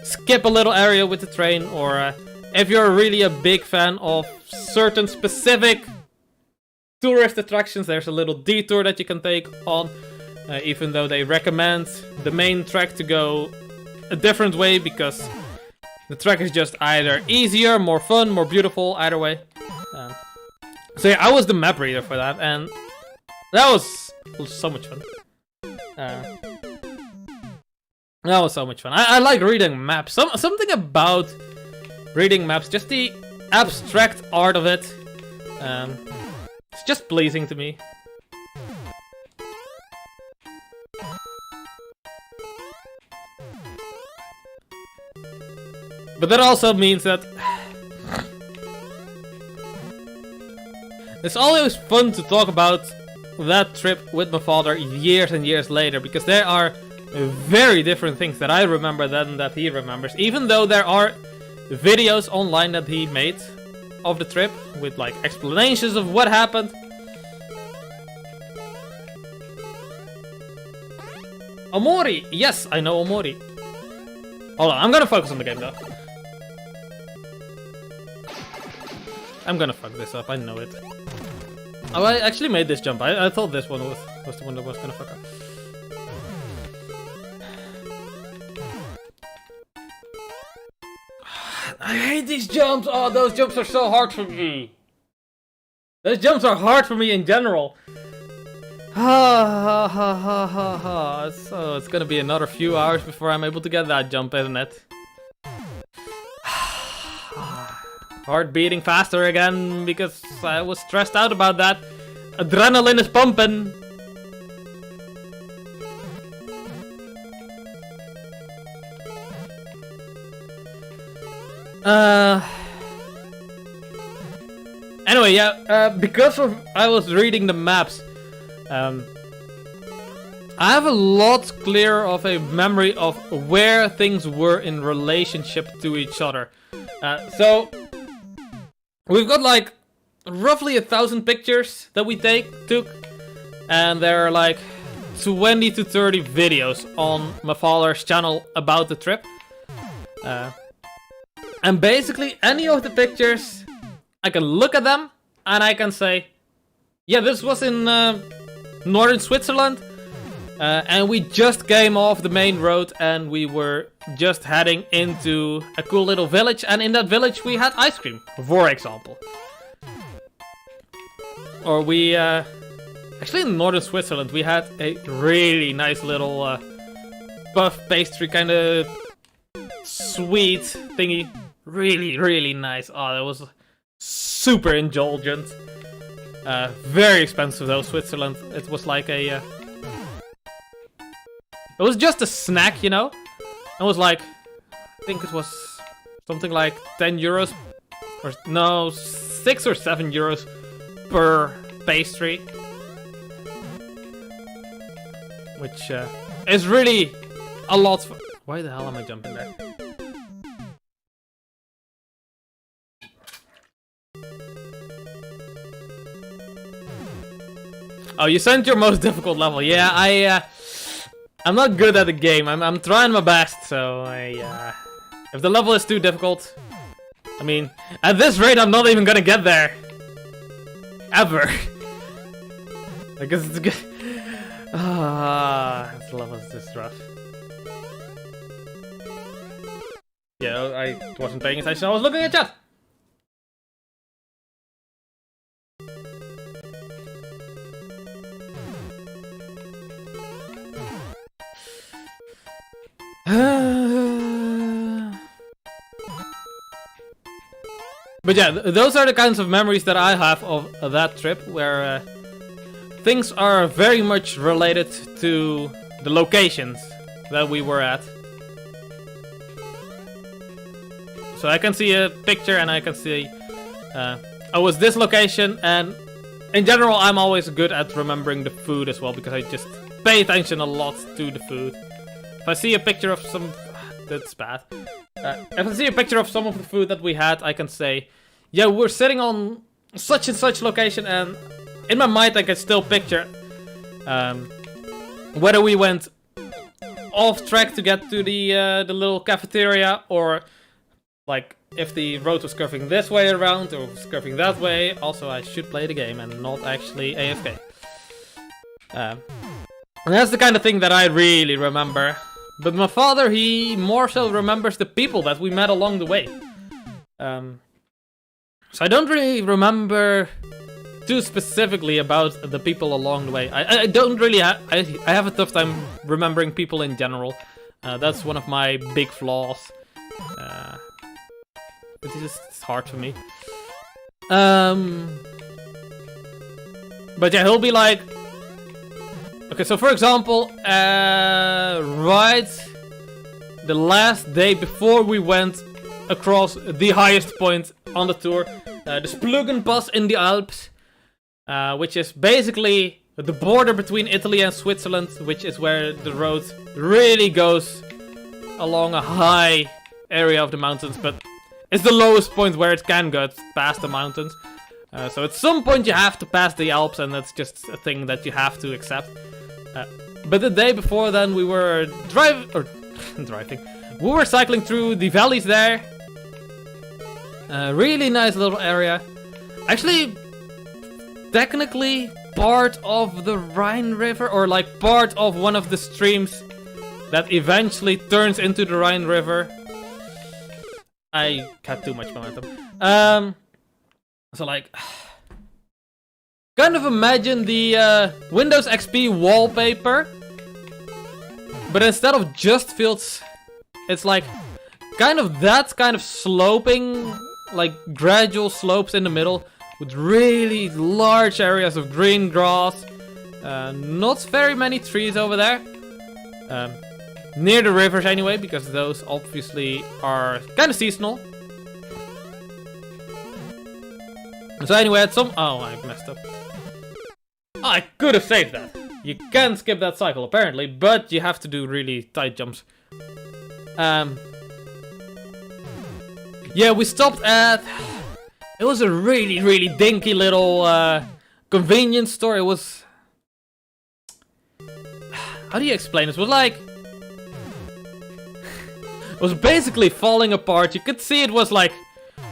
skip a little area with the train, or if you're really a big fan of certain specific tourist attractions, there's a little detour that you can take on, even though they recommend the main track to go a different way because the track is just either easier, more fun, more beautiful, either way. So yeah, I was the map reader for that, and that was so much fun. That was so much fun. I like reading maps. Something about reading maps, just the abstract art of it. It's just pleasing to me. But that also means that it's always fun to talk about that trip with my father years and years later, because there are very different things that I remember than that he remembers, even though there are videos online that he made of the trip with like explanations of what happened. Omori! Yes, I know Omori. Hold on, I'm gonna focus on the game though. I'm gonna fuck this up, I know it. Oh, I actually made this jump. I thought this one was the one that was gonna fuck up. I hate these jumps! Oh, those jumps are so hard for me! Those jumps are hard for me in general. Ha ha ha ha ha ha. So it's gonna be another few hours before I'm able to get that jump, isn't it? Heart beating faster again because I was stressed out about that. Adrenaline is pumping. Anyway, yeah, because I was reading the maps, I have a lot clearer of a memory of where things were in relationship to each other. So we've got like roughly 1,000 pictures that we took, and there are like 20 to 30 videos on my father's channel about the trip. And basically any of the pictures, I can look at them and I can say, yeah, this was in northern Switzerland, and we just came off the main road and we were just heading into a cool little village, and in that village we had ice cream, for example. Or we, actually in northern Switzerland we had a really nice little puff pastry kind of sweet thingy. Really, really nice. Oh, that was super indulgent. Very expensive though, Switzerland. It was like a... it was just a snack, you know? It was like... I think it was something like 10 euros. Or no, 6 or 7 euros per pastry. Which is really a lot for... Why the hell am I jumping there? Oh, you sent your most difficult level. Yeah, I'm not good at the game. I'm trying my best, so if the level is too difficult, I mean, at this rate, I'm not even gonna get there. Ever. Because it's good. This level is just rough. Yeah, I wasn't paying attention. I was looking at chat. But yeah, those are the kinds of memories that I have of that trip, where things are very much related to the locations that we were at. So I can see a picture and I can see, I was this location, and in general I'm always good at remembering the food as well, because I just pay attention a lot to the food. If I see a picture of some... That's bad. If I see a picture of some of the food that we had, I can say, yeah, we're sitting on such and such location, and in my mind I can still picture whether we went off track to get to the little cafeteria, or like if the road was curving this way around or was curving that way. Also, I should play the game and not actually AFK. And that's the kind of thing that I really remember. But my father, he more so remembers the people that we met along the way. So I don't really remember too specifically about the people along the way. I don't really I have a tough time remembering people in general. That's one of my big flaws. It's just hard for me. But yeah, he'll be like... Okay, so for example, right the last day before we went across the highest point on the tour, the Splugenpass in the Alps, which is basically the border between Italy and Switzerland, which is where the road really goes along a high area of the mountains, but it's the lowest point where it can go past the mountains. So at some point you have to pass the Alps, and that's just a thing that you have to accept. But the day before then we were driving. We were cycling through the valleys there. Really nice little area. Actually, technically part of the Rhine River, or like part of one of the streams that eventually turns into the Rhine River. I had too much momentum. So like... Kind of imagine the Windows XP wallpaper, but instead of just fields, it's like kind of that kind of sloping, like gradual slopes in the middle, with really large areas of green grass. Not very many trees over there. Near the rivers anyway, because those obviously are kind of seasonal. So anyway, at some... Oh, I messed up. Oh, I could have saved that. You can skip that cycle, apparently, but you have to do really tight jumps. Yeah, we stopped at... It was a really, really dinky little convenience store. It was... How do you explain this? It was like... It was basically falling apart. You could see it was like...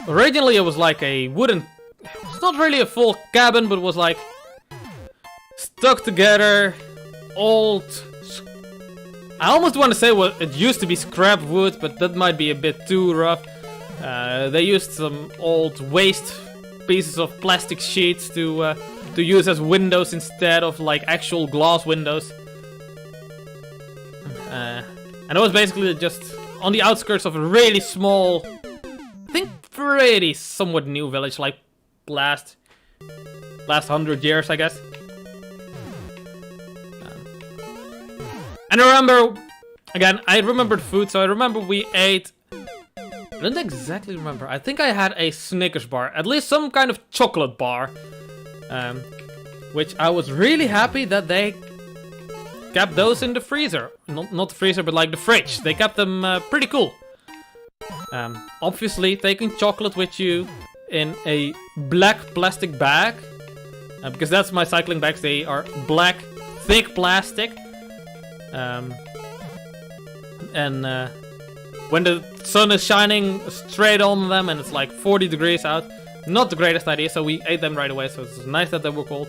Originally it was like a wooden... It's not really a full cabin, but it was like... Stuck together. Old... I almost want to say it used to be scrap wood, but that might be a bit too rough. They used some old waste pieces of plastic sheets to use as windows instead of like actual glass windows. And it was basically just on the outskirts of a really small, I think pretty somewhat new village, like last 100 years, I guess. And I remember, again, I remembered food, so I remember we ate. I don't exactly remember. I think I had a Snickers bar, at least some kind of chocolate bar, which I was really happy that they kept those in the freezer. Not the freezer, but like the fridge. They kept them pretty cool. Obviously, taking chocolate with you in a black plastic bag, because that's my cycling bags. They are black, thick plastic. When the sun is shining straight on them and it's like 40 degrees out, not the greatest idea, so we ate them right away, so it's nice that they were cold.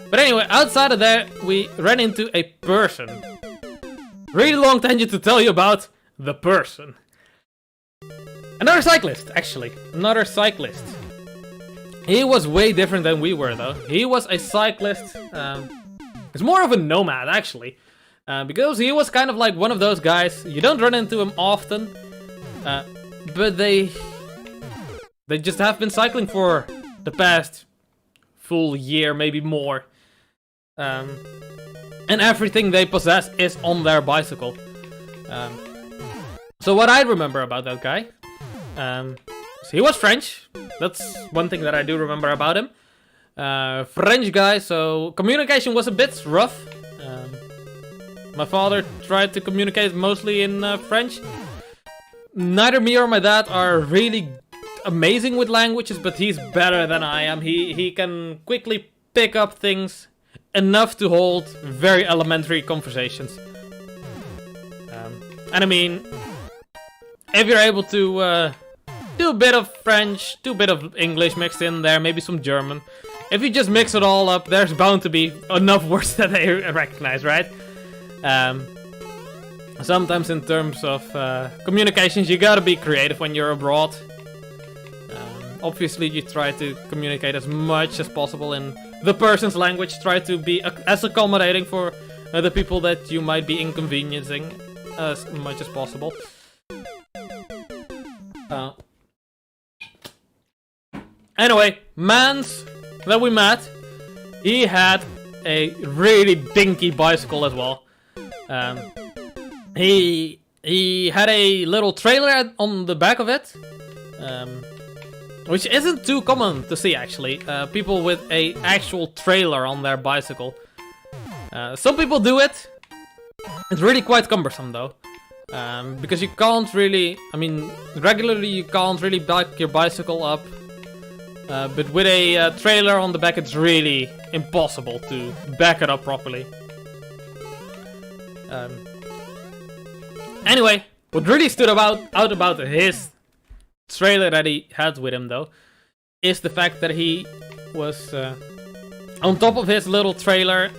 But anyway, outside of there, we ran into a person. Really long tangent to tell you about the person. Another cyclist, actually. Another cyclist. He was way different than we were, though. He was a cyclist. He's more of a nomad, actually. Because he was kind of like one of those guys. You don't run into him often. But they just have been cycling for the past full year, maybe more. And everything they possess is on their bicycle. So what I remember about that guy, so he was French. That's one thing that I do remember about him. French guy, so communication was a bit rough. My father tried to communicate mostly in French. Neither me or my dad are really amazing with languages, but he's better than I am. He can quickly pick up things enough to hold very elementary conversations. And I mean, if you're able to do a bit of French, do a bit of English mixed in there, maybe some German. If you just mix it all up, there's bound to be enough words that they recognize, right? Sometimes in terms of communications, you gotta be creative when you're abroad. Obviously, you try to communicate as much as possible in the person's language. Try to be as accommodating for the people that you might be inconveniencing as much as possible. Anyway, Mans that we met, he had a really dinky bicycle as well. He had a little trailer on the back of it, which isn't too common to see actually. People with a actual trailer on their bicycle. Some people do it. It's really quite cumbersome though, because you can't really. I mean, regularly you can't really back your bicycle up. But with a trailer on the back, it's really impossible to back it up properly. Anyway, what really stood out about his trailer that he had with him, though, is the fact that he was on top of his little trailer.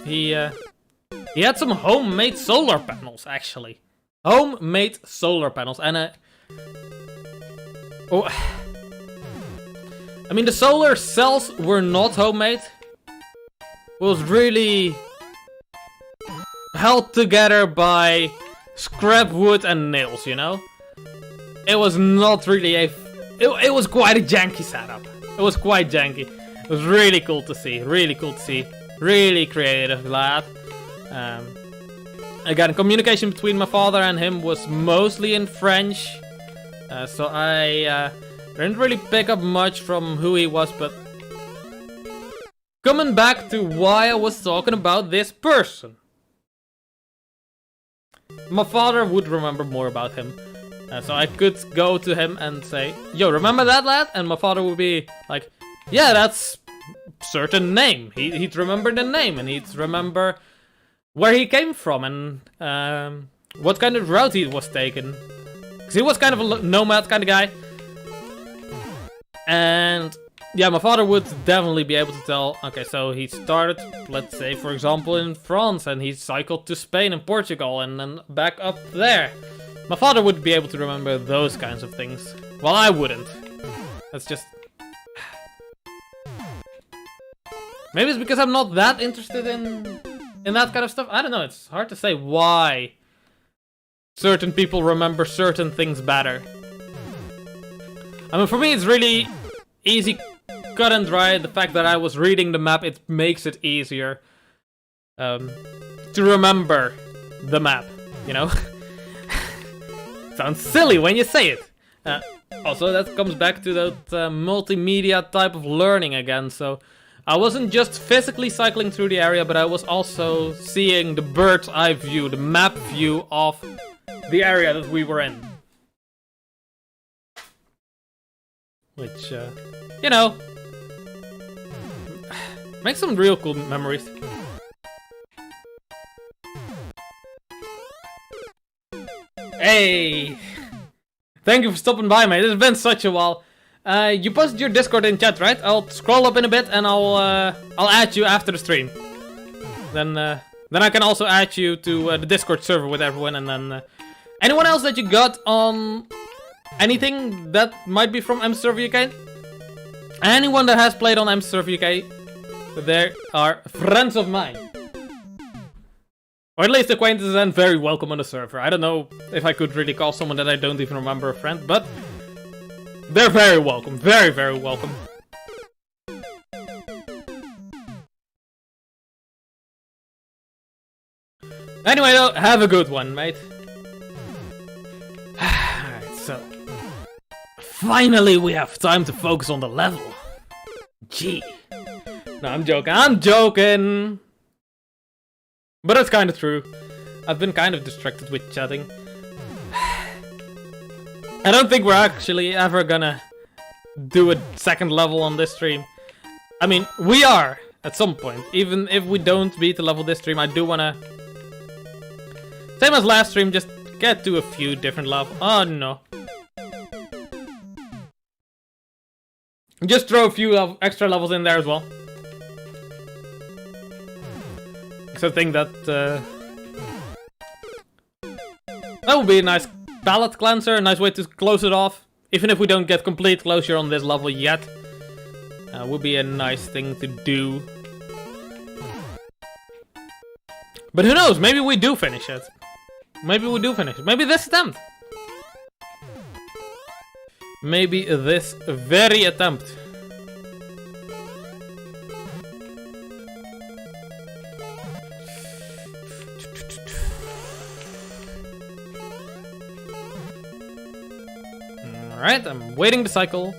He had some homemade solar panels, actually. Homemade solar panels, and oh. I mean, the solar cells were not homemade. It was really held together by scrap wood and nails, you know? It was not really a... It was quite a janky setup. It was quite janky. It was really cool to see. Really cool to see. Really creative lad. Again, communication between my father and him was mostly in French. So I Didn't really pick up much from who he was, but... Coming back to why I was talking about this person. My father would remember more about him. So I could go to him and say, yo, remember that lad? And my father would be like, yeah, that's certain name. He'd remember the name and he'd remember where he came from and what kind of route he was taking. Because he was kind of a nomad kind of guy. And yeah, my father would definitely be able to tell, okay, so he started, let's say, for example, in France, and he cycled to Spain and Portugal, and then back up there. My father would be able to remember those kinds of things. Well, I wouldn't. That's just... Maybe it's because I'm not that interested in that kind of stuff. I don't know, it's hard to say why certain people remember certain things better. I mean, for me, it's really easy, cut and dry. The fact that I was reading the map, it makes it easier to remember the map, you know? Sounds silly when you say it. Also, that comes back to that multimedia type of learning again. So I wasn't just physically cycling through the area, but I was also seeing the bird's eye view, the map view of the area that we were in. Which, you know, makes some real cool memories. Hey! Thank you for stopping by, mate. It's been such a while. You posted your Discord in chat, right? I'll scroll up in a bit and I'll add you after the stream. Then I can also add you to the Discord server with everyone, and then anyone else that you got on anything that might be from MServer UK? Anyone that has played on MServer UK, they are friends of mine. Or at least acquaintances and very welcome on the server. I don't know if I could really call someone that I don't even remember a friend, but they're very welcome. Very, very welcome. Anyway, though, have a good one, mate. Alright, so... Finally, we have time to focus on the level. Gee. No, I'm joking. I'm joking! But it's kind of true. I've been kind of distracted with chatting. I don't think we're actually ever gonna do a second level on this stream. I mean, we are at some point. Even if we don't beat the level this stream, I do wanna... Same as last stream, just get to a few different levels. Oh no. Just throw a few extra levels in there as well. I think that that would be a nice palette cleanser, a nice way to close it off. Even if we don't get complete closure on this level yet, would be a nice thing to do. But who knows? Maybe we do finish it. Maybe we do finish it. Maybe this attempt. Maybe this very attempt. Alright, I'm waiting to cycle.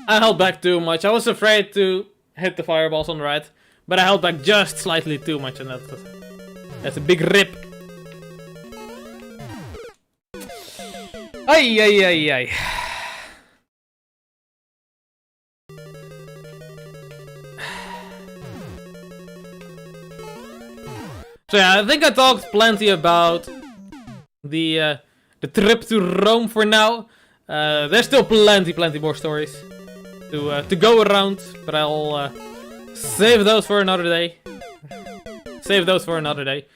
I held back too much. I was afraid to hit the fireballs on the right, but I held back just slightly too much, and that's a big rip. Ay, ay, ay, ay. So yeah, I think I talked plenty about the trip to Rome for now. There's still plenty more stories to go around, but I'll save those for another day. Save those for another day.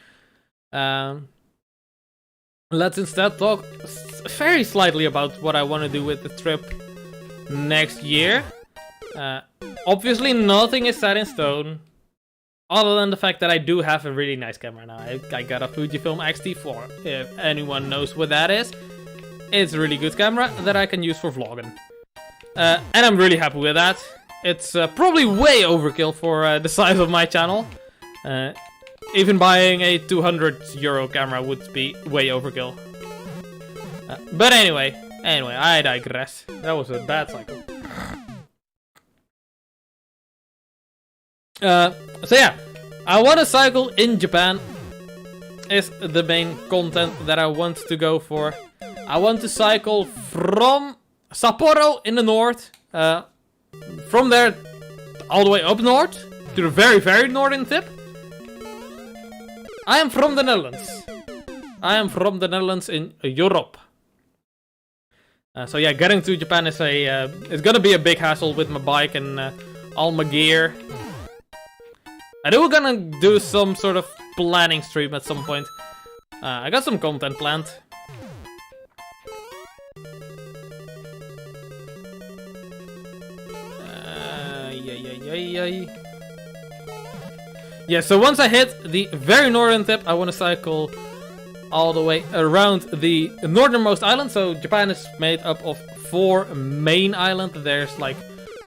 Let's instead talk very slightly about what I want to do with the trip next year. Obviously, nothing is set in stone. Other than the fact that I do have a really nice camera now. I got a Fujifilm X-T4, if anyone knows what that is. It's a really good camera that I can use for vlogging. And I'm really happy with that. It's probably way overkill for the size of my channel. even buying a €200 camera would be way overkill. But anyway, I digress. That was a bad cycle. So yeah, I want to cycle in Japan. Is the main content that I want to go for. I want to cycle from Sapporo in the north, from there all the way up north to the very, very northern tip. I am from the Netherlands. I am from the Netherlands in Europe. So yeah, getting to Japan is it's gonna be a big hassle with my bike and all my gear. I do gonna do some sort of planning stream at some point. I got some content planned. Yeah, so once I hit the very northern tip, I want to cycle all the way around the northernmost island. So Japan is made up of 4 main islands. There's like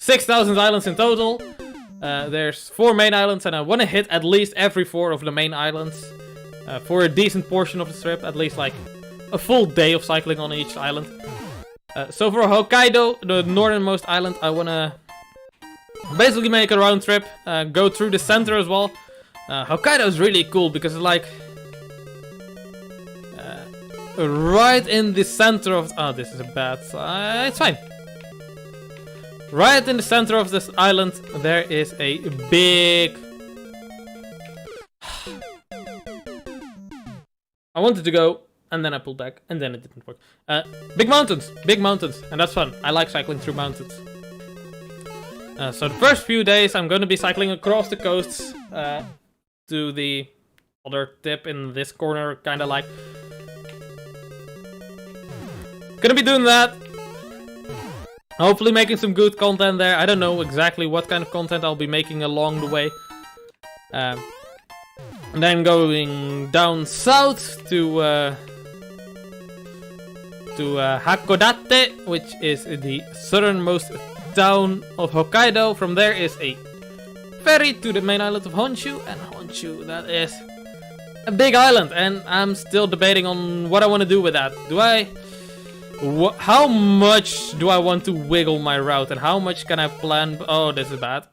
6,000 islands in total. There's 4 main islands, and I want to hit at least every 4 of the main islands for a decent portion of the trip, at least like a full day of cycling on each island. So for Hokkaido, the northernmost island, I want to basically make a round trip, go through the center as well. Hokkaido is really cool because it's like right in the center of... Oh, this is a bad... it's fine. Right in the center of this island, there is a big... I wanted to go, and then I pulled back, and then it didn't work. Big mountains, and that's fun. I like cycling through mountains. So the first few days, I'm going to be cycling across the coasts to the other tip in this corner, kind of like. Gonna be doing that. Hopefully making some good content there. I don't know exactly what kind of content I'll be making along the way. And then going down south to Hakodate, which is the southernmost town of Hokkaido. From there is a ferry to the main island of Honshu, and Honshu, that is a big island, and I'm still debating on what I want to do with that. How much do I want to wiggle my route, and how much can I plan? Oh, this is bad.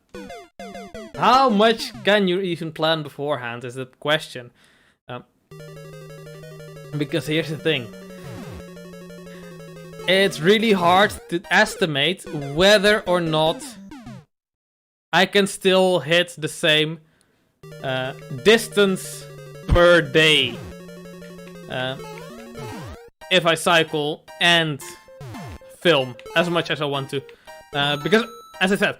How much can you even plan beforehand is the question. Because here's the thing. It's really hard to estimate whether or not I can still hit the same distance per day if I cycle and film as much as I want to. Because, as I said,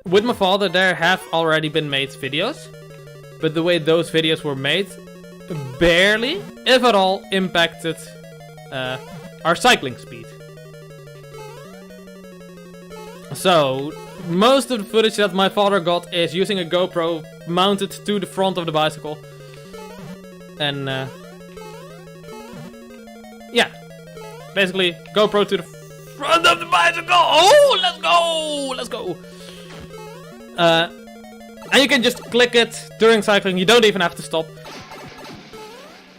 with my father there have already been made videos, but the way those videos were made barely, if at all, impacted our cycling speed. So, most of the footage that my father got is using a GoPro mounted to the front of the bicycle. And, yeah. Basically, GoPro to the front of the bicycle! Oh, let's go! Let's go! And you can just click it during cycling, you don't even have to stop.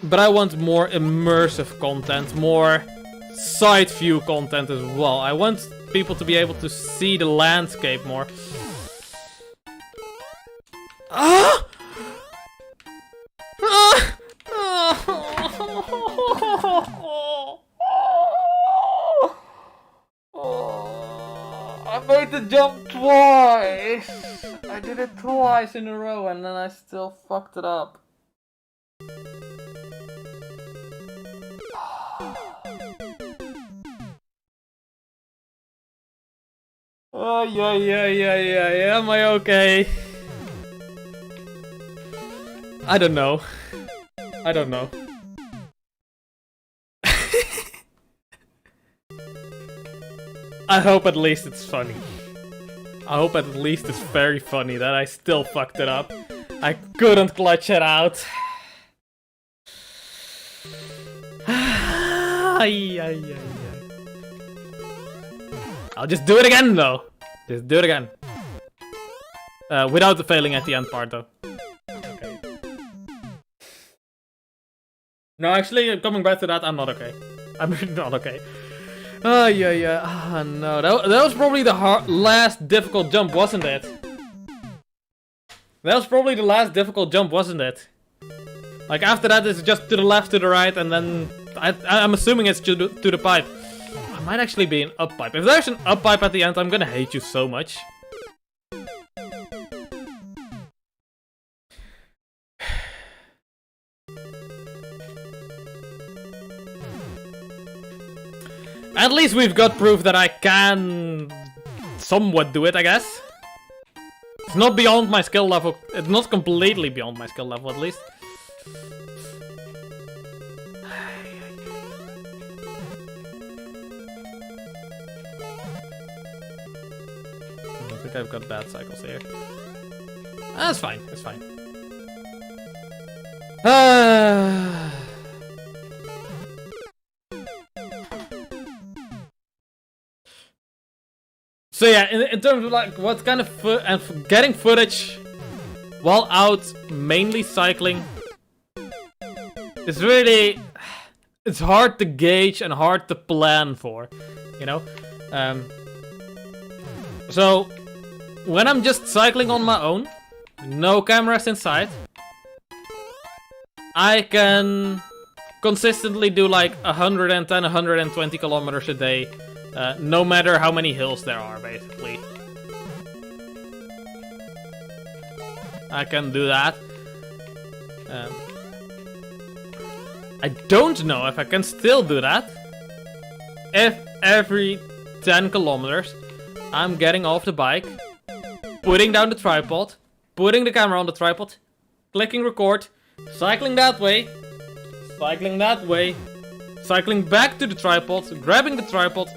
But I want more immersive content, more side view content as well. I want people to be able to see the landscape more. Ah! Ah! I made the jump twice! I did it twice in a row and then I still fucked it up. Oh, yeah, am I okay? I don't know. I don't know. I hope at least it's funny. I hope at least it's very funny that I still fucked it up. I couldn't clutch it out. I'll just do it again though. Just do it again. Without the failing at the end part though. Okay. No, actually, coming back to that, I'm not okay. I'm really not okay. Oh, yeah. Oh, no. That was probably the last difficult jump, wasn't it? That was probably the last difficult jump, wasn't it? Like, after that, it's just to the left, to the right, and then... I'm assuming it's to the pipe. It might actually be an up pipe. If there's an up pipe at the end, I'm gonna hate you so much. At least we've got proof that I can somewhat do it, I guess. It's not beyond my skill level. It's not completely beyond my skill level, at least. I think I've got bad cycles here. That's fine. It's fine. So yeah, in terms of like what kind of getting footage while out mainly cycling, it's really, it's hard to gauge and hard to plan for, you know? So when I'm just cycling on my own, no cameras inside, I can consistently do like 110, 120 kilometers a day. No matter how many hills there are, basically. I can do that. I don't know if I can still do that if every 10 kilometers I'm getting off the bike, putting down the tripod, putting the camera on the tripod, clicking record, cycling that way, cycling that way, cycling back to the tripod, grabbing the tripod,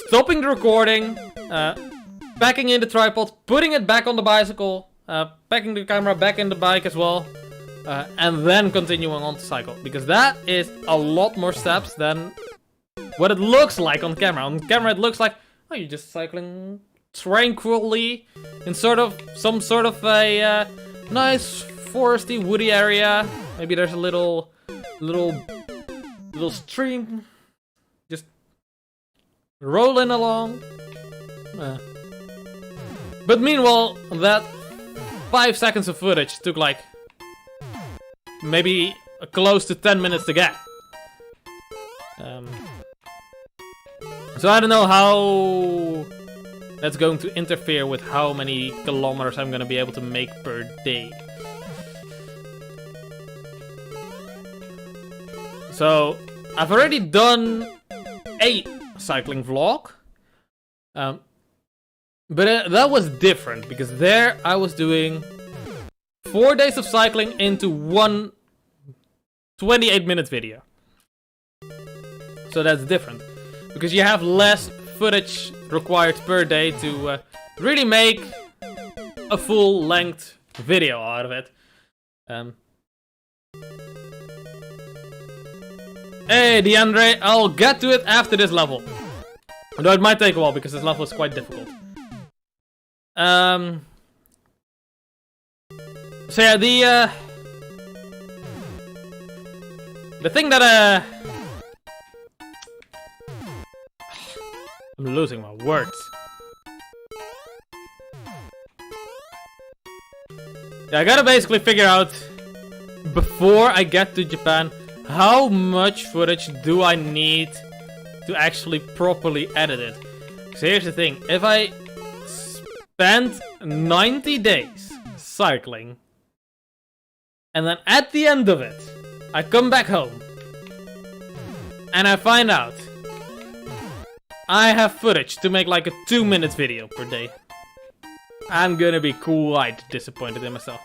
stopping the recording, packing in the tripod, putting it back on the bicycle, packing the camera back in the bike as well, and then continuing on to cycle. Because that is a lot more steps than what it looks like on camera. On camera it looks like, oh, you're just cycling tranquilly in some sort of a nice foresty, woody area. Maybe there's a little stream. Just rolling along. But meanwhile, that 5 seconds of footage took like maybe close to 10 minutes to get. So I don't know how that's going to interfere with how many kilometers I'm gonna be able to make per day. So I've already done a cycling vlog, but that was different because there I was doing 4 days of cycling into one 28-minute video. So that's different because you have less footage required per day to really make a full-length video out of it. Hey, DeAndre, I'll get to it after this level. Although it might take a while because this level is quite difficult. So yeah, the thing that I'm losing my words. Yeah, I gotta basically figure out before I get to Japan how much footage do I need to actually properly edit it. So here's the thing, if I spend 90 days cycling and then at the end of it I come back home and I find out I have footage to make like a 2-minute video per day, I'm gonna be quite disappointed in myself.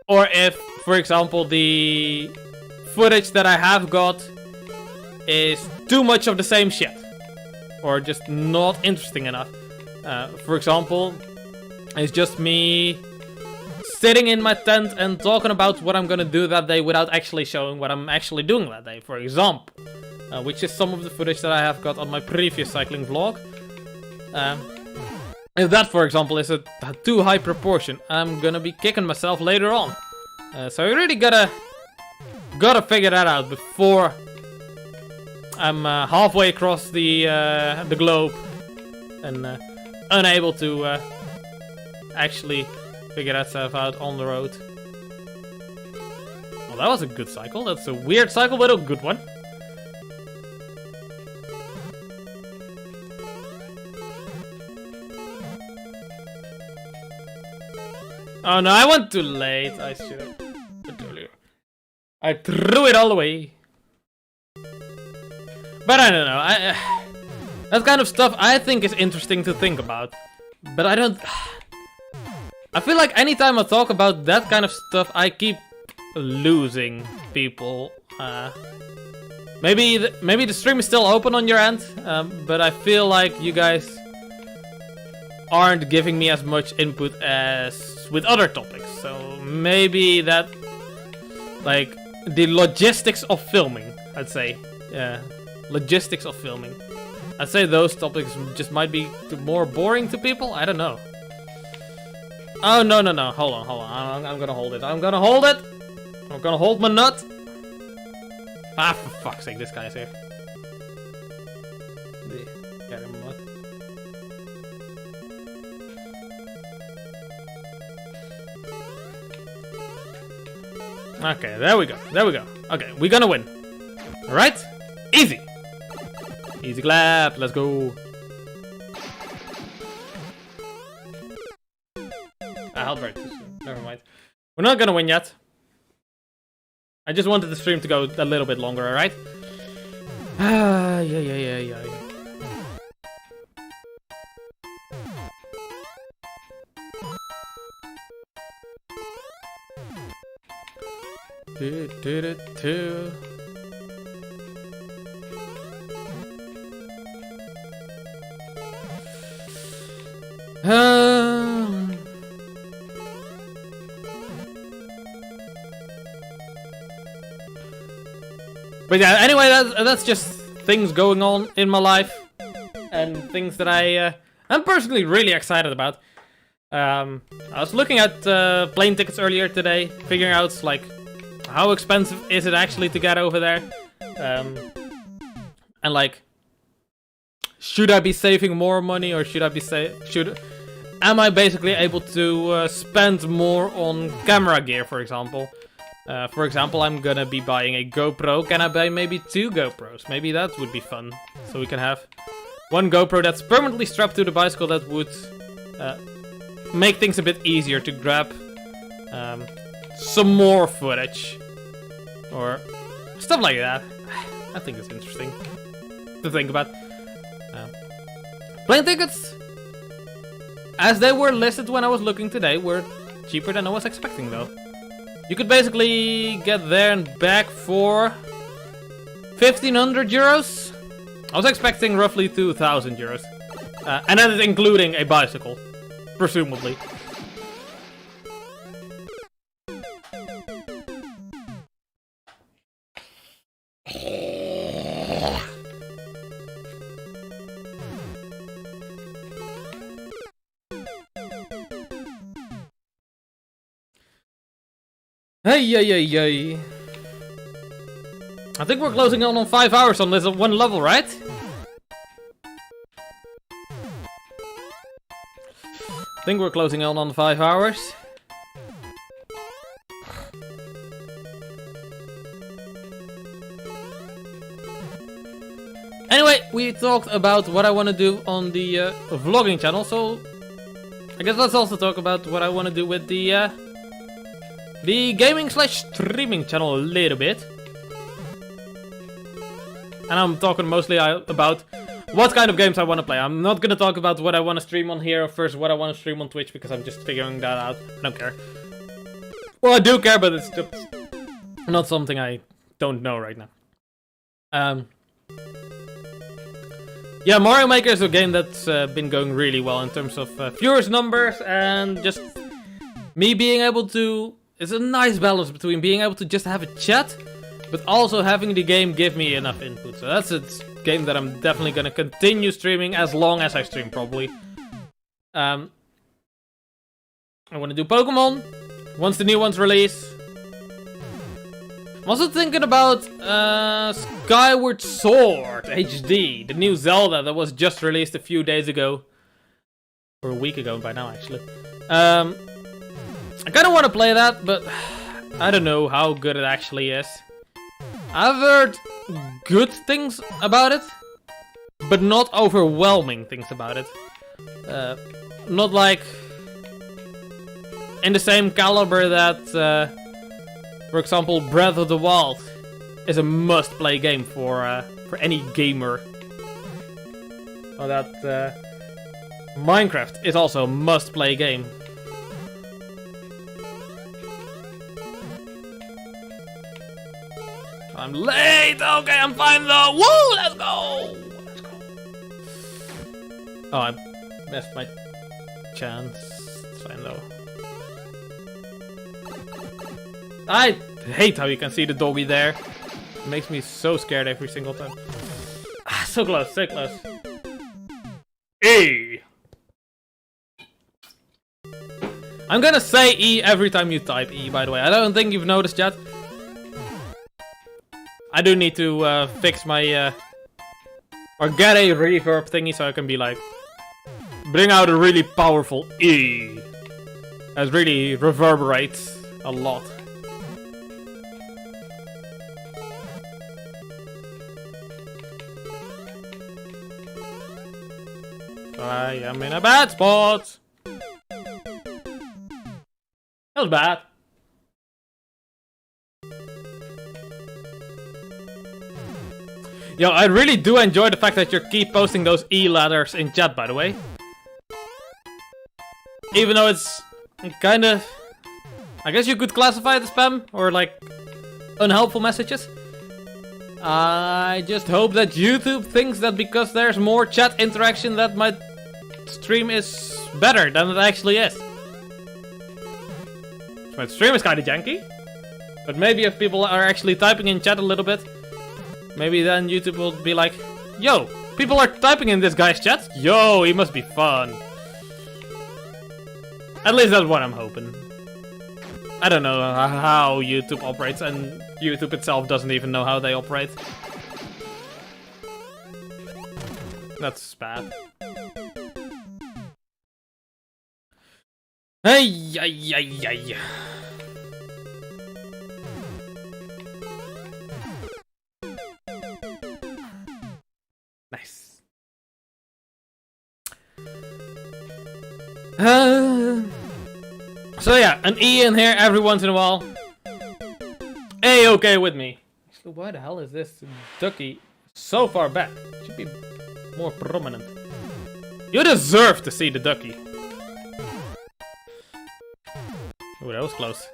Or if, for example, the footage that I have got is too much of the same shit, or just not interesting enough. For example, it's just me sitting in my tent and talking about what I'm gonna do that day without actually showing what I'm actually doing that day, for example. Which is some of the footage that I have got on my previous cycling vlog. If that, for example, is a too high proportion, I'm gonna be kicking myself later on. So I really gotta gotta figure that out before I'm halfway across the globe and unable to actually figure that stuff out on the road. Well, that was a good cycle. That's a weird cycle, but a good one. Oh no, I went too late. I should have put earlier. I threw it all away. But I don't know. That kind of stuff I think is interesting to think about. But I don't... I feel like anytime I talk about that kind of stuff, I keep losing people. Maybe the stream is still open on your end, but I feel like you guys aren't giving me as much input as with other topics. So maybe that, like, the logistics of filming, I'd say. Yeah, logistics of filming. I'd say those topics just might be more boring to people. I don't know. Oh, no. Hold on. I'm gonna hold it. I'm gonna hold my nut. Ah, for fuck's sake, this guy's here. Get him what? Okay, there we go. Okay, we're gonna win. Alright? Easy. Easy clap, let's go. I held very too soon. Never mind. We're not gonna win yet. I just wanted the stream to go a little bit longer, alright? Ah, yeah. Do. But yeah, anyway, that's just things going on in my life and things that I'm personally really excited about. I was looking at plane tickets earlier today, figuring out like how expensive is it actually to get over there, and like, should I be saving more money or should I be am I basically able to spend more on camera gear, for example? For example, I'm gonna be buying a GoPro. Can I buy maybe 2 GoPros? Maybe that would be fun. So we can have 1 GoPro that's permanently strapped to the bicycle that would make things a bit easier to grab some more footage. Or stuff like that. I think it's interesting to think about. Plane tickets, as they were listed when I was looking today, were cheaper than I was expecting though. You could basically get there and back for 1,500 euros. I was expecting roughly 2,000 euros. And that is including a bicycle, presumably. Hey. I think we're closing in on 5 hours on this one level, right? I think we're closing in on 5 hours. Anyway, we talked about what I want to do on the vlogging channel, so I guess let's also talk about what I want to do with the gaming/streaming channel a little bit. And I'm talking mostly about what kind of games I want to play. I'm not gonna talk about what I want to stream on here or first what I want to stream on Twitch because I'm just figuring that out. I don't care. Well, I do care, but it's just not something I don't know right now. Yeah, Mario Maker is a game that's been going really well in terms of viewers numbers and just me being able to... It's a nice balance between being able to just have a chat, but also having the game give me enough input. So that's a game that I'm definitely gonna continue streaming as long as I stream, probably. I want to do Pokemon once the new ones release. I'm also thinking about Skyward Sword HD, the new Zelda that was just released a few days ago. Or a week ago by now, actually. I kind of want to play that, but I don't know how good it actually is. I've heard good things about it, but not overwhelming things about it. Not like in the same caliber that, for example, Breath of the Wild is a must-play game for any gamer. Or that Minecraft is also a must-play game. I'm late! Okay, I'm fine though! Woo! Let's go! Let's go! Oh, I missed my chance. It's fine though. I hate how you can see the doggy there. It makes me so scared every single time. Ah, so close, so close. E! I'm gonna say E every time you type E, by the way. I don't think you've noticed yet. I do need to fix my or get a reverb thingy so I can be like bring out a really powerful E that really reverberates a lot. I am in a bad spot. That was bad. Yo, I really do enjoy the fact that you keep posting those E letters in chat, by the way. Even though it's kind of... I guess you could classify it as spam, or like, unhelpful messages. I just hope that YouTube thinks that because there's more chat interaction that my stream is better than it actually is. My stream is kind of janky. But maybe if people are actually typing in chat a little bit, maybe then YouTube will be like, yo, people are typing in this guy's chat? Yo, he must be fun. At least that's what I'm hoping. I don't know how YouTube operates, and YouTube itself doesn't even know how they operate. That's bad. Hey, ay, ay, ay. Nice. So yeah, an E in here every once in a while. A-okay with me. Actually, why the hell is this ducky so far back? It should be more prominent. You deserve to see the ducky. Oh, that was close.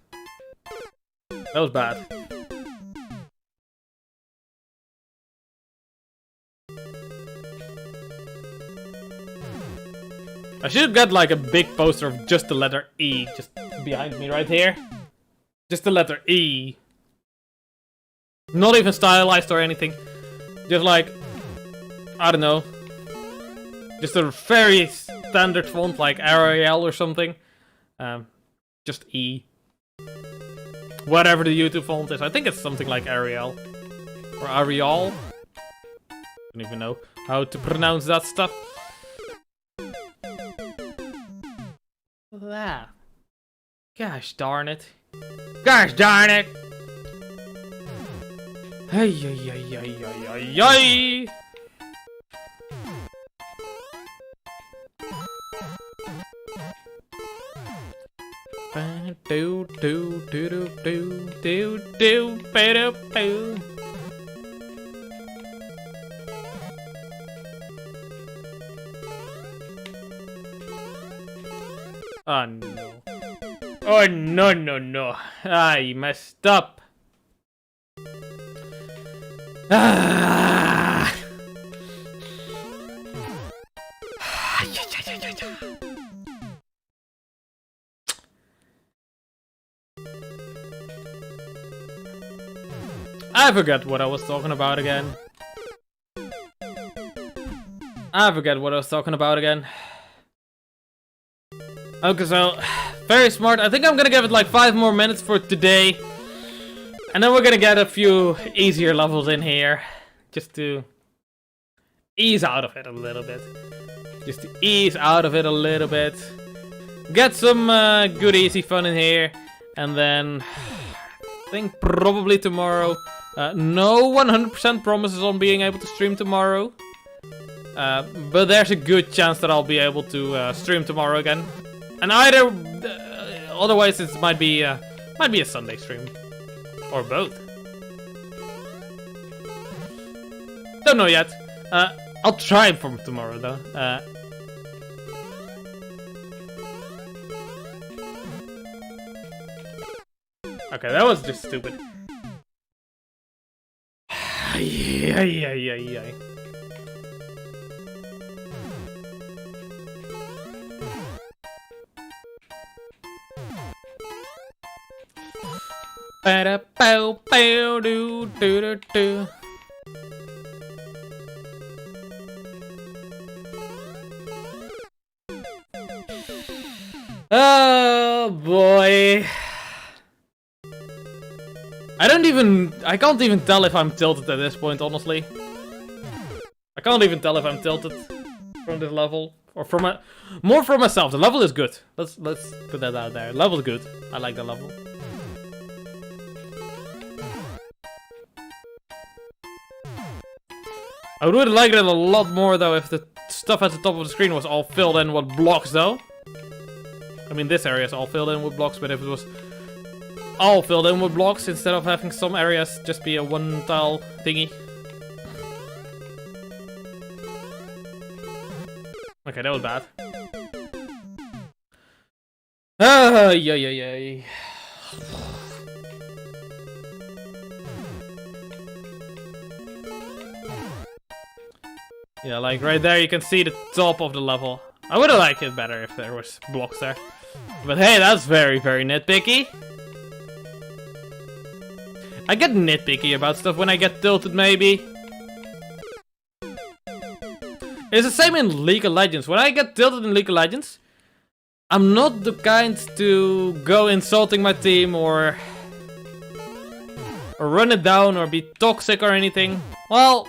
That was bad. I should get like a big poster of just the letter E just behind me right here. Just the letter E. Not even stylized or anything. Just like, I don't know. Just a very standard font like Arial or something. Just E. Whatever the YouTube font is. I think it's something like Arial. Or Arial. I don't even know how to pronounce that stuff. That. Gosh darn it. Gosh darn it! Hey, hey, hey, hey, hey, hey, hey. Do do do do do do do do do. Oh no. Oh no no no. I messed up. Ah. I forgot what I was talking about again. Okay, so very smart. I think I'm gonna give it like 5 more minutes for today. And then we're gonna get a few easier levels in here. Just to ease out of it a little bit. Get some good easy fun in here. And then I think probably tomorrow. No 100% promises on being able to stream tomorrow. But there's a good chance that I'll be able to stream tomorrow again. And either otherwise it might be a Sunday stream. Or both. Don't know yet. I'll try for tomorrow though. Okay, that was just stupid. Yeah. Ba-da-bow-bow-doo-doo-doo-doo. Oh boy. I can't even tell if I'm tilted at this point, honestly. I can't even tell if I'm tilted from this level. Or from more from myself. The level is good. Let's put that out there. Level is good. I like the level. I would like it a lot more though if the stuff at the top of the screen was all filled in with blocks though. I mean this area is all filled in with blocks, but if it was all filled in with blocks instead of having some areas just be a one tile thingy. Okay, that was bad. Yeah. Yeah, like right there you can see the top of the level. I would have liked it better if there was blocks there. But hey, that's very, very nitpicky. I get nitpicky about stuff when I get tilted, maybe. It's the same in League of Legends. When I get tilted in League of Legends, I'm not the kind to go insulting my team or run it down or be toxic or anything. Well,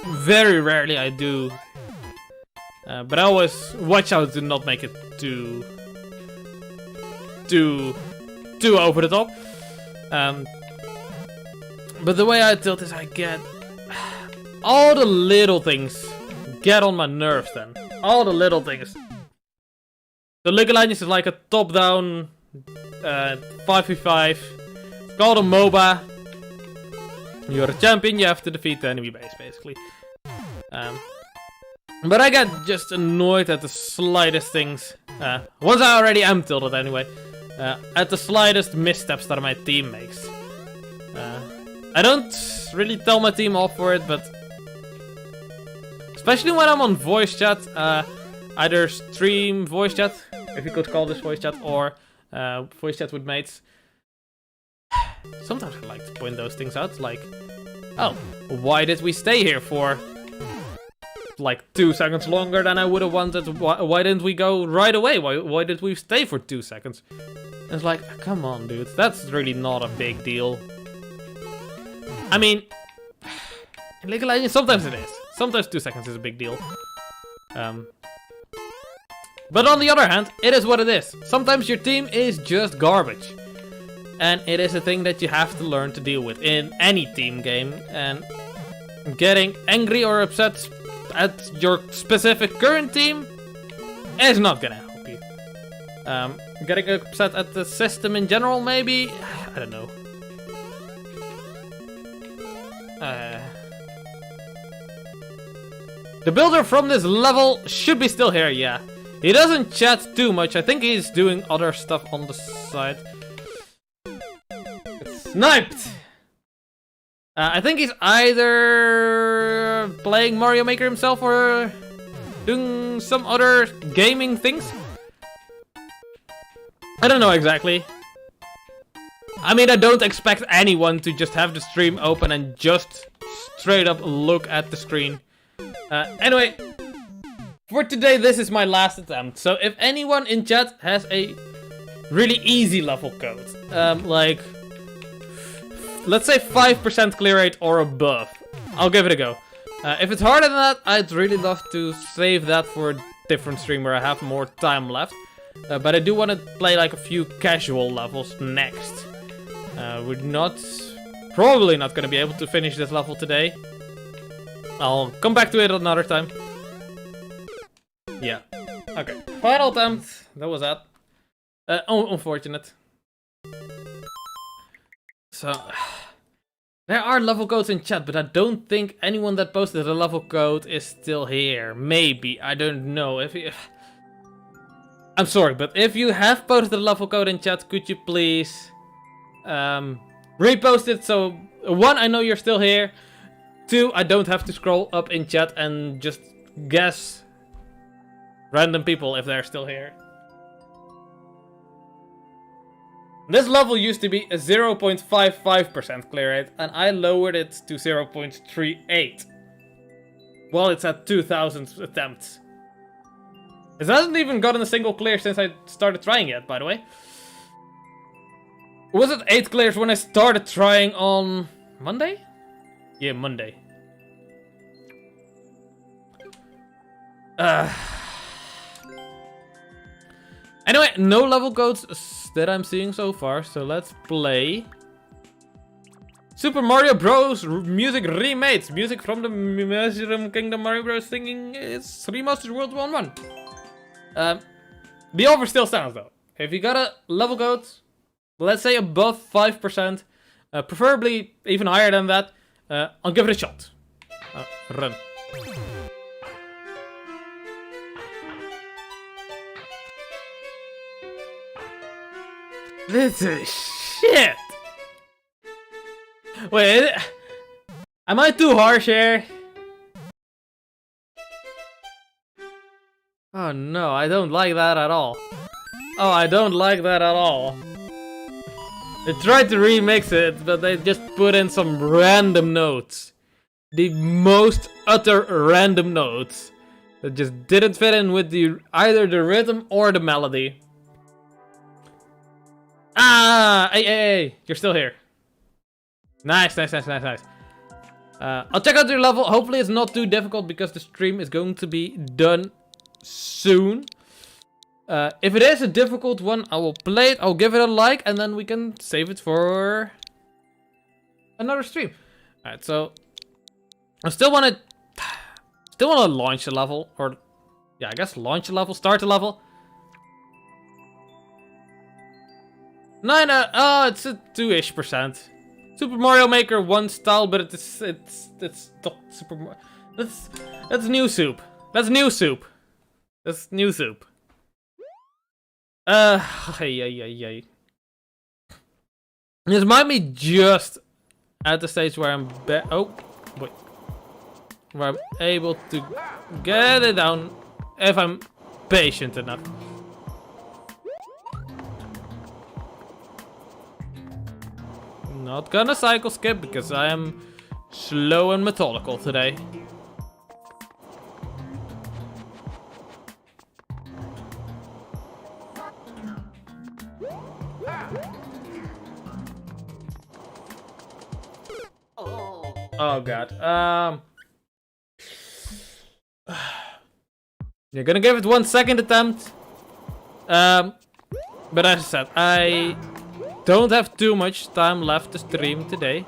very rarely I do. But I always watch out to not make it too over the top. But the way I tilt is I get all the little things get on my nerves then. All the little things. The League of Legends is like a top-down 5v5. It's called a MOBA. You're a champion, you have to defeat the enemy base, basically. But I get just annoyed at the slightest things. Once I already am tilted anyway. At the slightest missteps that my team makes. I don't really tell my team off for it, but especially when I'm on voice chat, either stream voice chat, if you could call this voice chat, or voice chat with mates. Sometimes I like to point those things out, like, oh, why did we stay here for like 2 seconds longer than I would have wanted? Why didn't we go right away? Why did we stay for 2 seconds? It's like, come on, dude, that's really not a big deal. I mean, in League of Legends, sometimes it is. Sometimes 2 seconds is a big deal. But on the other hand, it is what it is. Sometimes your team is just garbage. And it is a thing that you have to learn to deal with in any team game. And getting angry or upset at your specific current team is not gonna help you. Getting upset at the system in general, maybe? I don't know. The builder from this level should be still here, yeah. He doesn't chat too much. I think he's doing other stuff on the side. It's sniped! I think he's either playing Mario Maker himself or doing some other gaming things. I don't know exactly. I mean, I don't expect anyone to just have the stream open and just straight up look at the screen. Anyway, for today, this is my last attempt. So if anyone in chat has a really easy level code. Like, let's say 5% clear rate or above. I'll give it a go. If it's harder than that, I'd really love to save that for a different stream where I have more time left. But I do want to play like a few casual levels next. We're probably not going to be able to finish this level today. I'll come back to it another time. Yeah. Okay. Final attempt. That was that. Unfortunate. So, there are level codes in chat, but I don't think anyone that posted a level code is still here. Maybe, I don't know. I'm sorry, but if you have posted a level code in chat, could you please repost it? So, 1, I know you're still here. 2, I don't have to scroll up in chat and just guess random people if they're still here. This level used to be a 0.55% clear rate, and I lowered it to 0.38. Well, it's at 2,000 attempts. It hasn't even gotten a single clear since I started trying it, by the way. Was it 8 clears when I started trying on Monday? Yeah, Monday. Anyway, no level codes that I'm seeing so far, so let's play Super Mario Bros. Music Remade. Music from the Mushroom Kingdom Mario Bros. Singing is Remastered World 1-1. The offer still stands though. If you got a level code, let's say above 5%, preferably even higher than that, I'll give it a shot. Run. This is shit! Wait, am I too harsh here? Oh no, I don't like that at all. Oh, I don't like that at all. They tried to remix it, but they just put in some random notes. The most utter random notes that just didn't fit in with either the rhythm or the melody. Ah, hey, you're still here. Nice. I'll check out your level. Hopefully it's not too difficult because the stream is going to be done soon. If it is a difficult one, I will play it. I'll give it a like, and then we can save it for another stream. Alright, so I still want to launch a level, or yeah, I guess launch a level, start a level. No, it's a 2-ish%. Super Mario Maker 1 style, but it's not Super Mario. That's new soup. That's new soup. That's new soup. Hey. This might be just at the stage where I'm where I'm able to get it down if I'm patient enough. Not gonna cycle skip because I am slow and methodical today. Oh god. You're gonna give it 1 second attempt. But as I said, I don't have too much time left to stream today.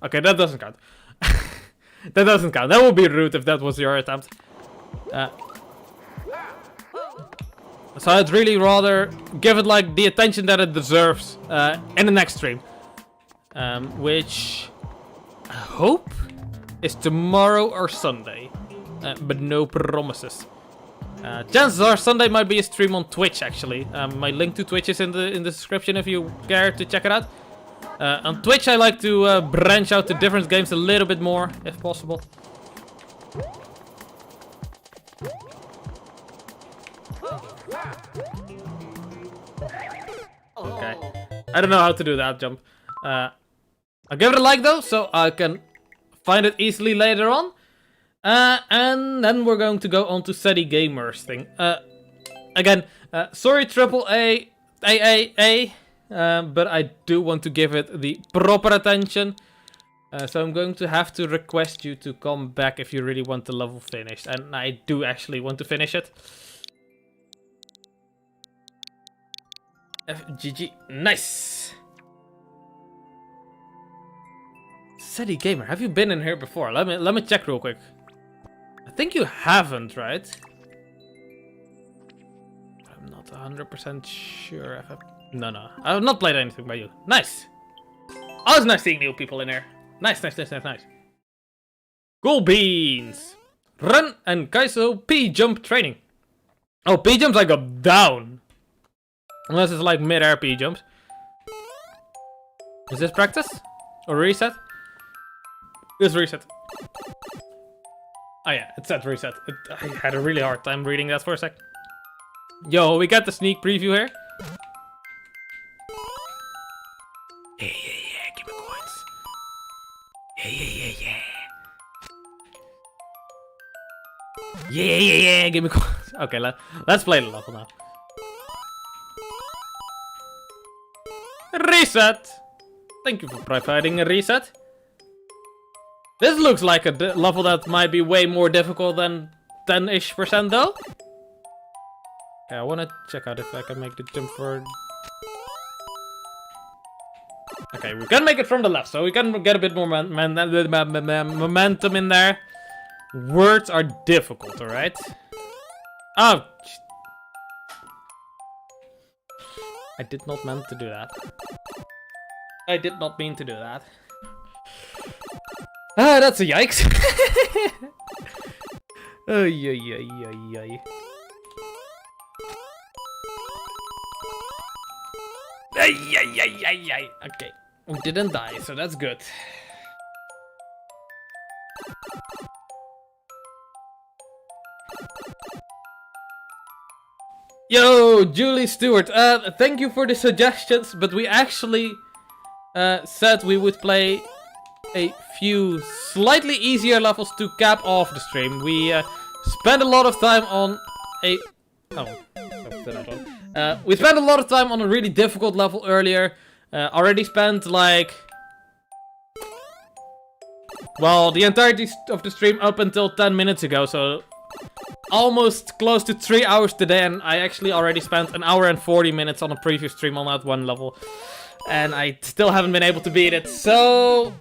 Okay, that doesn't count. That doesn't count. That would be rude if that was your attempt. So I'd really rather give it like the attention that it deserves in the next stream. Which I hope is tomorrow or Sunday. But no promises. Chances are Sunday might be a stream on Twitch actually. My link to Twitch is in the description if you care to check it out. On Twitch I like to branch out to different games a little bit more if possible. Okay. I don't know how to do that jump. I'll give it a like though, so I can find it easily later on. And then we're going to go on to SETI Gamers thing. Again, sorry triple A, but I do want to give it the proper attention. So I'm going to have to request you to come back if you really want the level finished. And I do actually want to finish it. GG. Nice. City Gamer, have you been in here before? Let me check real quick. I think you haven't, right? I'm not 100% sure if I've... No. I have not played anything by you. Nice. Always nice seeing new people in here. Nice. Cool beans. Run and Qasxz P-jump training. Oh, P-jumps I go down. Unless it's like mid-air P-jumps. Is this practice? Or reset? This reset. Oh yeah, it said reset. I had a really hard time reading that for a sec. Yo, we got the sneak preview here. Yeah, give me coins. Yeah, give me coins. Okay, let's play the level now. Reset! Thank you for providing a reset. This looks like a level that might be way more difficult than 10-ish% though. Okay, I want to check out if I can make the jump forward. Okay, we can make it from the left, so we can get a bit more momentum in there. Words are difficult, alright? Oh! I did not mean to do that. I did not mean to do that. Ah, that's a yikes. Oh, yeah. Okay, we didn't die, so that's good. Yo, Julie Stewart, thank you for the suggestions, but we actually said we would play a few slightly easier levels to cap off the stream. We spent a lot of time on a... we spent a lot of time on a really difficult level earlier. Already spent like... well, the entirety of the stream up until 10 minutes ago, so... almost close to 3 hours today, and I actually already spent 1 hour and 40 minutes on a previous stream on that one level. And I still haven't been able to beat it, so...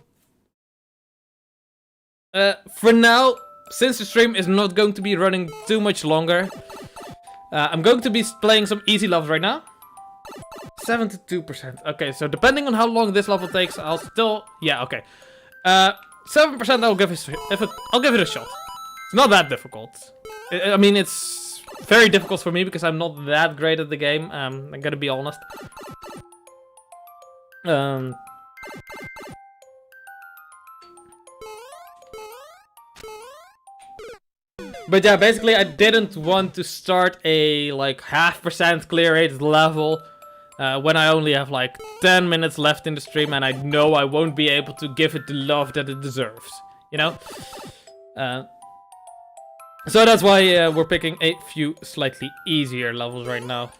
for now, since the stream is not going to be running too much longer, I'm going to be playing some easy levels right now. 72%. Okay, so depending on how long this level takes, I'll still... yeah, okay. 7% I'll give it a shot. It's not that difficult. I mean, it's very difficult for me because I'm not that great at the game. I'm gonna be honest. But yeah, basically I didn't want to start a like 0.5% clear rate level when I only have like 10 minutes left in the stream and I know I won't be able to give it the love that it deserves, you know? So that's why we're picking a few slightly easier levels right now.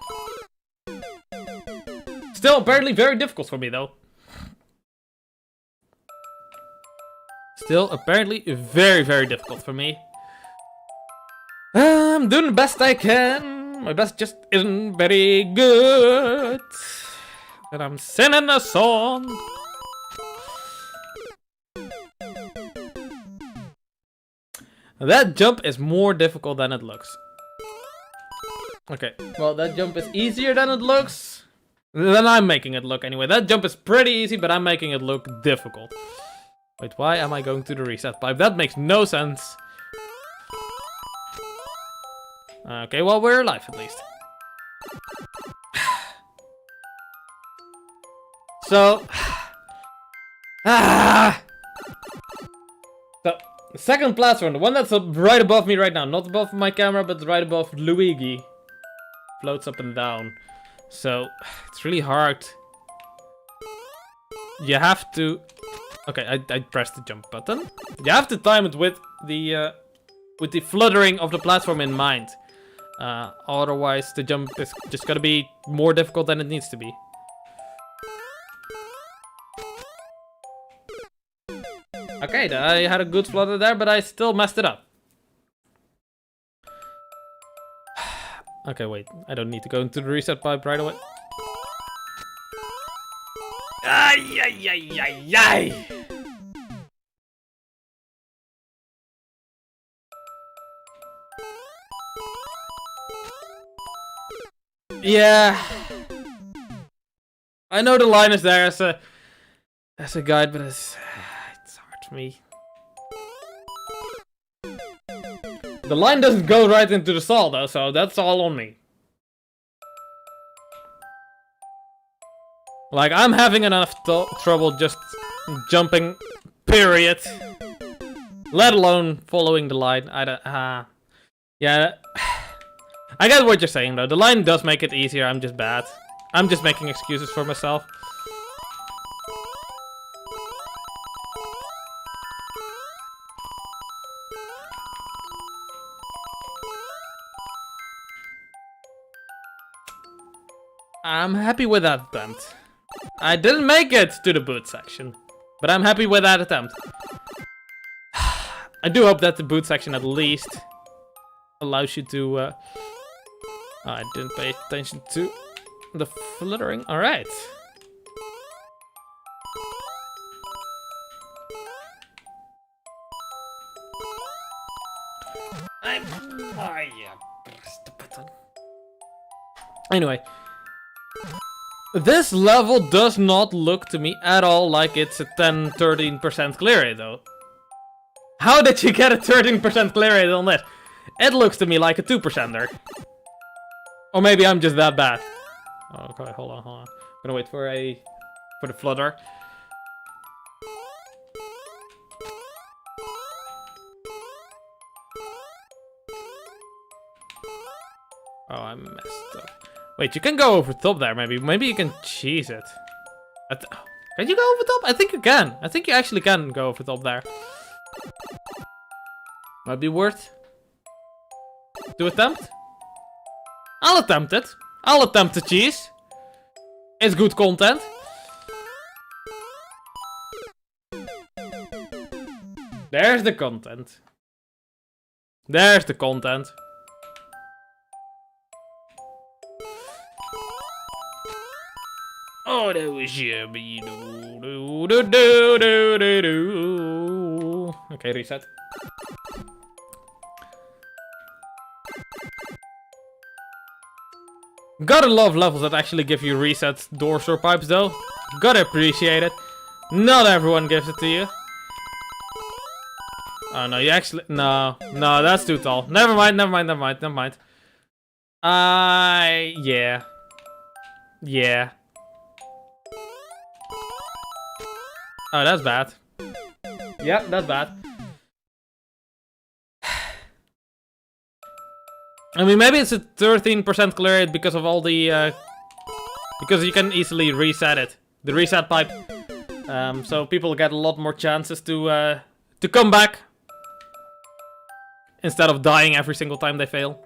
Still apparently very difficult for me though. Still apparently very, very difficult for me. I'm doing the best I can. My best just isn't very good. And I'm singing a song. That jump is more difficult than it looks. Okay, well that jump is easier than it looks. Then I'm making it look anyway. That jump is pretty easy, but I'm making it look difficult. Wait, why am I going to the reset pipe? That makes no sense. Okay, well, we're alive at least. So... So, the second platform, the one that's right above me right now. Not above my camera, but right above Luigi. Floats up and down. So, it's really hard. You have to... Okay, I pressed the jump button. You have to time it with the fluttering of the platform in mind. Otherwise, the jump is just gonna be more difficult than it needs to be. Okay, I had a good flutter there, but I still messed it up. Okay, wait. I don't need to go into the reset pipe right away. Ay, ay, ay, ay, ay. Yeah. I know the line is there as a guide, but it's hard for me. The line doesn't go right into the stall though, so that's all on me. Like, I'm having enough trouble just jumping, period. Let alone following the line. I don't, yeah. I get what you're saying though. The line does make it easier, I'm just bad. I'm just making excuses for myself. I'm happy with that attempt. I didn't make it to the boot section, but I'm happy with that attempt. I do hope that the boot section at least allows you to... I didn't pay attention to the fluttering. Alright. Oh yeah, press the button. Anyway. This level does not look to me at all like it's a 10-13% clear rate though. How did you get a 13% clear rate on this? It looks to me like a 2%er. Or maybe I'm just that bad. Oh, okay, hold on. I'm gonna wait for the flutter. Oh, I messed up. Wait, you can go over top there, maybe. Maybe you can cheese it. Can you go over top? I think you can. I think you actually can go over top there. Might be worth to attempt. I'll attempt it. I'll attempt the cheese. It's good content. There's the content. There's the content. Oh, that was yummy. Okay, reset. Gotta love levels that actually give you reset doors or pipes though. Gotta appreciate it. Not everyone gives it to you. Oh no, you actually... No, that's too tall. Never mind. Yeah. Yeah. Oh, that's bad. Yep, that's bad. I mean, maybe it's a 13% clear rate because of all the, because you can easily reset it. The reset pipe. So people get a lot more chances to come back. Instead of dying every single time they fail.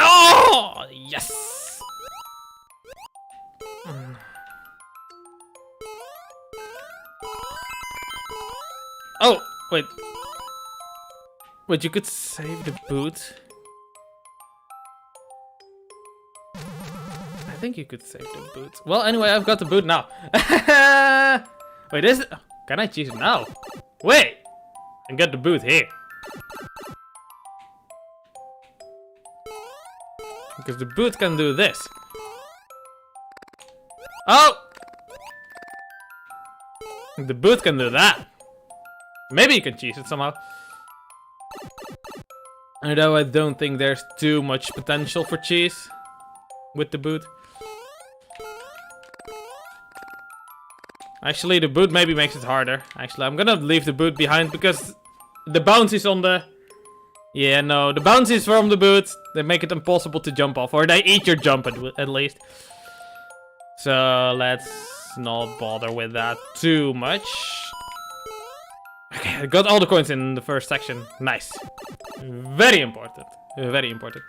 Oh, yes. Oh, wait. Wait, you could save the boot. I think you could save the boot. Well, anyway, I've got the boot now. Wait, is it? Can I choose it now? Wait, and get the boot here. Because the boot can do this. Oh! The boot can do that. Maybe you can cheese it somehow. Although I don't think there's too much potential for cheese with the boot. Actually, the boot maybe makes it harder. Actually, I'm gonna leave the boot behind because the bounce is on the Yeah, no, the bouncies from the boot, they make it impossible to jump off, or they eat your jump at least. So let's not bother with that too much. Okay, I got all the coins in the first section. Nice. Very important. Very important.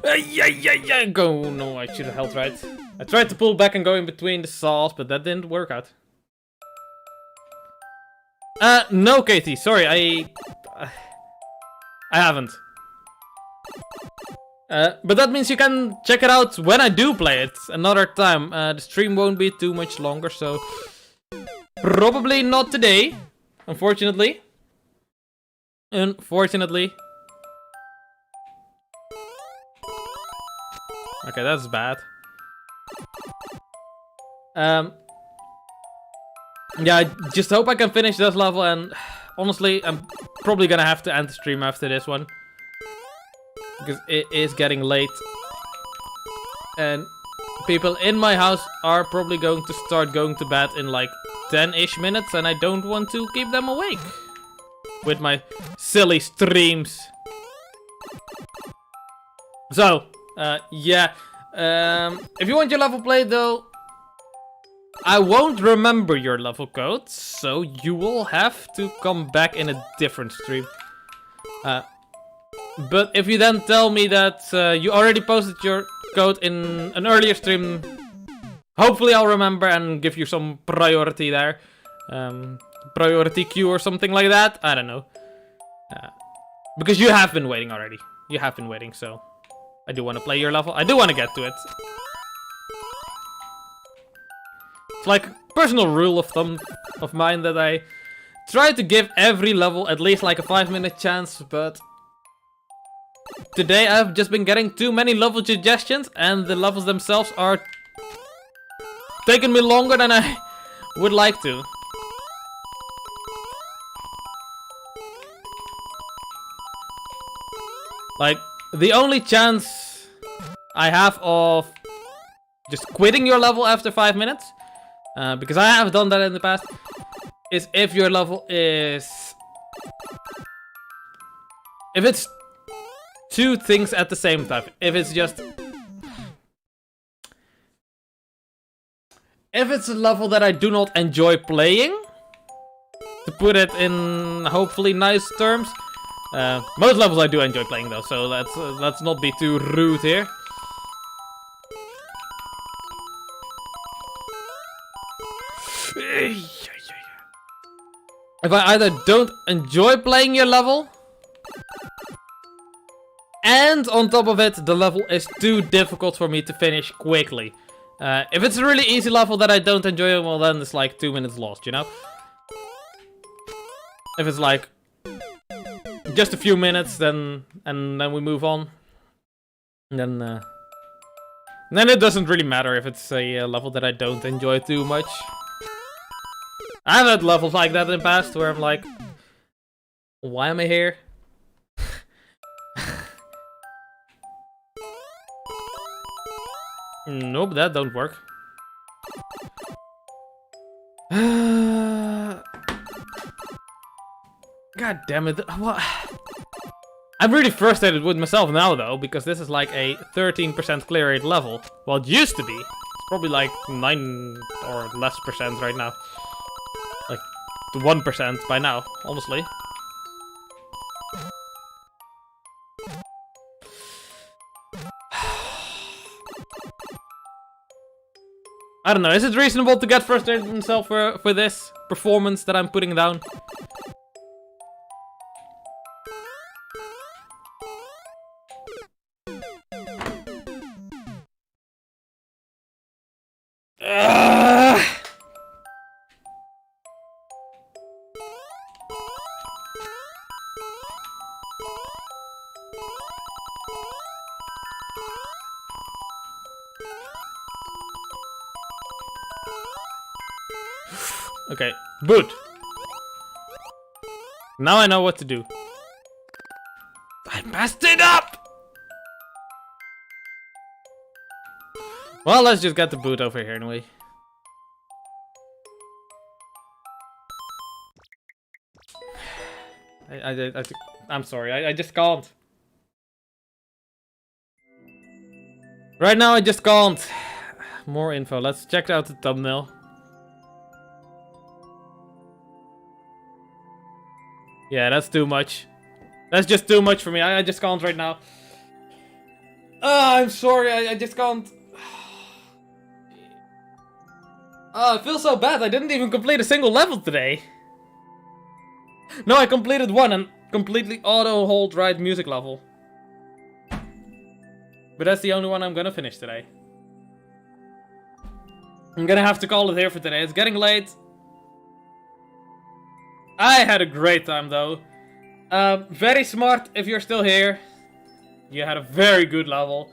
Yeah. Go. No, I should have held right. I tried to pull back and go in between the saws, but that didn't work out. No, Katie. Sorry, I haven't. But that means you can check it out when I do play it another time. The stream won't be too much longer, so probably not today, unfortunately. Unfortunately. Okay, that's bad. Yeah, I just hope I can finish this level, and honestly, I'm probably gonna have to end the stream after this one. Because it is getting late. And people in my house are probably going to start going to bed in like 10-ish minutes, and I don't want to keep them awake with my silly streams. So, yeah. If you want your level played though, I won't remember your level code, so you will have to come back in a different stream. But if you then tell me that you already posted your code in an earlier stream, hopefully I'll remember and give you some priority there. Priority queue or something like that. I don't know. Because you have been waiting already. You have been waiting, so I do want to play your level. I do want to get to it. It's like a personal rule of thumb of mine that I try to give every level at least like a 5-minute chance, but today I've just been getting too many level suggestions, and the levels themselves are taking me longer than I would like to. Like, the only chance I have of just quitting your level after 5 minutes, because I have done that in the past, is if your level is... if it's two things at the same time. If it's just... if it's a level that I do not enjoy playing, to put it in hopefully nice terms. Most levels I do enjoy playing though, so let's not be too rude here. If I either don't enjoy playing your level, and on top of it, the level is too difficult for me to finish quickly. If it's a really easy level that I don't enjoy, well then it's like 2 minutes lost, you know? If it's like just a few minutes, then we move on. Then it doesn't really matter if it's a level that I don't enjoy too much. I've had levels like that in the past where I'm like, why am I here? Nope, that don't work. God damn it. What? I'm really frustrated with myself now though, because this is like a 13% clear rate level. Well, it used to be. It's probably like 9 or less percent right now. Like 1% by now, honestly. I don't know, is it reasonable to get frustrated with myself for this performance that I'm putting down? Okay, boot. Now I know what to do. I messed it up! Well, let's just get the boot over here anyway. I'm sorry, I just can't. Right now, I just can't. More info. Let's check out the thumbnail. Yeah, that's too much. That's just too much for me. I just can't right now. I'm sorry, I just can't. I feel so bad. I didn't even complete a single level today. No, I completed one and completely auto hold right music level. But that's the only one I'm gonna finish today. I'm gonna have to call it here for today. It's getting late. I had a great time though. Very smart if you're still here. You had a very good level.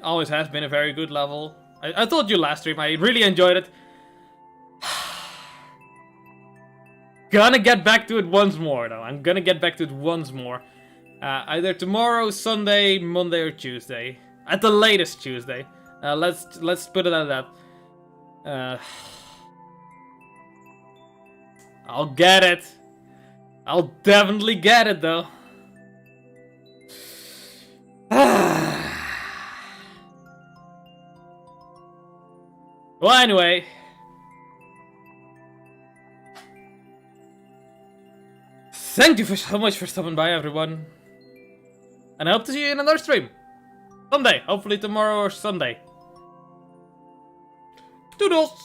Always has been a very good level. I told you last stream, I really enjoyed it. Gonna get back to it once more though. I'm gonna get back to it once more. Either tomorrow, Sunday, Monday, or Tuesday. At the latest Tuesday. Let's put it at that. I'll get it. I'll definitely get it though. Well, anyway. Thank you so much for stopping by, everyone. And I hope to see you in another stream. Someday. Hopefully tomorrow or Sunday. Toodles!